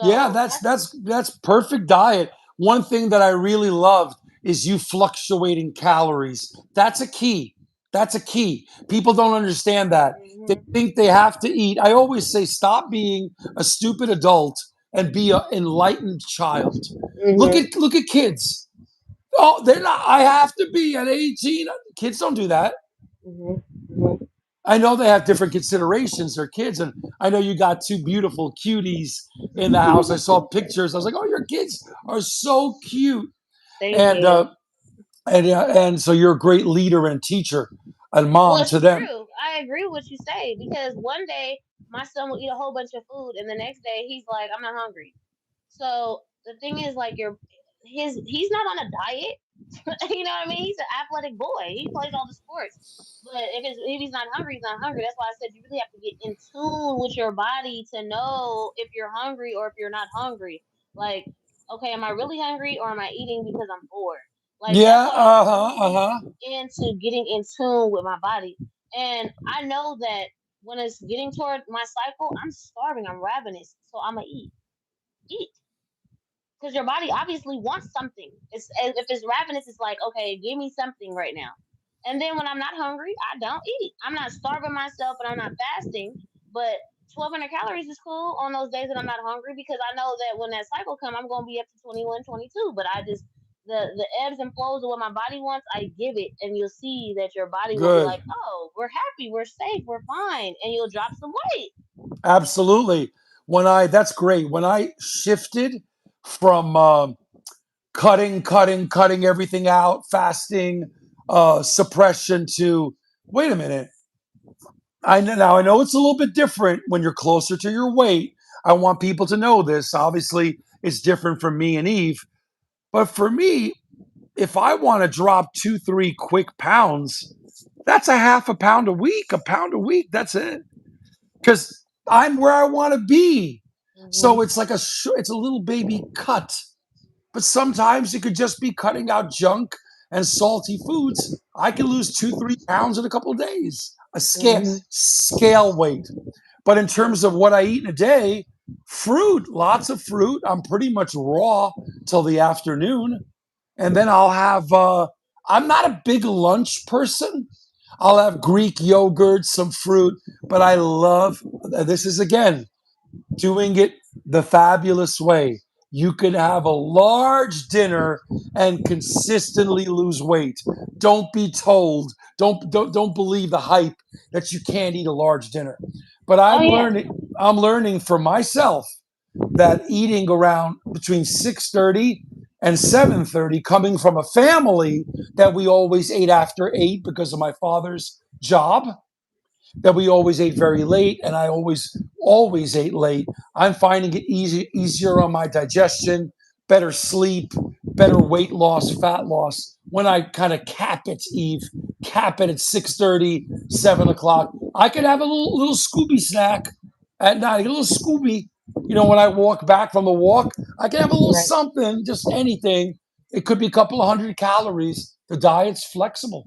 Speaker 1: Yeah,
Speaker 2: So that's
Speaker 1: that's perfect diet. One thing that I really loved is you fluctuating calories. That's a key. That's a key. People don't understand that. They
Speaker 2: hmm
Speaker 1: think they have to eat. I always say stop being a stupid adult and be an enlightened child.
Speaker 2: hmm
Speaker 1: Look at kids. Oh, they're not I have to be at 18. Kids don't do that.
Speaker 2: hmm hmm
Speaker 1: I know they have different considerations. They're kids, and I know you got two beautiful cuties in the house. I saw pictures. I was like, "Oh, your kids are so cute,"
Speaker 2: Thank
Speaker 1: and
Speaker 2: you.
Speaker 1: uh, and so you're a great leader and teacher and
Speaker 2: Well,
Speaker 1: mom
Speaker 2: it's
Speaker 1: to them.
Speaker 2: true. I agree with what you say because one day my son will eat a whole bunch of food, and the next day he's like, "I'm not hungry." So the thing is, like, he's not on a diet. You know what I mean? He's an athletic boy. He plays all the sports. But if he's not hungry, he's not hungry. That's why I said you really have to get in tune with your body to know if you're hungry or if you're not hungry. Like, okay, am I really hungry or am I eating because I'm bored? Like that's
Speaker 1: Yeah.
Speaker 2: why I'm
Speaker 1: Uh huh. Uh
Speaker 2: really
Speaker 1: huh.
Speaker 2: into getting in tune with my body. And I know that when it's getting toward my cycle, I'm starving, I'm ravenous, so I'm gonna eat because your body obviously wants something. It's if it's ravenous, it's like okay, give me something right now. And then when I'm not hungry, I don't eat. I'm not starving myself, and I'm not fasting. But 1,200 calories is cool on those days that I'm not hungry because I know that when that cycle comes, I'm gonna be up to 21, 22. But I just the ebbs and flows of what my body wants, I give it, and you'll see that your body will be
Speaker 1: Good.
Speaker 2: like, oh, we're happy, we're safe, we're fine, and you'll drop some weight.
Speaker 1: Absolutely. That's great. When I shifted from cutting everything out, fasting, suppression to wait a minute. I know it's a little bit different when you're closer to your weight. I want people to know this. Obviously, it's different from me and Eve, but for me, if I want to drop 2, 3 quick pounds, that's a half a pound a week. That's it. Because I'm where I want to be. So
Speaker 2: hmm
Speaker 1: it's a little baby cut. But sometimes it could just be cutting out junk and salty foods. I can lose 2, 3 pounds in a couple of days. A
Speaker 2: hmm
Speaker 1: scale weight. But in terms of what I eat in a day, fruit, lots of fruit. I'm pretty much raw till the afternoon. And then I'll have, I'm not a big lunch person. I'll have Greek yogurt, some fruit, but I love, this is again, doing it the fabulous way. You could have a large dinner and consistently lose weight. Don't be told. Don't believe the hype that you can't eat a large dinner. But
Speaker 2: Oh yeah.
Speaker 1: I'm learning for myself that eating around between 6:30 and 7:30, coming from a family that we always ate after 8 because of my father's job, that we always ate very late, and I always ate late. I'm finding it easier on my digestion, better sleep, better weight loss, fat loss. When I kind of cap it, Eve, cap it at 6:30, 7 o'clock. I could have a little Scooby snack at night, a little Scooby. When I walk back from the walk, I can have a little
Speaker 2: Right.
Speaker 1: something, just anything. It could be a couple of hundred calories. The diet's flexible.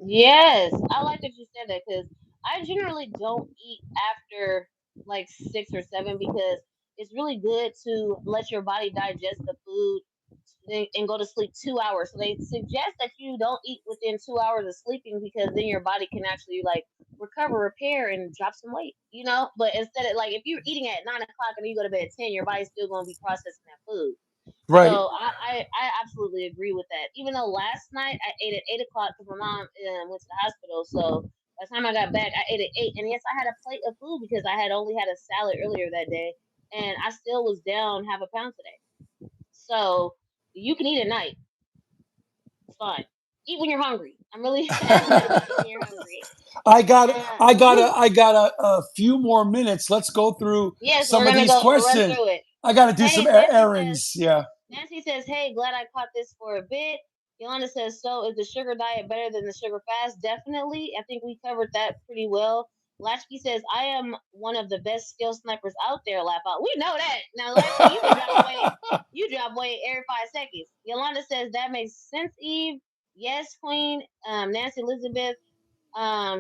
Speaker 2: Yes, I like that you said that because I generally don't eat after like 6 or 7 because it's really good to let your body digest the food and go to sleep 2 hours. So they suggest that you don't eat within 2 hours of sleeping because then your body can actually like recover, repair, and drop some weight. But instead of like if you're eating at 9 o'clock and you go to bed at 10, your body's still going to be processing that food.
Speaker 1: Right.
Speaker 2: So I absolutely agree with that. Even though last night I ate at 8 o'clock because my mom went to the hospital. So by the time I got back, I ate at 8. And yes, I had a plate of food because I had only had a salad earlier that day, and I still was down half a pound today. So you can eat at night. It's fine. Eat when you're hungry. I'm really adamant about eat when you're hungry.
Speaker 1: I got a few more minutes. Let's go through
Speaker 2: Yes,
Speaker 1: some
Speaker 2: we're
Speaker 1: of
Speaker 2: gonna
Speaker 1: these
Speaker 2: go run
Speaker 1: questions.
Speaker 2: through it.
Speaker 1: I got to do some
Speaker 2: Hey, Nancy says
Speaker 1: errands. Yeah.
Speaker 2: Nancy says, "Hey, glad I caught this for a bit." Yolanda says, "So is the sugar diet better than the sugar fast?" Definitely. I think we covered that pretty well. Latchkey says, "I am one of the best skill snipers out there." Laugh out. We know that. Now, Latchkey, you be dropping weight. You drop weight every 5 seconds. Yolanda says, "That makes sense, Eve." Yes, Queen. Nancy Elizabeth.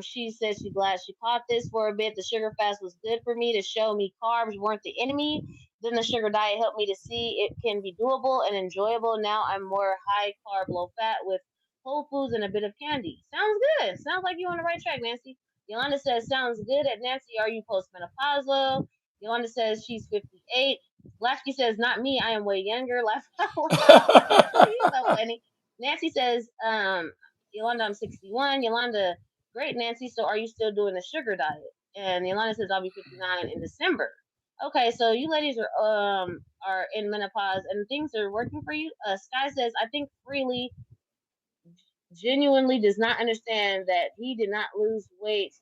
Speaker 2: She said she's glad she caught this for a bit. The sugar fast was good for me to show me carbs weren't the enemy. Then the sugar diet helped me to see it can be doable and enjoyable. Now I'm more high carb, low fat with whole foods and a bit of candy. Sounds good. Sounds like you're on the right track, Nancy. Yolanda says, sounds good. At Nancy, are you postmenopausal? Yolanda says she's 58. Lasky says, not me. I am way younger. Laugh out loud. He's so funny. Nancy says, Yolanda, I'm 61. Yolanda, great, Nancy. So are you still doing the sugar diet? And Yolanda says, I'll be 59 in December. Okay, so you ladies are in menopause and things are working for you. Sky says, I think Freely genuinely does not understand that he did not lose weight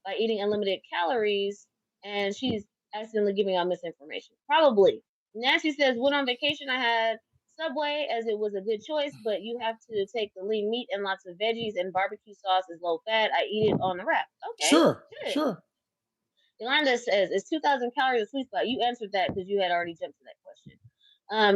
Speaker 2: by eating unlimited calories, and she's accidentally giving out misinformation. Probably. Nancy says, went on vacation. I had Subway as it was a good choice, but you have to take the lean meat and lots of veggies, and barbecue sauce is low fat. I eat it on the wrap. Okay,
Speaker 1: Sure.
Speaker 2: good.
Speaker 1: Sure.
Speaker 2: Yolanda says, is 2,000 calories a sweet spot? You answered that because you had already jumped to that question.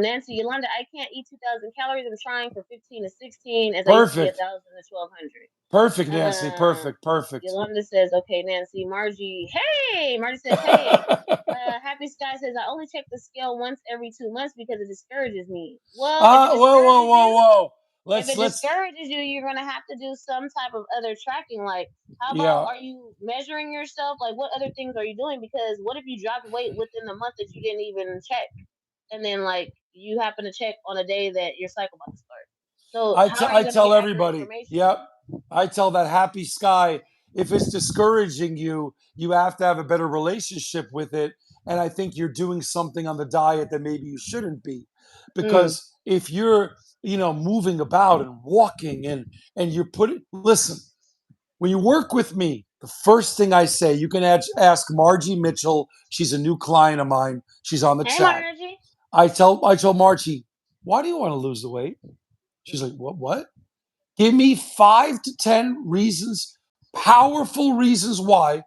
Speaker 2: Nancy, Yolanda, I can't eat 2,000 calories. I'm trying for 15 to 16 as I used to be
Speaker 1: Perfect.
Speaker 2: 1,000 to 1,200.
Speaker 1: Perfect, Nancy. Perfect. Perfect.
Speaker 2: Yolanda says, okay, Nancy. Margie, hey! Margie says, hey. Happy Sky says, I only check the scale once every 2 months because it discourages me. Well, if it
Speaker 1: Whoa, whoa,
Speaker 2: discourages
Speaker 1: whoa,
Speaker 2: you,
Speaker 1: whoa.
Speaker 2: if it
Speaker 1: Let's.
Speaker 2: discourages you, you're gonna have to do some type of other tracking. Like, how about
Speaker 1: Yeah.
Speaker 2: are you measuring yourself? Like, what other things are you doing? Because what if you dropped weight within the month that you didn't even check, and then like you happen to check on a day that your cycle about to start? So how are
Speaker 1: I
Speaker 2: you gonna
Speaker 1: tell
Speaker 2: get accurate
Speaker 1: everybody.
Speaker 2: information?
Speaker 1: Yep. I tell that happy sky. If it's discouraging you, you have to have a better relationship with it. And I think you're doing something on the diet that maybe you shouldn't be,
Speaker 2: Mm,
Speaker 1: because if you're moving about and walking and you're putting listen, when you work with me, the first thing I say, you can ask Margie Mitchell. She's a new client of mine. She's on the
Speaker 2: hey,
Speaker 1: chat.
Speaker 2: Margie.
Speaker 1: I tell Margie, why do you want to lose the weight? She's like, what? Give me 5 to 10 reasons, powerful reasons why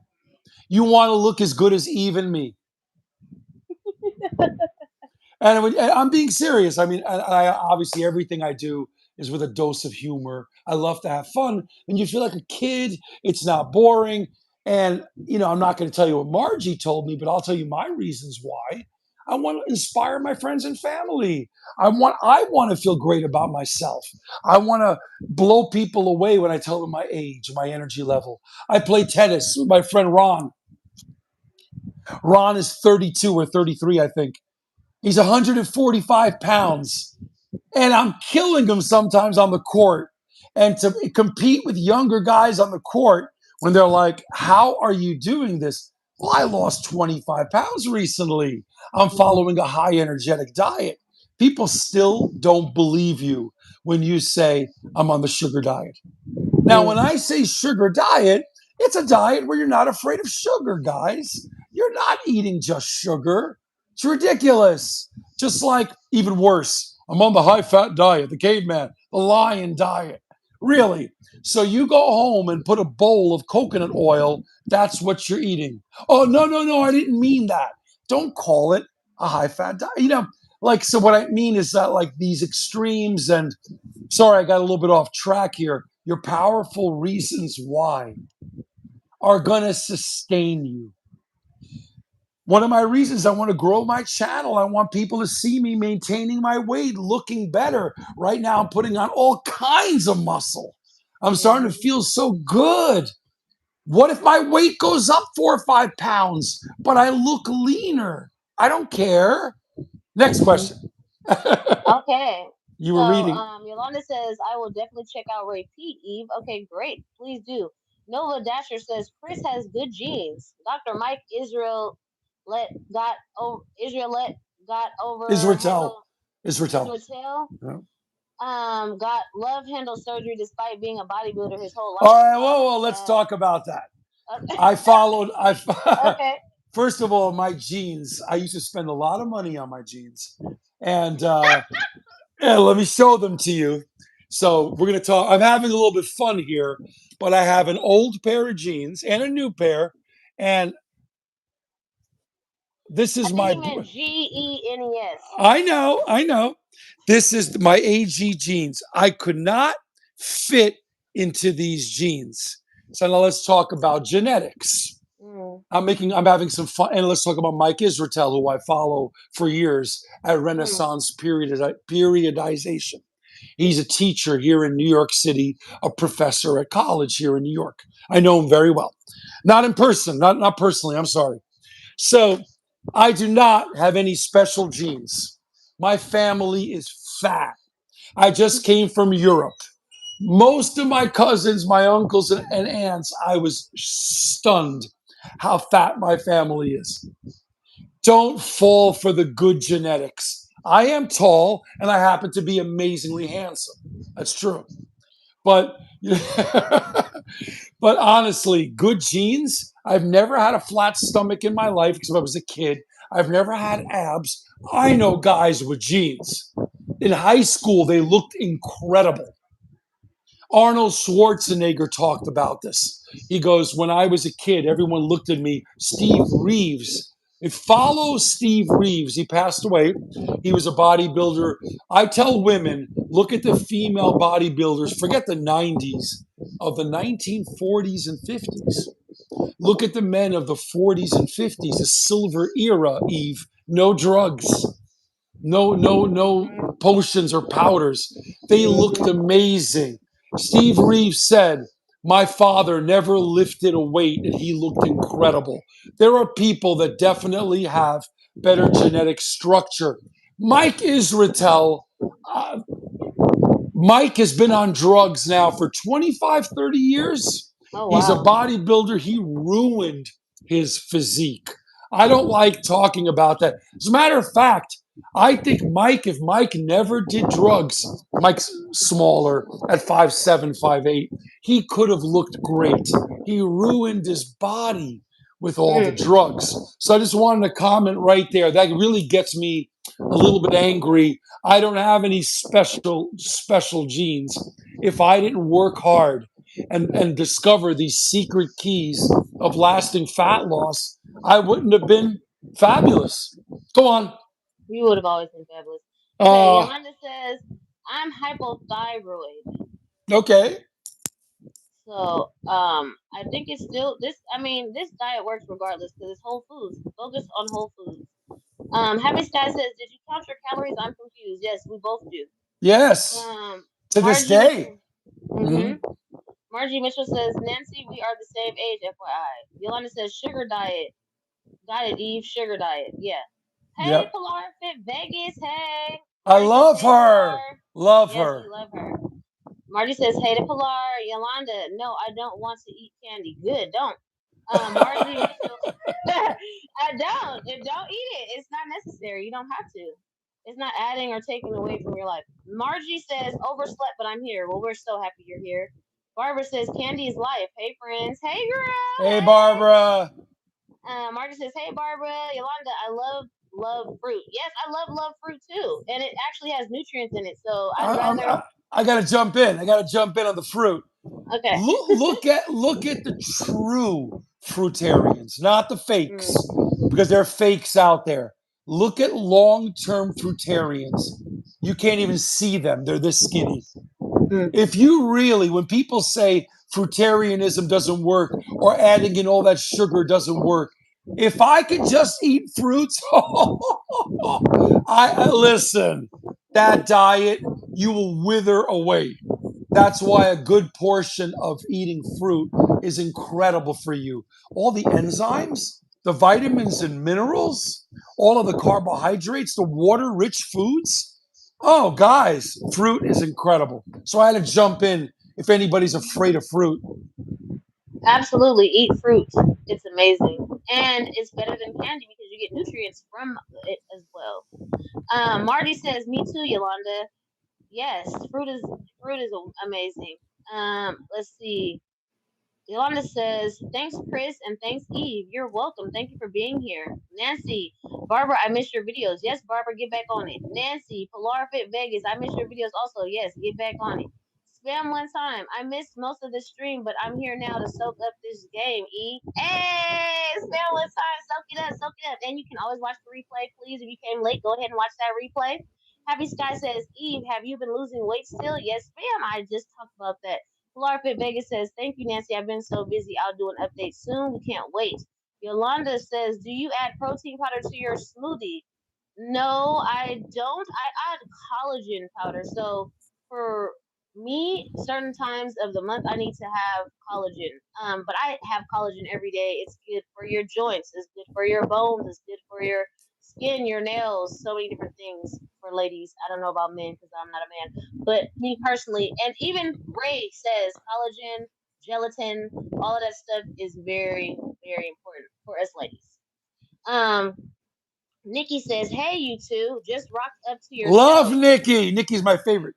Speaker 1: you want to look as good as even me. And I'm being serious. I mean, I obviously everything I do is with a dose of humor. I love to have fun, and you feel like a kid. It's not boring. And I'm not going to tell you what Margie told me, but I'll tell you my reasons why. I want to inspire my friends and family. I want to feel great about myself. I want to blow people away when I tell them my age, my energy level. I play tennis with my friend Ron. Ron is 32 or 33, I think. He's 145 pounds, and I'm killing him sometimes on the court. And to compete with younger guys on the court when they're like, how are you doing this? Well, I lost 25 pounds recently. I'm
Speaker 2: Mm-hmm.
Speaker 1: following a high energetic diet. People still don't believe you when you say, I'm on the sugar diet. Now, when I say sugar diet, it's a diet where you're not afraid of sugar, guys. You're not eating just sugar. It's ridiculous. Just like, even worse, I'm on the high fat diet, the caveman, the lion diet. Really? So you go home and put a bowl of coconut oil, that's what you're eating. Oh, no, no, no, I didn't mean that. Don't call it a high fat diet. like, so what I mean is that like these extremes, and sorry, I got a little bit off track here. Your powerful reasons why are going to sustain you. One of my reasons I want to grow my channel, I want people to see me maintaining my weight, looking better. Right now, I'm putting on all kinds of muscle. I'm starting to
Speaker 2: Mhm.
Speaker 1: feel so good. What if my weight goes up 4 or 5 pounds, but I look leaner? I don't care. Next question.
Speaker 2: Okay.
Speaker 1: You
Speaker 2: So,
Speaker 1: were reading.
Speaker 2: Yolanda says, I will definitely check out Repeat, Eve. Okay, great. Please do. Nova Dasher says, Chris has good genes. Dr. Mike Israel got over
Speaker 1: Israel.
Speaker 2: handle
Speaker 1: Israel.
Speaker 2: Israel
Speaker 1: Yeah.
Speaker 2: got love handle surgery despite being a bodybuilder his whole
Speaker 1: All
Speaker 2: life.
Speaker 1: right,
Speaker 2: Oh,
Speaker 1: whoa,
Speaker 2: that's
Speaker 1: whoa, let's
Speaker 2: sad.
Speaker 1: talk about that.
Speaker 2: Okay.
Speaker 1: I followed, I
Speaker 2: Okay.
Speaker 1: first of all, my jeans. I used to spend a lot of money on my jeans. And yeah, let me show them to you. So we're gonna talk. I'm having a little bit fun here, but I have an old pair of jeans and a new pair, and this
Speaker 2: I
Speaker 1: is
Speaker 2: think
Speaker 1: my.
Speaker 2: he meant GENES.
Speaker 1: I know, I know. This is my AG jeans. I could not fit into these jeans. So now let's talk about genetics.
Speaker 2: Mm,
Speaker 1: I'm having some fun, and let's talk about Mike Israel, who I follow for years at
Speaker 2: mm,
Speaker 1: Renaissance Periodization. He's a teacher here in New York City, a professor at college here in New York. I know him very well, not in person, not personally. I'm sorry. So I do not have any special genes. My family is fat. I just came from Europe. Most of my cousins, my uncles, and aunts, I was stunned how fat my family is. Don't fall for the good genetics. I am tall and I happen to be amazingly handsome. That's true. But but honestly, good genes. I've never had a flat stomach in my life because I was a kid. I've never had abs. I know guys with genes. In high school, they looked incredible. Arnold Schwarzenegger talked about this. He goes, when I was a kid, everyone looked at me. Steve Reeves. It follows Steve Reeves. He passed away. He was a bodybuilder. I tell women, look at the female bodybuilders. Forget the 90s, of the 1940s and 50s. Look at the men of the 40s and 50s, the silver era, Eve. No drugs, no
Speaker 2: mhm,
Speaker 1: potions or powders. They looked
Speaker 2: mhm,
Speaker 1: amazing. Steve Reeves said, my father never lifted a weight and he looked incredible. There are people that definitely have better genetic structure. Mike Israel, uh, Mike has been on drugs now for 25, 30 years.
Speaker 2: Oh,
Speaker 1: He's a
Speaker 2: wow.
Speaker 1: bodybuilder. He ruined his physique. I don't like talking about that. As a matter of fact, I think Mike, if Mike never did drugs, Mike's smaller at 5'7", 5'8", he could have looked great. He ruined his body with all the
Speaker 2: Mm,
Speaker 1: drugs. So I just wanted to comment right there. That really gets me a little bit angry. I don't have any special genes. If I didn't work hard and discover these secret keys of lasting fat loss, I wouldn't have been fabulous. Go on.
Speaker 2: you would have always been fabulous. Okay,
Speaker 1: Uh,
Speaker 2: Yolanda says, I'm hypothyroid.
Speaker 1: okay.
Speaker 2: So, I think it's still this. I mean, this diet works regardless because it's whole foods. Focus on whole foods. Happy Sky says, did you count your calories? I'm confused. Yes, we both do.
Speaker 1: Yes. To this
Speaker 2: Margie
Speaker 1: day.
Speaker 2: Mitchell.
Speaker 1: Hmm.
Speaker 2: Mm-hmm. Margie Mitchell says, Nancy, we are the same age, FYI. Yolanda says, sugar diet. Got it, Eve. Sugar diet. Yeah. Hey,
Speaker 1: Yep.
Speaker 2: Pilar Fit Vegas. Hey.
Speaker 1: I
Speaker 2: Marty says,
Speaker 1: love
Speaker 2: hey,
Speaker 1: her.
Speaker 2: Pilar.
Speaker 1: Love
Speaker 2: Yes,
Speaker 1: her.
Speaker 2: we love her. Marty says, hey to Pilar. Yolanda, no, I don't want to eat candy. Good, don't. Margie Mitchell, I don't. Don't eat it. It's not necessary. You don't have to. It's not adding or taking away from your life. Margie says, overslept, but I'm here. Well, we're so happy you're here. Barbara says, candy is life. Hey, friends. Hey, girl.
Speaker 1: Hey,
Speaker 2: Hey.
Speaker 1: Barbara.
Speaker 2: Margie says, hey, Barbara. Yolanda, I love fruit. Yes, I love fruit too. And it actually has nutrients in it. So I'd
Speaker 1: I, I'm,
Speaker 2: rather.
Speaker 1: I, I got to jump in. I got to jump in on the fruit.
Speaker 2: Okay.
Speaker 1: Look at the true fruitarians, not the fakes,
Speaker 2: Mm,
Speaker 1: because there are fakes out there. Look at long-term fruitarians. You can't even see them. They're this skinny.
Speaker 2: Mm.
Speaker 1: If you really, when people say fruitarianism doesn't work or adding in all that sugar doesn't work, if I could just eat fruits, I listen. That diet, you will wither away. That's why a good portion of eating fruit is incredible for you. All the enzymes, the vitamins and minerals, all of the carbohydrates, the water rich foods. Oh, guys, fruit is incredible. So I had to jump in if anybody's afraid of fruit.
Speaker 2: Absolutely, eat fruit. It's amazing, and it's better than candy because you get nutrients from it as well. Marty says, "Me too, Yolanda." Yes, fruit is amazing. Let's see. Yolanda says, "Thanks, Chris, and thanks, Eve. You're welcome. Thank you for being here." Nancy, Barbara, I missed your videos. Yes, Barbara, get back on it. Nancy, Polar Fit Vegas, I missed your videos also. Yes, get back on it. Spam one time. I missed most of the stream, but I'm here now to soak up this game. E. Hey, spam one time. Soak it up, soak it up. And you can always watch the replay, please. If you came late, go ahead and watch that replay. Happy Sky says, Eve, have you been losing weight still? Yes, ma'am. I just talked about that. Florfit Vegas says, "Thank you, Nancy. I've been so busy. I'll do an update soon. We can't wait." Yolanda says, "Do you add protein powder to your smoothie?" No, I don't. I add collagen powder. So for me, certain times of the month, I need to have collagen. But I have collagen every day. It's good for your joints. It's good for your bones. It's good for your skin, your nails. So many different things for ladies. I don't know about men because I'm not a man. But me personally, and even Ray says collagen, gelatin, all of that stuff is very, very important for us ladies. Um, Nikki says, "Hey, you two, just rocked up to your
Speaker 1: Love
Speaker 2: show.
Speaker 1: Nikki. Nikki's my favorite.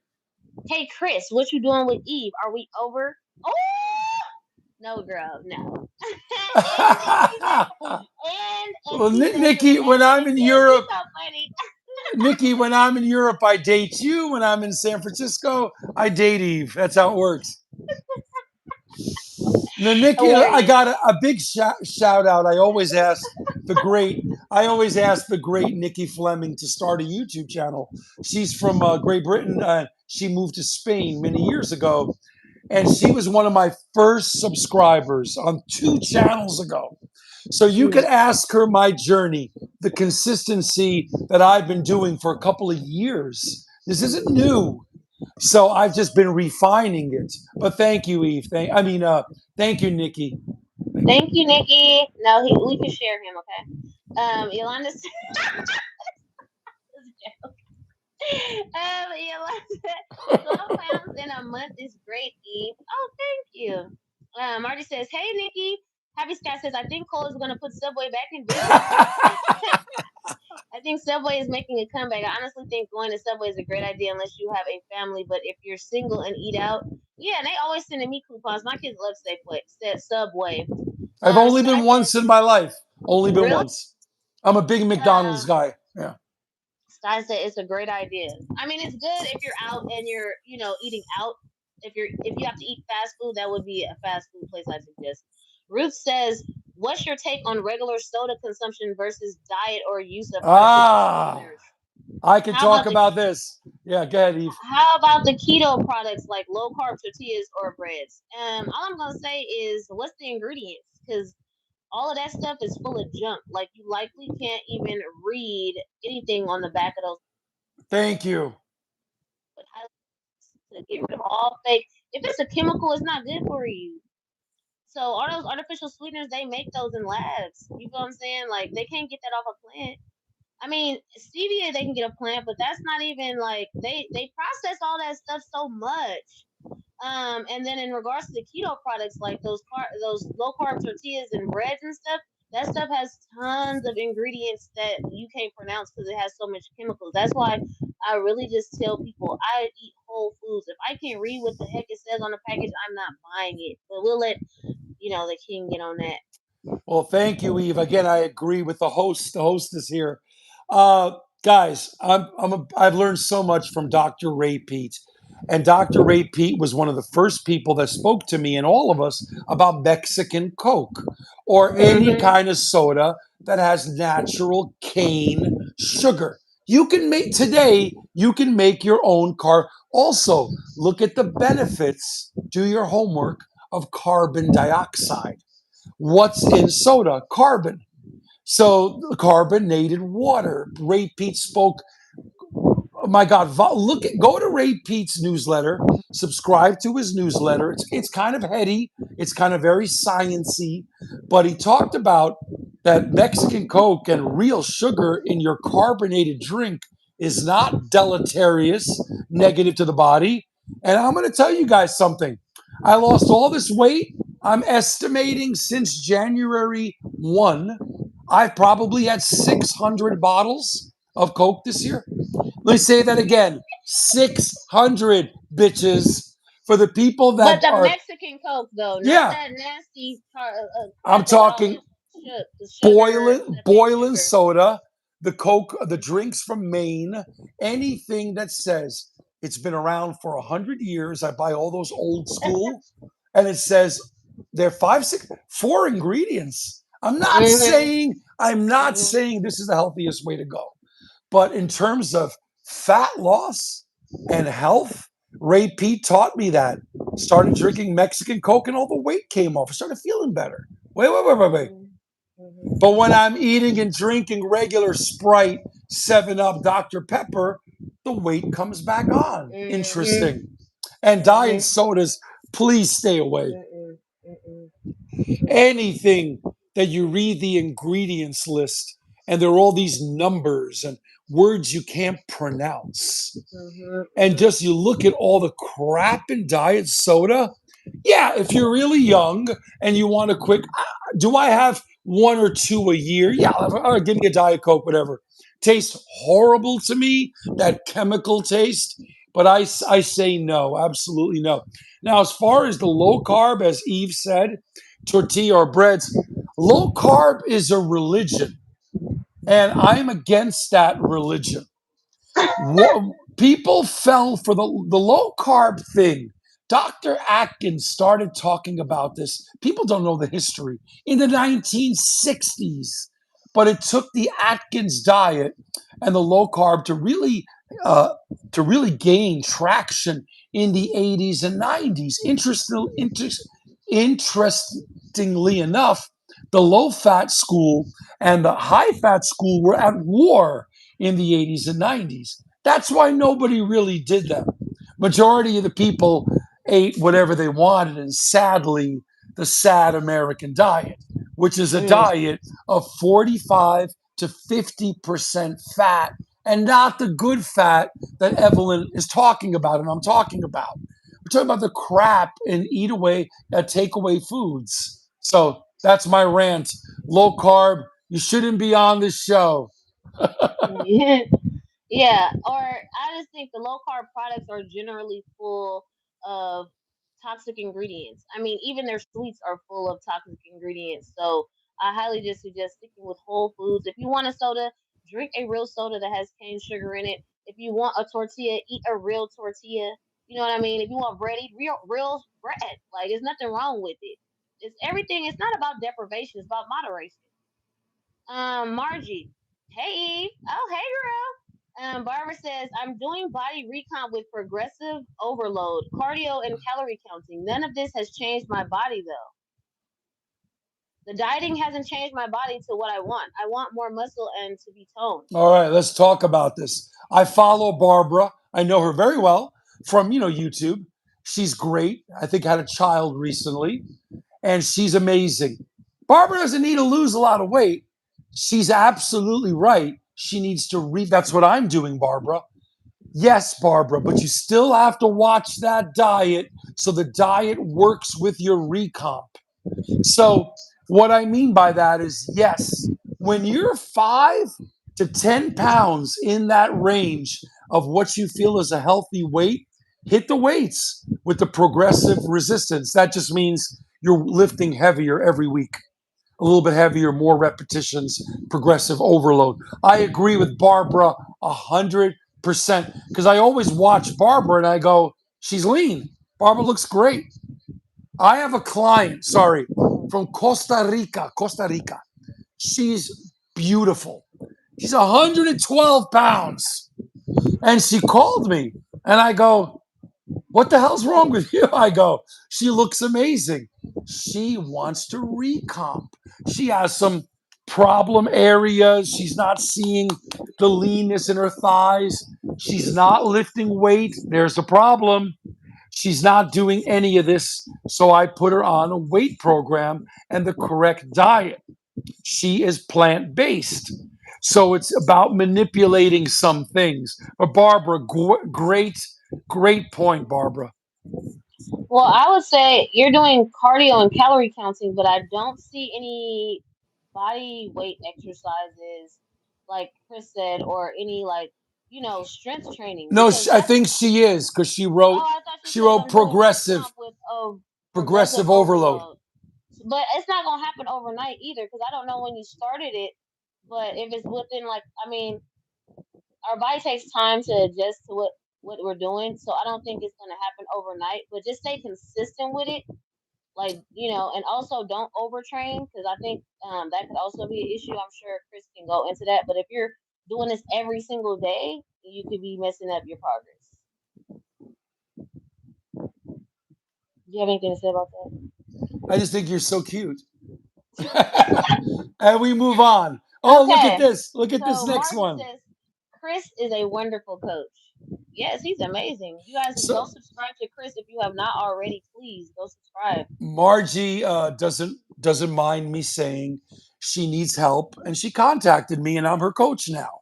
Speaker 2: Hey, Chris, what you doing with Eve? Are we over?" Oh, no, girl, no. And
Speaker 1: Well,
Speaker 2: she says,
Speaker 1: Nikki, when I'm in
Speaker 2: she's
Speaker 1: Europe,
Speaker 2: so funny.
Speaker 1: Nikki, when I'm in Europe, I date you. When I'm in San Francisco, I date Eve. That's how it works. Now, Nikki, I
Speaker 2: Hilarious.
Speaker 1: got a big shout out. I always ask the great Nikki Fleming to start a YouTube channel. She's from Great Britain. She moved to Spain many years ago, and she was one of my first subscribers on 2 channels ago. So you could ask her my journey, the consistency that I've been doing for a couple of years. This isn't new. So I've just been refining it. But thank you, Eve. Thank you, Nikki.
Speaker 2: Thank you, Nikki. No, we can share him, okay? Yolanda says, Yolanda, 12 pounds in a month is great, Eve. Oh, thank you. Marty says, "Hey, Nikki." Happy Sky says, "I think Cole is going to put Subway back in business." I think Subway is making a comeback. I honestly think going to Subway is a great idea unless you have a family. But if you're single and eat out, yeah, and they always sending me coupons. My kids love Subway.
Speaker 1: I've only
Speaker 2: Sky
Speaker 1: been
Speaker 2: says,
Speaker 1: once in my life. Only been
Speaker 2: "Really?"
Speaker 1: once. I'm a big McDonald's guy. Yeah.
Speaker 2: Sky said it's a great idea. I mean, it's good if you're out and you're, eating out. If you have to eat fast food, that would be a fast food place I suggest. Ruth says, "What's your take on regular soda consumption versus diet or use of artificial
Speaker 1: Ah,
Speaker 2: sweeteners?
Speaker 1: I could
Speaker 2: How
Speaker 1: talk
Speaker 2: about the
Speaker 1: about this. Yeah, go ahead, Eve.
Speaker 2: how about the keto products like low carb tortillas or breads?" All I'm gonna say is, what's the ingredients? Because all of that stuff is full of junk. Like you likely can't even read anything on the back of those.
Speaker 1: Thank you.
Speaker 2: To get rid of all fake. If it's a chemical, it's not good for you. So all those artificial sweeteners, they make those in labs. You know what I'm saying? Like they can't get that off a plant. I mean, stevia they can get a plant, but that's not even like they process all that stuff so much. And then in regards to the keto products, like those low carb tortillas and breads and stuff, that stuff has tons of ingredients that you can't pronounce because it has so much chemicals. That's why I really just tell people I eat whole foods. If I can't read what the heck it says on the package, I'm not buying it. But we'll let the king get on that.
Speaker 1: Well, thank you, Eve. Again, I agree with the hostess here. Uh, Guys, I've learned so much from Dr. Ray Pete. And Dr. Ray Pete was one of the first people that spoke to me and all of us about Mexican Coke or any
Speaker 2: Mm-hmm.
Speaker 1: kind of soda that has natural cane sugar. You can make today, you can make your own car. Also, look at the benefits, do your homework of carbon dioxide. What's in soda? Carbon. So, carbonated water. Ray Pete spoke, oh my God, look at, go to Ray Pete's newsletter, subscribe to his newsletter. It's kind of heady, it's kind of very sciency, but he talked about that Mexican Coke and real sugar in your carbonated drink is not deleterious, negative to the body. And I'm going to tell you guys something. I lost all this weight. I'm estimating since January 1, I've probably had 600 bottles of Coke this year. Let me say that again. 600 bitches for the people
Speaker 2: But
Speaker 1: that
Speaker 2: the
Speaker 1: are,
Speaker 2: Mexican Coke, though, not
Speaker 1: yeah,
Speaker 2: that nasty
Speaker 1: I'm
Speaker 2: crap that's all
Speaker 1: talking
Speaker 2: in the sugar,
Speaker 1: boiling,
Speaker 2: the fake
Speaker 1: boiling
Speaker 2: sugar.
Speaker 1: soda, the Coke, the drinks from Maine, anything that says it's been around for 100 years. I buy all those old school, and it says they're five, six, four ingredients.
Speaker 2: Hmm.
Speaker 1: I'm not
Speaker 2: Hmm.
Speaker 1: saying this is the healthiest way to go. But in terms of fat loss and health, Ray Pete taught me that. Started drinking Mexican Coke and all the weight came off. I started feeling better. Wait.
Speaker 2: Hmm. Hmm.
Speaker 1: But when I'm eating and drinking regular Sprite, 7 Up, Dr. Pepper, the weight comes back on.
Speaker 2: Hmm.
Speaker 1: Interesting. And diet
Speaker 2: Hmm.
Speaker 1: sodas, please stay away.
Speaker 2: Mm-mm. Mm-mm. Mm-mm.
Speaker 1: Anything that you read the ingredients list and there are all these numbers and words you can't pronounce,
Speaker 2: Mhm,
Speaker 1: and
Speaker 2: mhm,
Speaker 1: just you look at all the crap in diet soda. Yeah, if you're really young and you want a quick, do I have one or two a year? Yeah, all right, give me a Diet Coke, whatever. Tastes horrible to me, that chemical taste, but I say no, absolutely no. Now, as far as the low carb, as Eve said, tortilla or breads, low carb is a religion, and I'm against that religion. People fell for the low carb thing. Dr. Atkins started talking about this. People don't know the history in the 1960s, but it took the Atkins diet and the low carb uh, to really gain traction in the 80s and 90s. Interestingly enough, the low fat school and the high fat school were at war in the 80s and 90s. That's why nobody really did them. Majority of the people ate whatever they wanted, and sadly, the sad American diet, which is a
Speaker 2: mm,
Speaker 1: diet of 45 to 50% fat, and not the good fat that Evelyn is talking about and I'm talking about. We're talking about the crap and eat away, take away foods. So that's my rant. Low carb, you shouldn't be on this show.
Speaker 2: mm. Yeah, or I just think the low carb products are generally full of toxic ingredients. I mean, even their sweets are full of toxic ingredients. So I highly just suggest sticking with whole foods. If you want a soda, drink a real soda that has cane sugar in it. If you want a tortilla, eat a real tortilla. You know what I mean? If you want bread, eat real bread. Like there's nothing wrong with it. It's everything. It's not about deprivation. It's about moderation. Margie. Hey Eve. Oh, hey girl. Barbara says, I'm doing body recomp with progressive overload, cardio, and calorie counting. None of this has changed my body though. The dieting hasn't changed my body to what I want. I want more muscle and to be toned.
Speaker 1: All right, let's talk about this. I follow Barbara. I know her very well from, YouTube. She's great. I think had a child recently, and she's amazing. Barbara doesn't need to lose a lot of weight. She's absolutely right. She needs to read. That's what I'm doing, Barbara. Yes, Barbara, but you still have to watch that diet so the diet works with your recomp. So, what I mean by that is yes, when you're 5 to 10 pounds in that range of what you feel is a healthy weight, hit the weights with the progressive resistance. That just means you're lifting heavier every week, a little bit heavier, more repetitions, progressive overload. I agree with Barbara 100% because I always watch Barbara and I go, she's lean. Barbara looks great. I have a client, from Costa Rica. She's beautiful. She's 112 pounds. And she called me. And I go, what the hell's wrong with you? I go, she looks amazing. She wants to recomp. She has some problem areas. She's not seeing the leanness in her thighs. She's not lifting weight. There's a problem. She's not doing any of this. So I put her on a weight program and the correct diet. She is plant based. So it's about manipulating some things. But Barbara, great point, Barbara.
Speaker 2: Well, I would say you're doing cardio and calorie counting, but I don't see any body weight exercises like Chris said, or any like, strength training,
Speaker 1: No,
Speaker 2: because
Speaker 1: I
Speaker 2: that's.
Speaker 1: think she is because
Speaker 2: Oh, I thought you
Speaker 1: she
Speaker 2: said
Speaker 1: wrote
Speaker 2: I'm doing
Speaker 1: progressive
Speaker 2: recomp with progressive
Speaker 1: progressive overload.
Speaker 2: overload. But it's not gonna happen overnight either, because I don't know when you started it. But if it's within, like, I mean, our body takes time to adjust to what we're doing, so I don't think it's gonna happen overnight. But just stay consistent with it, like, and also don't overtrain, because I think that could also be an issue. I'm sure Chris can go into that. But if you're doing this every single day, you could be messing up your progress. Do you have anything to say about
Speaker 1: I just think you're so cute. And we move on.
Speaker 2: that?
Speaker 1: Oh, look at
Speaker 2: Okay.
Speaker 1: this. Look at this
Speaker 2: So
Speaker 1: next
Speaker 2: Margie
Speaker 1: one.
Speaker 2: says Chris is a wonderful coach. Yes, he's amazing. You guys go
Speaker 1: So
Speaker 2: subscribe to Chris if you have not already. Please go subscribe.
Speaker 1: Margie doesn't mind me saying she needs help, and she contacted me, and I'm her coach now,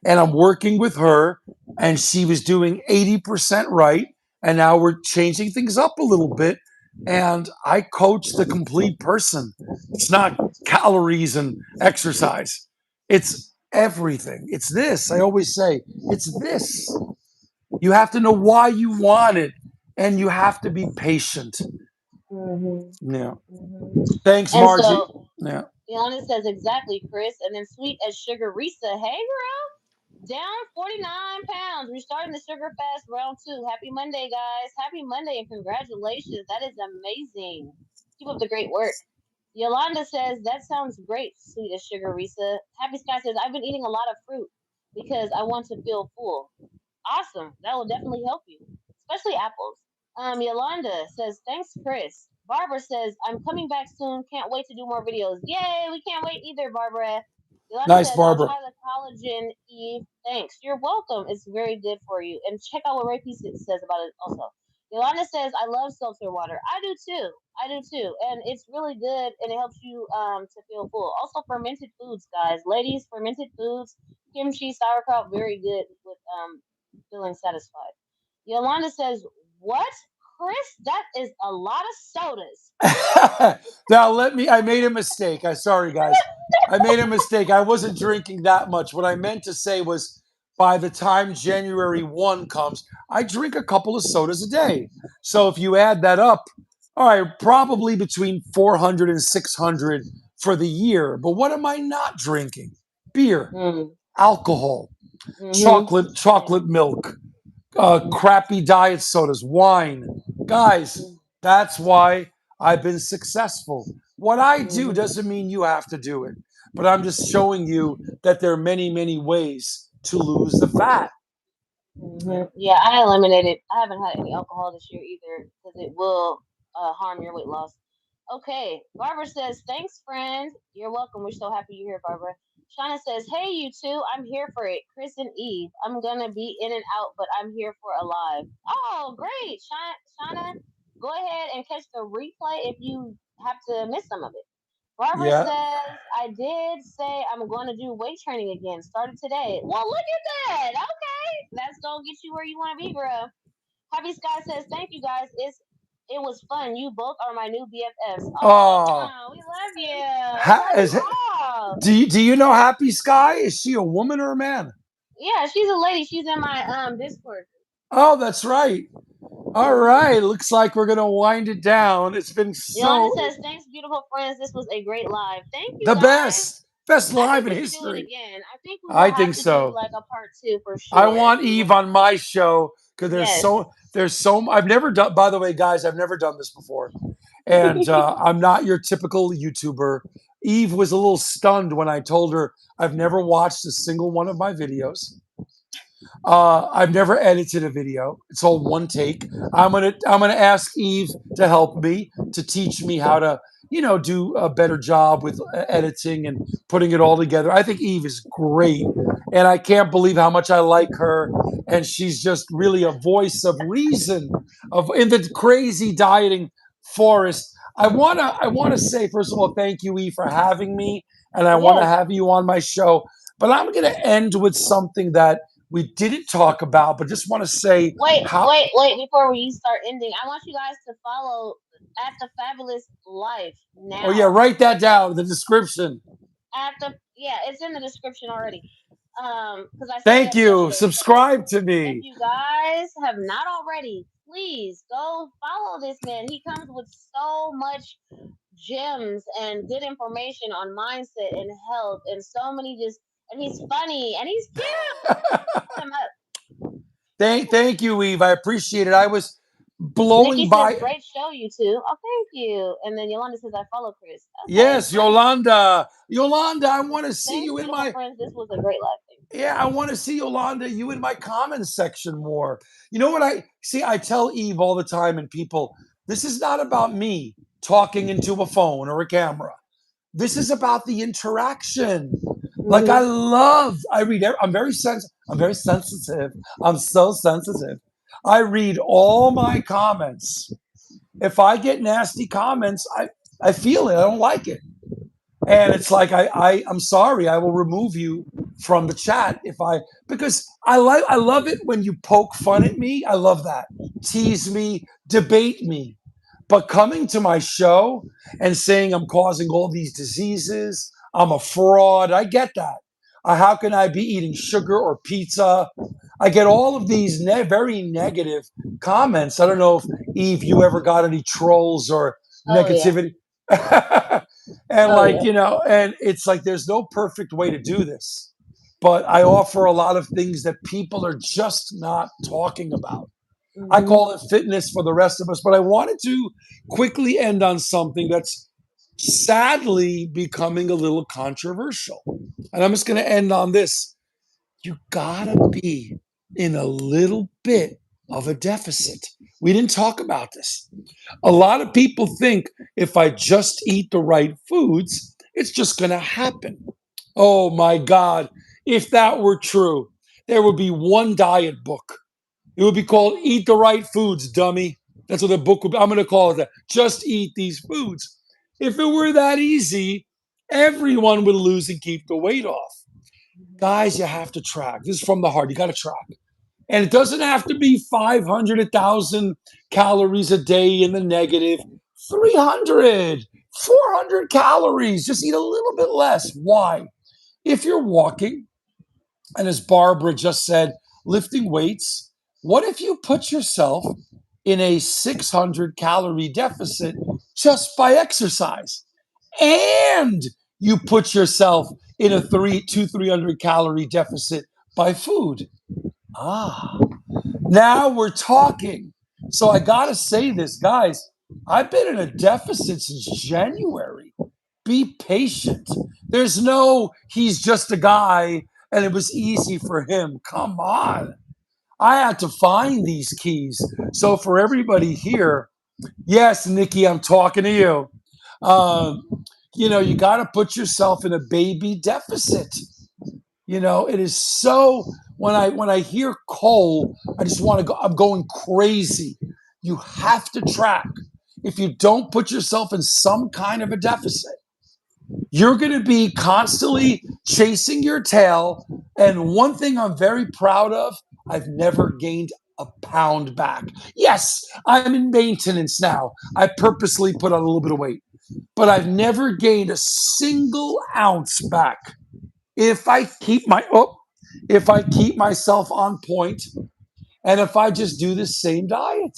Speaker 1: and I'm working with her, and she was doing 80% right, and now we're changing things up a little bit, and I coach the complete person. It's not calories and exercise. It's everything. It's this. I always say, it's this. You have to know why you want it, and you have to be patient.
Speaker 2: Hmm.
Speaker 1: Yeah.
Speaker 2: Hmm.
Speaker 1: Thanks,
Speaker 2: And
Speaker 1: Margie.
Speaker 2: so
Speaker 1: Yeah.
Speaker 2: Iana says exactly, Chris. And then sweet as sugar Risa. Hey, girl. Down 49 pounds. We're starting the sugar fast round two. Happy Monday, guys. Happy Monday and congratulations. That is amazing. Keep up the great work. Yolanda says, that sounds great, sweet as sugar, Risa. Happy Sky says, I've been eating a lot of fruit because I want to feel full. Awesome. That will definitely help you, especially apples. Yolanda says, thanks, Chris. Barbara says, I'm coming back soon. Can't wait to do more videos. Yay, we can't wait either, Barbara. Yolanda
Speaker 1: Nice,
Speaker 2: says, I'll
Speaker 1: Barbara.
Speaker 2: try the collagen, Eve. Thanks. You're welcome. It's very good for you. And check out what Ray P says about it also. Yolanda says, I love seltzer water. I do too. I do too. And it's really good, and it helps you to feel full. Also, fermented foods, guys. Ladies, fermented foods, kimchi, sauerkraut, very good with feeling satisfied. Yolanda says, what? Chris, that is a lot of sodas.
Speaker 1: Now I made a mistake. I sorry guys. I made a mistake. I wasn't drinking that much. What I meant to say was by the time January 1 comes, I drink a couple of sodas a day. So if you add that up, all right, probably between 400 and 600 for the year. But what am I not drinking? Beer,
Speaker 2: Mm.
Speaker 1: alcohol,
Speaker 2: Mm-hmm.
Speaker 1: chocolate milk, crappy diet sodas, wine. Guys, that's why I've been successful. What I do
Speaker 2: Mm-hmm.
Speaker 1: doesn't mean you have to do it, but I'm just showing you that there are many ways to lose the fat.
Speaker 2: Mm-hmm. Yeah, I eliminated. I haven't had any alcohol this year either because it will harm your weight loss. Okay, Barbara says, thanks, friend. You're welcome. We're so happy you're here, Barbara. Shauna says, hey, you two. I'm here for it. Chris and Eve. I'm going to be in and out, but I'm here for a live. Oh, great. Shauna, go ahead and catch the replay if you have to miss some of it. Barbara
Speaker 1: Yeah.
Speaker 2: says, I did say I'm going to do weight training again. Started today. Well, look at that. Okay. That's going to get you where you want to be, girl. Happy Sky says, thank you guys. It was fun. You both are my new BFFs.
Speaker 1: Oh,
Speaker 2: Oh, we love you. We
Speaker 1: ha-
Speaker 2: love you
Speaker 1: is,
Speaker 2: all.
Speaker 1: do you know Happy Sky? Is she a woman or a man?
Speaker 2: Yeah, she's a lady. She's in my Discord.
Speaker 1: Oh, that's right. All right. Looks like we're gonna wind it down. It's been
Speaker 2: Yolanda
Speaker 1: so
Speaker 2: says, thanks, beautiful friends. This was a great live. Thank you
Speaker 1: the
Speaker 2: guys.
Speaker 1: best
Speaker 2: I think
Speaker 1: live in
Speaker 2: we should do it
Speaker 1: history.
Speaker 2: again. I think we will
Speaker 1: I
Speaker 2: have
Speaker 1: think
Speaker 2: to do
Speaker 1: so.
Speaker 2: like a part two for
Speaker 1: I
Speaker 2: sure.
Speaker 1: want
Speaker 2: We will
Speaker 1: Eve
Speaker 2: have
Speaker 1: on
Speaker 2: to.
Speaker 1: my show because
Speaker 2: Yes.
Speaker 1: I've never done. By the way, guys, I've never done this before, and I'm not your typical YouTuber. Eve was a little stunned when I told her I've never watched a single one of my videos. I've never edited a video. It's all one take. I'm gonna ask Eve to help me to teach me how to do a better job with editing and putting it all together. I think Eve is great, and I can't believe how much I like her. And she's just really a voice of reason of in the crazy dieting forest. I wanna say first of all, thank you, Eve, for having me, and I want to
Speaker 2: Yes.
Speaker 1: have you on my show. But I'm gonna end with something that we didn't talk about, but just want to say
Speaker 2: Wait,
Speaker 1: how.
Speaker 2: wait, wait! Before we start ending, I want you guys to follow at the Fabulous Life
Speaker 1: Oh yeah,
Speaker 2: now.
Speaker 1: write that down in the description.
Speaker 2: At the Yeah, it's in the description already. Because I said
Speaker 1: Thank
Speaker 2: that
Speaker 1: you.
Speaker 2: yesterday. So
Speaker 1: Subscribe to
Speaker 2: if
Speaker 1: me.
Speaker 2: you guys have not already, please go follow this man. He comes with so much gems and good information on mindset and health and so many just and he's funny and he's cute. Him up.
Speaker 1: Thank you, Eve. I appreciate it. I was
Speaker 2: Nikki
Speaker 1: blowing
Speaker 2: says,
Speaker 1: by.
Speaker 2: great show, you two. Oh, thank you. And then Yolanda says, I follow Chris. Okay,
Speaker 1: Yes,
Speaker 2: great.
Speaker 1: Yolanda. Yolanda, I want to see
Speaker 2: Thanks,
Speaker 1: you in
Speaker 2: beautiful
Speaker 1: my.
Speaker 2: friends. This was a great live thing.
Speaker 1: Yeah, I want to see Yolanda, you in my comments section more. You know what I see? I tell Eve all the time, and people, this is not about me talking into a phone or a camera. This is about the interaction. Like
Speaker 2: Mm-hmm.
Speaker 1: I read. I'm very sensitive. I'm very sensitive. I'm so sensitive. I read all my comments. If I get nasty comments, I feel it. I don't like it, and it's like I'm sorry. I will remove you from the chat if I because I love it when you poke fun at me. I love that. Tease me, debate me. But coming to my show and saying I'm causing all these diseases, I'm a fraud, I get that. How can I be eating sugar or pizza? I get all of these very negative comments. I don't know if Eve, you ever got any trolls or
Speaker 2: Oh yeah.
Speaker 1: negativity. And
Speaker 2: Oh yeah.
Speaker 1: and it's like there's no perfect way to do this. But I offer a lot of things that people are just not talking about. I
Speaker 2: Mm-hmm.
Speaker 1: call it fitness for the rest of us. But I wanted to quickly end on something that's sadly becoming a little controversial. And I'm just going to end on this. You gotta be in a little bit of a deficit. We didn't talk about this. A lot of people think if I just eat the right foods, it's just going to happen. Oh my God. If that were true, there would be one diet book. It would be called Eat the Right Foods, Dummy. That's what the book would be. I'm going to call it that. Just eat these foods. If it were that easy, everyone would lose and keep the weight off. Guys, you have to track. This is from the heart. You got to track. And it doesn't have to be 500, 1,000 calories a day in the negative. 300, 400 calories. Just eat a little bit less. Why? If you're walking, and as Barbara just said, lifting weights, what if you put yourself in a 600 calorie deficit just by exercise? And you put yourself in a 300 calorie deficit by food. Ah, now we're talking. So I got to say this, guys. I've been in a deficit since January. Be patient. There's no, he's just a guy and it was easy for him. Come on. I had to find these keys. So for everybody here, yes, Nikki, I'm talking to you. Um, you got to put yourself in a baby deficit. It is so when I hear coal, I just want to go. I'm going crazy. You have to track. If you don't put yourself in some kind of a deficit, you're going to be constantly chasing your tail. And one thing I'm very proud of, I've never gained a pound back. Yes, I'm in maintenance now. I purposely put on a little bit of weight, but I've never gained a single ounce back if I keep if I keep myself on point and if I just do the same diet.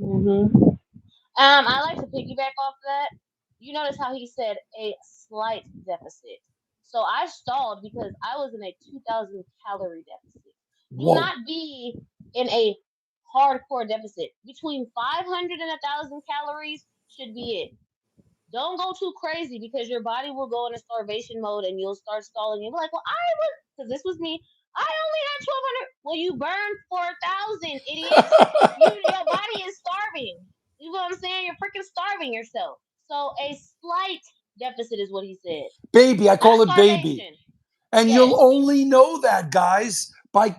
Speaker 2: Mm-hmm. I like to piggyback off that. You notice how he said a slight deficit. So I stalled because I was in a 2,000 calorie deficit. Do
Speaker 1: Whoa.
Speaker 2: not be in a hardcore deficit. Between 500 and 1,000 calories should be it. Don't go too crazy because your body will go into starvation mode and you'll start stalling. You'll be like, well, I was, because this was me. I only had 1,200. Well, you burned 4,000, idiots. Your body is starving. You know what I'm saying? You're freaking starving yourself. So a slight deficit is what he said,
Speaker 1: Baby, I
Speaker 2: not
Speaker 1: call it baby.
Speaker 2: starvation.
Speaker 1: And
Speaker 2: Yes,
Speaker 1: you'll only know that, guys, by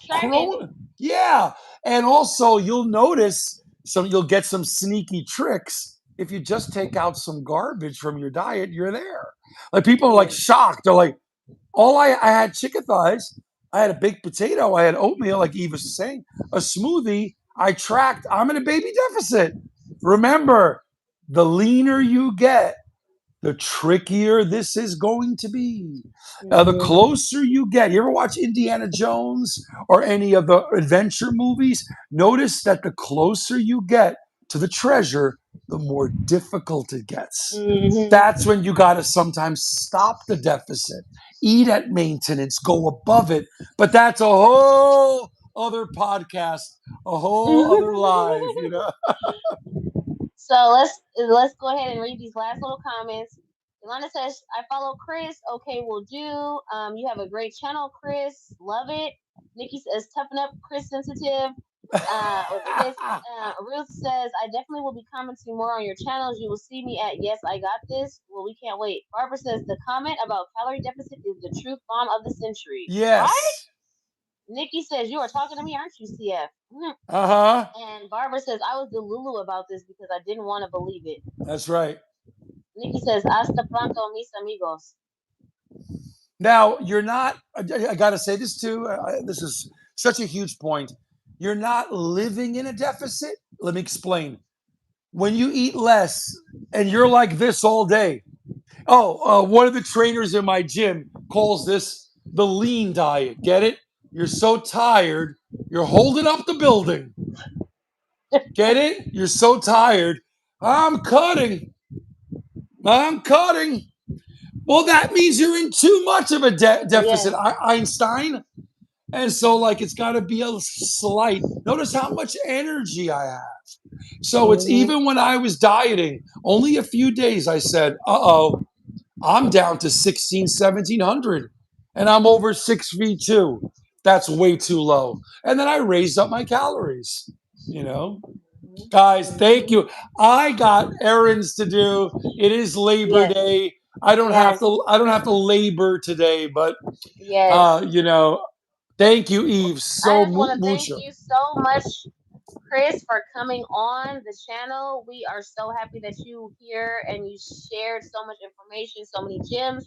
Speaker 2: tracking.
Speaker 1: yeah. And also you'll notice you'll get some sneaky tricks. If you just take out some garbage from your diet, you're there. Like people are like
Speaker 2: Yeah.
Speaker 1: shocked. They're like, I had chicken thighs, I had a baked potato, I had oatmeal, like Eve was saying, a smoothie. I tracked, I'm in a baby deficit. Remember, the leaner you get, the trickier this is going to be. The
Speaker 2: Hmm.
Speaker 1: closer you get, you ever watch Indiana Jones or any of the adventure movies? Notice that the closer you get to the treasure, the more difficult it gets.
Speaker 2: Hmm.
Speaker 1: That's when you got to sometimes stop the deficit, eat at maintenance, go above it. But that's a whole other podcast, a whole other live.
Speaker 2: So let's go ahead and read these last little comments. Yolanda says, "I follow Chris. Okay, will do. You have a great channel, Chris. Love it." Nikki says, "Toughen up, Chris sensitive." His Ruth says, "I definitely will be commenting more on your channels. You will see me at Yes, I Got This. Well, we can't wait." Barbara says, "The comment about calorie deficit is the truth bomb of the century." Right?
Speaker 1: Yes.
Speaker 2: Nikki says, "You are talking to me, aren't you, CF?"
Speaker 1: Uh huh.
Speaker 2: And Barbara says, "I was delulu about this because I didn't want to believe it."
Speaker 1: That's right.
Speaker 2: Nikki says, "Hasta pronto, mis amigos."
Speaker 1: Now, you're not, I got to say this too. This is such a huge point. You're not living in a deficit. Let me explain. When you eat less and you're like this all day, one of the trainers in my gym calls this the lean diet. Get it? You're so tired, you're holding up the building. Get it? You're so tired. I'm cutting. I'm cutting. Well, that means you're in too much of a deficit,
Speaker 2: Yes.
Speaker 1: Einstein. And so, like, it's got to be a slight. Notice how much energy I have. So, it's
Speaker 2: Hmm.
Speaker 1: even when I was dieting, only a few days, I said, I'm down to 16, 1700, and I'm over 6 feet two. That's way too low. And then I raised up my calories, you know. Guys, thank
Speaker 2: Hmm.
Speaker 1: you. I got errands to do. It is Labor
Speaker 2: Yes.
Speaker 1: Day. I don't have to labor today, but
Speaker 2: Yes.
Speaker 1: you know, thank you, Eve,
Speaker 2: I
Speaker 1: so
Speaker 2: just want to thank
Speaker 1: mucho.
Speaker 2: you so much, Chris, for coming on the channel. We are so happy that you here and you shared so much information, so many gems.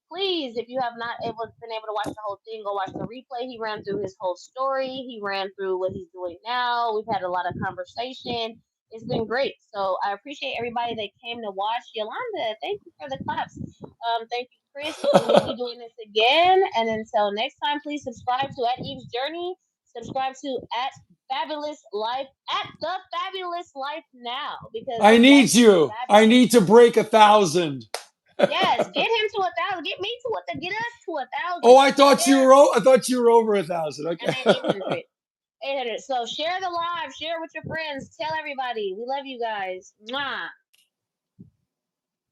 Speaker 2: Please, if you have not been able to watch the whole thing, go watch the replay. He ran through his whole story. He ran through what he's doing now. We've had a lot of conversation. It's been great. So I appreciate everybody that came to watch. Yolanda, thank you for the claps. Thank you, Chris. We will be doing this again. And until next time, please subscribe to At Eve's Journey. Subscribe to at Fabulous Life at the Fabulous Life now because
Speaker 1: I
Speaker 2: life
Speaker 1: need
Speaker 2: is
Speaker 1: you. I
Speaker 2: fabulous.
Speaker 1: need to break 1,000.
Speaker 2: Yes, get him to 1,000. Get me to get us to 1,000.
Speaker 1: Oh, I thought you
Speaker 2: Share
Speaker 1: were. I thought you were over 1,000.
Speaker 2: and
Speaker 1: Okay.
Speaker 2: then 800. 800. So share the live. Share with your friends. Tell everybody. We love you guys. Mwah.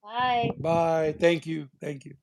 Speaker 2: Bye.
Speaker 1: Bye. Thank you. Thank you.